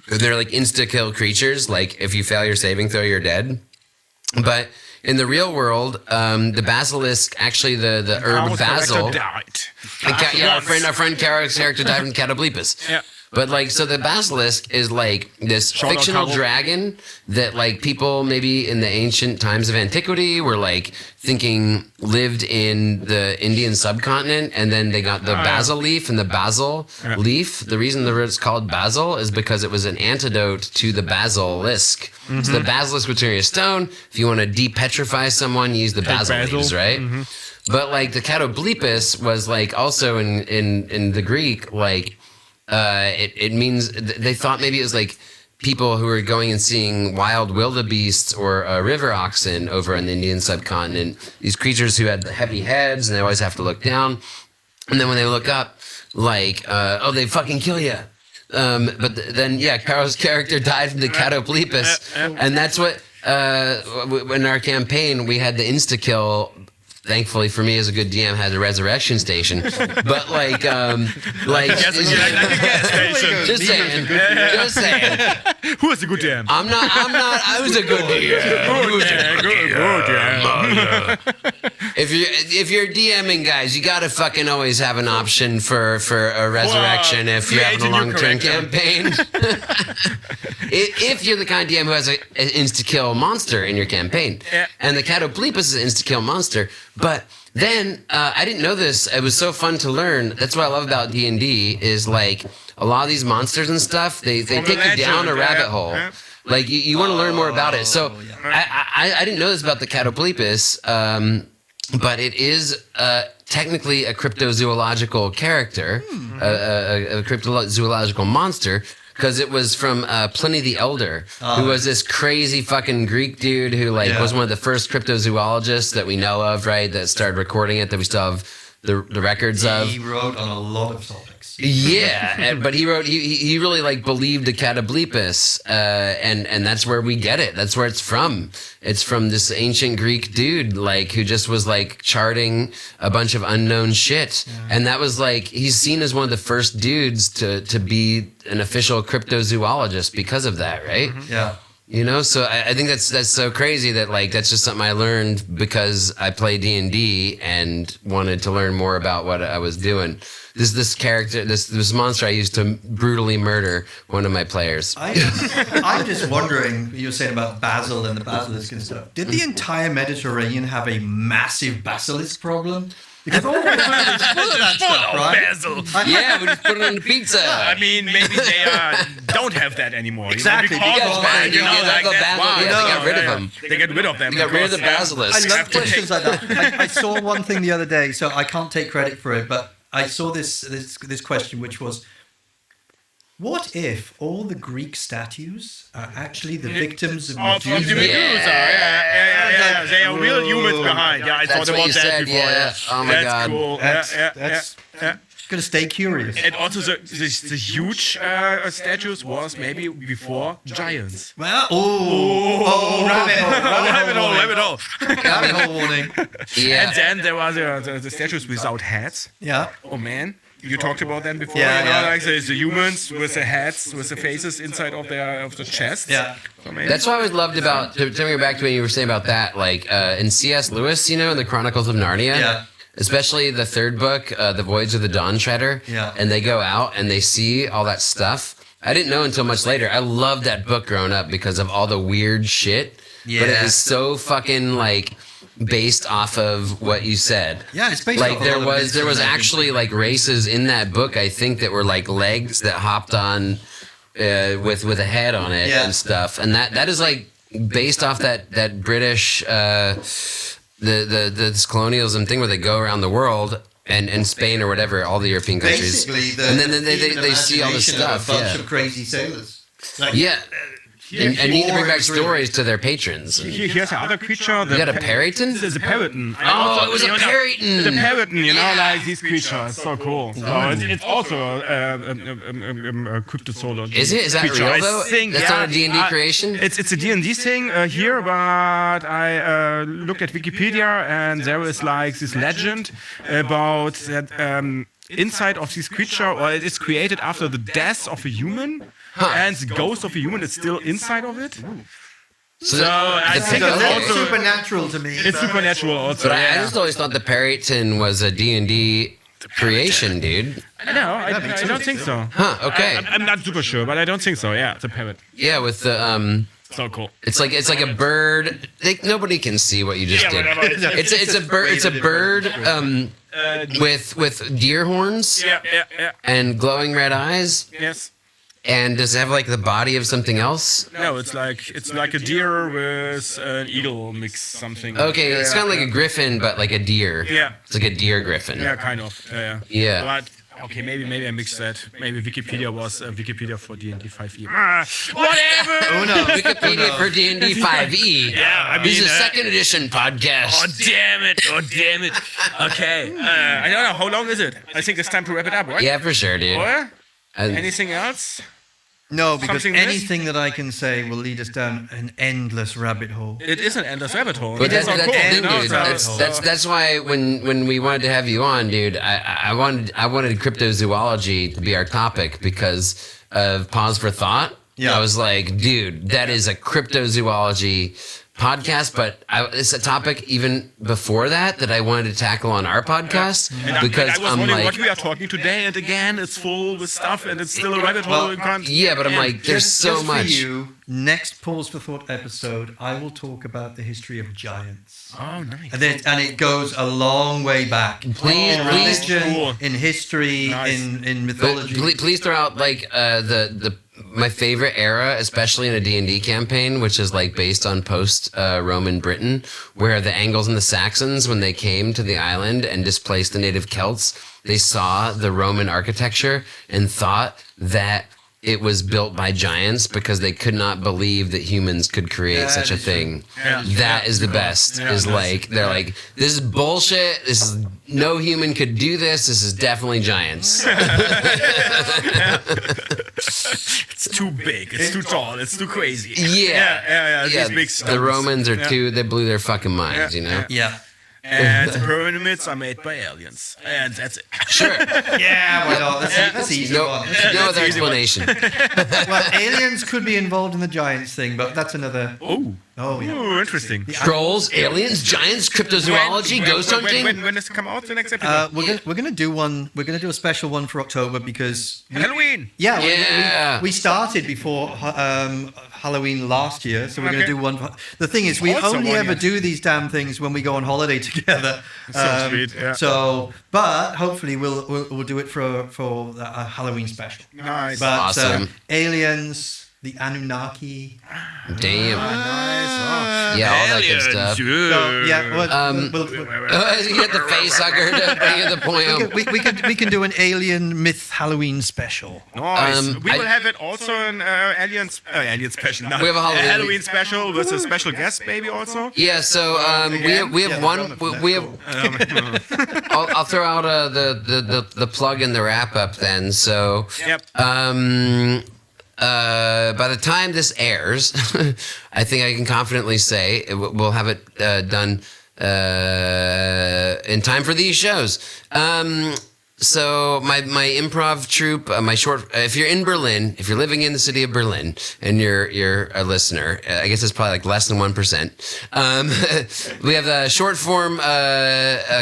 S2: They're like insta-kill creatures. Like if you fail your saving throw, you're dead. But in the real world, the basilisk, actually the herb basil. Our friend Carol's character died from Catoplepus.
S1: Yeah.
S2: But like, so the basilisk is like this
S1: Shout out
S2: fictional
S1: Carol.
S2: dragon that like people maybe in the ancient times of antiquity were like thinking lived in the Indian subcontinent, and then they got the basil leaf and the basil leaf. The reason it's called basil is because it was an antidote to the basilisk. So the basilisk would turn you to stone. If you want to depetrify someone, you use the basil leaves, right? But like the Catoplepus was like also in the Greek, like it means they thought maybe it was like people who were going and seeing wild wildebeests or river oxen over in the Indian subcontinent. These creatures who had heavy heads and they always have to look down, and then when they look up, like they fucking kill you. But then Carol's character died from the Catoplepus, and that's what in our campaign we had the insta kill. Thankfully for me as a good DM, had a resurrection station, but like just saying.
S1: Who is a good DM?
S2: I'm not. I was a good DM. If you're DMing, guys, you gotta fucking always have an option for a resurrection if you're having a long-term campaign. If you're the kind of DM who has an insta-kill monster in your campaign, and the Catoplepus is an insta-kill monster, but then I didn't know this. It was so fun to learn. That's what I love about D&D is like a lot of these monsters and stuff. They take you down a rabbit hole. Like you want to learn more about it. So I didn't know this about the Catoplepus, but it is technically a cryptozoological character, a cryptozoological monster. Because it was from Pliny the Elder, who was this crazy fucking Greek dude who was one of the first cryptozoologists that we know of, right? That started recording it, that we still have the records of.
S3: He wrote on a lot of topics.
S2: Yeah, but he really like believed the Catoplepus, and that's where we get it. That's where it's from. It's from this ancient Greek dude, like who just was like charting a bunch of unknown shit, and that was like he's seen as one of the first dudes to be an official cryptozoologist because of that, right?
S3: Yeah.
S2: You know, so I think that's so crazy that like that's just something I learned because I play D&D and wanted to learn more about what I was doing. This character, this monster I used to brutally murder one of my players.
S3: I'm just wondering, you were saying about basil and the basilisk and stuff. Did the entire Mediterranean have a massive basilisk problem? Because all the food is full of that stuff, right?
S1: Basil.
S2: Yeah, we just put it on the pizza.
S1: I mean, maybe they don't have that anymore.
S3: Exactly,
S1: You know,
S3: because
S1: because
S3: basil,
S1: of, you know, like
S2: the
S1: that.
S2: basil,
S1: Wow,
S2: yeah, they got rid of them.
S1: They get rid of them.
S2: They got rid of the
S1: because,
S2: basilisk.
S3: I love questions like that. I saw one thing the other day, so I can't take credit for it, but I saw this question, which was, what if all the Greek statues are actually the victims of
S1: Of the
S3: Medusa?
S1: Medusa, yeah. They are real humans behind. Yeah, I
S2: That's
S1: thought
S2: what
S1: about
S2: you
S1: that
S2: said,
S1: before.
S2: yeah. Oh my
S1: that's
S2: God.
S1: Cool.
S3: That's
S1: Yeah.
S3: gonna stay curious.
S1: And also the huge statues was maybe before giants.
S3: Well, rabbit hole.
S1: Rabbit hole.
S3: Rabbit hole warning.
S2: Yeah.
S1: And then there was the statues without heads.
S3: Yeah.
S1: Oh man, you talked about them before.
S3: Yeah,
S1: you know,
S3: yeah.
S1: like the humans with the heads, with the faces inside of the chest.
S3: Yeah.
S1: So maybe.
S2: That's what I always loved about, to bring it back to what you were saying about that, like in C.S. Lewis, you know, in the Chronicles of Narnia.
S3: Yeah.
S2: Especially the third book, The Voyage of the Dawn Treader.
S3: Yeah.
S2: And they go out and they see all that stuff. I didn't know until much later. I loved that book growing up because of all the weird shit.
S3: Yeah.
S2: But it was so fucking like based off of what you said.
S3: Yeah, it's based
S2: Like
S3: off a
S2: there
S3: lot of
S2: was
S3: myths.
S2: actually like races in that book, I think, that were like legs that hopped on with a head on it
S3: Yeah.
S2: and stuff. And that is like based off that British this colonialism thing where they go around the world and Spain or whatever, all the European countries.
S3: Basically,
S2: and then they see all the
S3: imagination
S2: stuff.
S3: of a bunch
S2: Yeah.
S3: of crazy sailors. Like,
S2: Yeah. And need to bring back
S3: Or-
S2: stories to their patrons.
S1: Here's another creature.
S2: You got a Parrington?
S1: This is a parrotin.
S2: Oh, it was a
S1: You know,
S2: Parrington.
S1: The parrotin, you know, like these creatures. So cool. So it's also a cryptozoology.
S2: Is it? Is that
S1: creature.
S2: real
S1: I
S2: though?
S1: think,
S2: That's
S1: yeah.
S2: not a D&D creation?
S1: It's a D&D thing here, but I looked at Wikipedia and there is like this legend about that inside of this creature, or it is created after the death of a human, and the ghost of a human is still inside of it. So I think
S2: okay.
S1: it's
S3: It's
S1: also
S3: supernatural to me.
S1: it's supernatural also.
S2: But I
S1: yeah.
S2: just always thought the Parrington was a D&D creation, dude.
S1: No, I don't think so.
S2: Huh, okay.
S1: I'm not super sure, but I don't think so. Yeah, it's a parrot.
S2: Yeah, with the
S1: So cool.
S2: it's like a bird. Nobody can see what you just
S1: Yeah,
S2: did.
S1: whatever.
S2: It's a bird with deer horns
S1: Yeah.
S2: and glowing red eyes.
S1: Yes.
S2: And does it have like the body of something else?
S1: No, it's like a deer with an eagle mix something.
S2: Okay, it's kind of like a griffin, but like a deer.
S1: Yeah.
S2: It's like a deer griffin.
S1: Yeah, kind of. Yeah.
S2: Yeah.
S1: But okay, maybe I mixed that. Maybe Wikipedia was Wikipedia for D&D 5e. Whatever.
S3: Oh no.
S2: Wikipedia for D&D 5e.
S1: Yeah, I
S2: This is
S1: mean,
S2: a second edition podcast.
S1: Oh damn it! Okay, I don't know how long is it. I think it's time to wrap it up, right?
S2: Yeah, for sure, dude.
S1: Or
S2: And-
S1: anything else?
S3: No, because
S1: Something
S3: anything that I can say will lead us down an endless rabbit hole.
S1: It is an endless rabbit hole.
S2: But
S1: It is
S2: that's
S1: so
S2: the
S1: cool,
S2: thing,
S1: you know,
S2: dude.
S1: so-
S2: That's why when we wanted to have you on, dude, I wanted cryptozoology to be our topic because of Pause for Thought.
S3: Yeah.
S2: I was like, dude, that is a cryptozoology podcast, but it's a topic even before that I wanted to tackle on our podcast because
S1: I was
S2: I'm
S1: wondering
S2: like,
S1: what we are talking today, and again, it's full with stuff, and it's still a rabbit hole. You can't.
S2: yeah, but I'm like, there's so
S3: just
S2: much.
S3: For you, next Pause for Thought episode, I will talk about the history of giants.
S1: Oh, nice.
S3: And it goes a long way back.
S2: Please,
S3: in
S2: please,
S3: religion,
S1: cool.
S3: in history,
S1: Nice.
S3: in mythology.
S2: Please throw out like my favorite era, especially in a D&D campaign, which is like based on post-Roman Britain, where the Angles and the Saxons, when they came to the island and displaced the native Celts, they saw the Roman architecture and thought that it was built by giants because they could not believe that humans could create
S3: That
S2: such a
S3: is true.
S2: thing.
S1: Yeah.
S2: That is the best. Is like they're like, this is bullshit. This is no human could do this. This is definitely giants.
S1: It's too big. It's too tall. It's too crazy.
S2: Yeah.
S1: These big
S2: The
S1: stones.
S2: Romans are
S1: Yeah.
S2: too. They blew their fucking minds. You know.
S3: Yeah.
S1: And the pyramids are made by aliens. And that's it.
S2: Sure.
S3: Yeah, why not? That's easy
S2: No,
S3: one.
S2: no other explanation.
S3: Well, aliens could be involved in the giants thing, but that's another.
S1: Oh.
S3: Oh, yeah.
S1: Ooh, interesting.
S2: Trolls, aliens, giants, cryptozoology, ghost hunting.
S1: When does it come out? The next episode?
S3: We're gonna do one. We're gonna do a special one for October because
S1: Halloween.
S3: Yeah, we started before Halloween last year, so we're gonna do one. The thing is, we
S1: Also
S3: only
S1: one
S3: ever
S1: year.
S3: do these damn things when we go on holiday together.
S1: So sweet, yeah.
S3: So, but hopefully we'll do it for a Halloween special.
S1: Nice.
S3: But
S2: Awesome.
S3: Aliens, the Anunnaki.
S2: Damn.
S1: Nice.
S2: Yeah, all that good stuff.
S3: So, yeah, we'll
S2: You get the face hugger to bring you the point.
S3: we can do an alien myth Halloween special.
S1: Nice. We will
S2: I-
S1: have it also an alien special. No,
S2: We have a Halloween-
S1: special with a special guest, maybe also.
S2: Yeah, so we have one. We have. I'll throw out the plug in the wrap up then. So.
S1: Yep.
S2: By the time this airs, I think I can confidently say we'll have it done in time for these shows. So my improv troupe, my short. If you're in Berlin, if you're living in the city of Berlin, and you're a listener, I guess it's probably like less than 1%. We have a short form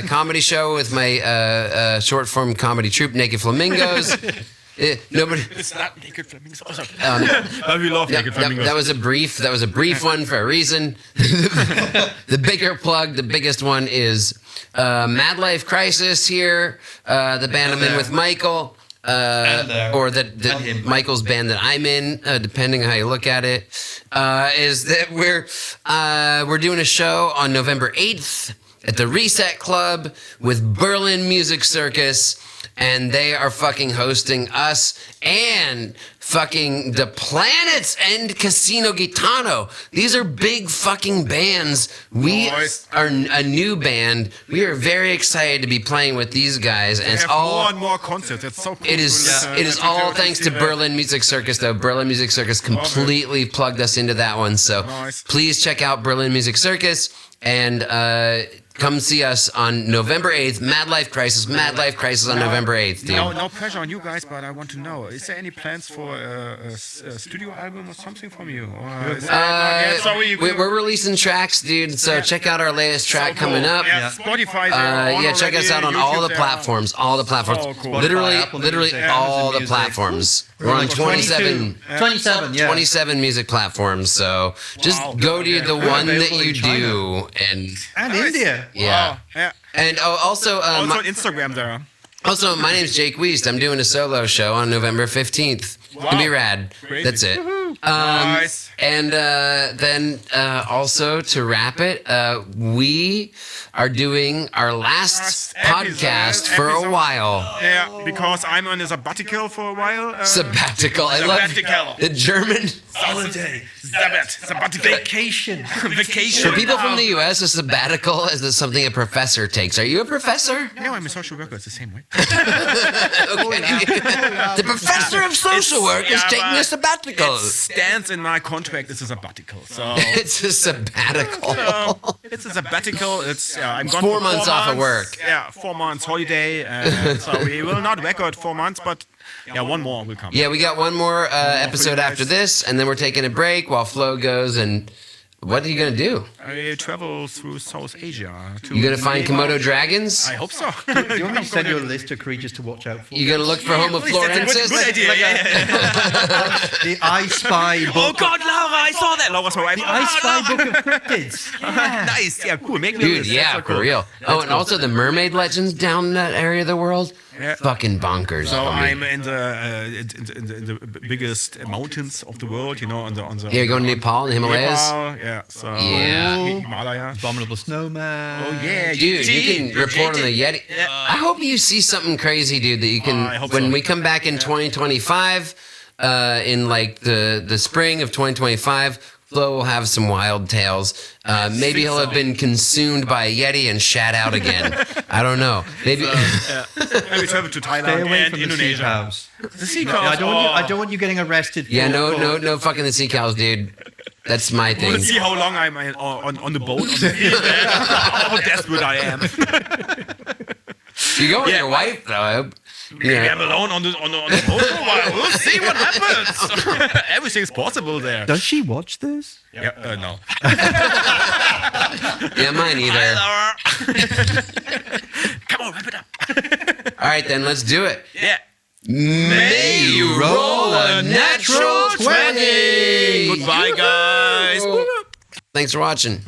S2: comedy show with my short form comedy troupe, Naked Flamingos. Nobody.
S1: It's not naked flamingos. But we love naked flamingos.
S2: That was a brief one for a reason. The bigger plug, the biggest one is Mad Life Crisis here. The band I'm in with Michael, or that Michael's band that I'm in, depending on how you look at it, is that we're doing a show on November 8th at the Reset Club with Berlin Music Circus. And they are fucking hosting us and fucking the Planets and Casino Gitano. These are big fucking bands. We are a new band. We are very excited to be playing with these guys. And
S1: We
S2: it's
S1: have
S2: all.
S1: more and more concerts. It's so cool.
S2: It is all thanks to Berlin Music Circus, though. Berlin Music Circus completely plugged us into that one. So
S1: Nice.
S2: please check out Berlin Music Circus and come see us on November 8th. Mad Life Crisis on November 8th, dude.
S1: No pressure on you guys, but I want to know: is there any plans for a studio album or something from you? Or is there not yet? Sorry,
S2: We're releasing tracks, dude. So check out our latest track
S1: so cool.
S2: coming up.
S1: Yeah, Spotify.
S2: Check us out on all the platforms. All the platforms.
S1: So cool.
S2: Literally
S3: Apple Music,
S2: all
S3: Amazon
S2: the
S3: Music.
S2: platforms. We're on 27.
S3: 27, yeah.
S2: 27 music platforms. So just go to the one that you do, and
S3: And India.
S2: yeah.
S1: Wow. Yeah.
S2: And also,
S1: Also on Instagram there.
S2: also, my name's Jake Wiest. I'm doing a solo show on November 15th. It's gonna be rad.
S1: Crazy.
S2: That's it.
S1: Nice.
S2: And then also to wrap it, we are doing our last podcast for a
S1: episode.
S2: while.
S1: Yeah, because I'm on a sabbatical for a while.
S2: Sabbatical. I love
S1: Sabbatical.
S2: the German.
S1: Holiday. Sabbatical.
S3: Vacation.
S1: Vacation.
S2: For people from the U.S., a sabbatical is something a professor takes. Are you a professor?
S1: Yeah, I'm a social worker. It's the same way.
S2: The professor of social work is
S1: Yeah,
S2: taking a
S1: but
S2: sabbatical.
S1: It stands in my contract as a sabbatical. So
S2: It's a sabbatical.
S1: it's a sabbatical. It's I'm gone
S2: 4
S1: for
S2: months off of
S1: months.
S2: work.
S1: Yeah, 4 months holiday. So we will not record 4 months, but yeah, one more will come.
S2: Yeah, we got one more episode
S1: nice.
S2: after this, and then we're taking a break while Flo goes. And what are you gonna do?
S1: I travel through South Asia.
S2: You gonna find Komodo dragons?
S1: I hope so.
S3: Do you want me to send you a list of creatures to watch out for?
S2: You gonna look for Homo
S1: Good
S2: florensis?
S1: idea. Yeah.
S3: The I Spy book.
S1: Oh God, Laura, I saw that. Laura's my wife.
S3: I Spy book of cryptids.
S1: Nice. Yeah, cool. Make me
S2: Dude,
S1: list.
S2: yeah,
S1: That's so
S2: for
S1: cool.
S2: real. Oh, and also the mermaid legends down in that area of the world.
S1: Yeah.
S2: Fucking bonkers.
S1: So
S2: homie.
S1: I'm in the biggest mountains of the world, you know, on the
S2: Yeah, you're going to Nepal and the Himalayas?
S1: Nepal, yeah. So
S2: Yeah.
S1: Himalaya.
S3: Abominable snowman.
S1: Oh yeah,
S2: Dude, you can report on the Yeti. I hope you see something crazy, dude, that you
S1: I
S2: can,
S1: hope
S2: when
S1: so.
S2: we come back in 2025, in like the spring of 2025, Flo will have some wild tales. Maybe he'll have been consumed by a Yeti and shat out again. I don't know. Maybe.
S1: And we travel to Thailand
S3: Stay away
S1: and
S3: from the sea
S1: Indonesia.
S3: cows.
S1: The sea
S3: Yeah,
S1: cows.
S3: I don't want you getting arrested. For,
S2: Yeah, no fucking the sea cows, dude. That's my thing.
S1: Let's see how long I'm on the boat. How desperate I am.
S2: You go with
S1: Yeah.
S2: your wife, though. Yeah.
S1: I'm alone on the boat for a while. We'll see what happens. Everything's possible there.
S3: Does she watch this?
S1: Yeah, no.
S2: Yeah, mine either.
S1: Come on, wrap it up.
S2: All right, then let's do it.
S1: Yeah.
S2: May you roll a natural 20.
S1: Goodbye, guys.
S2: Thanks for watching.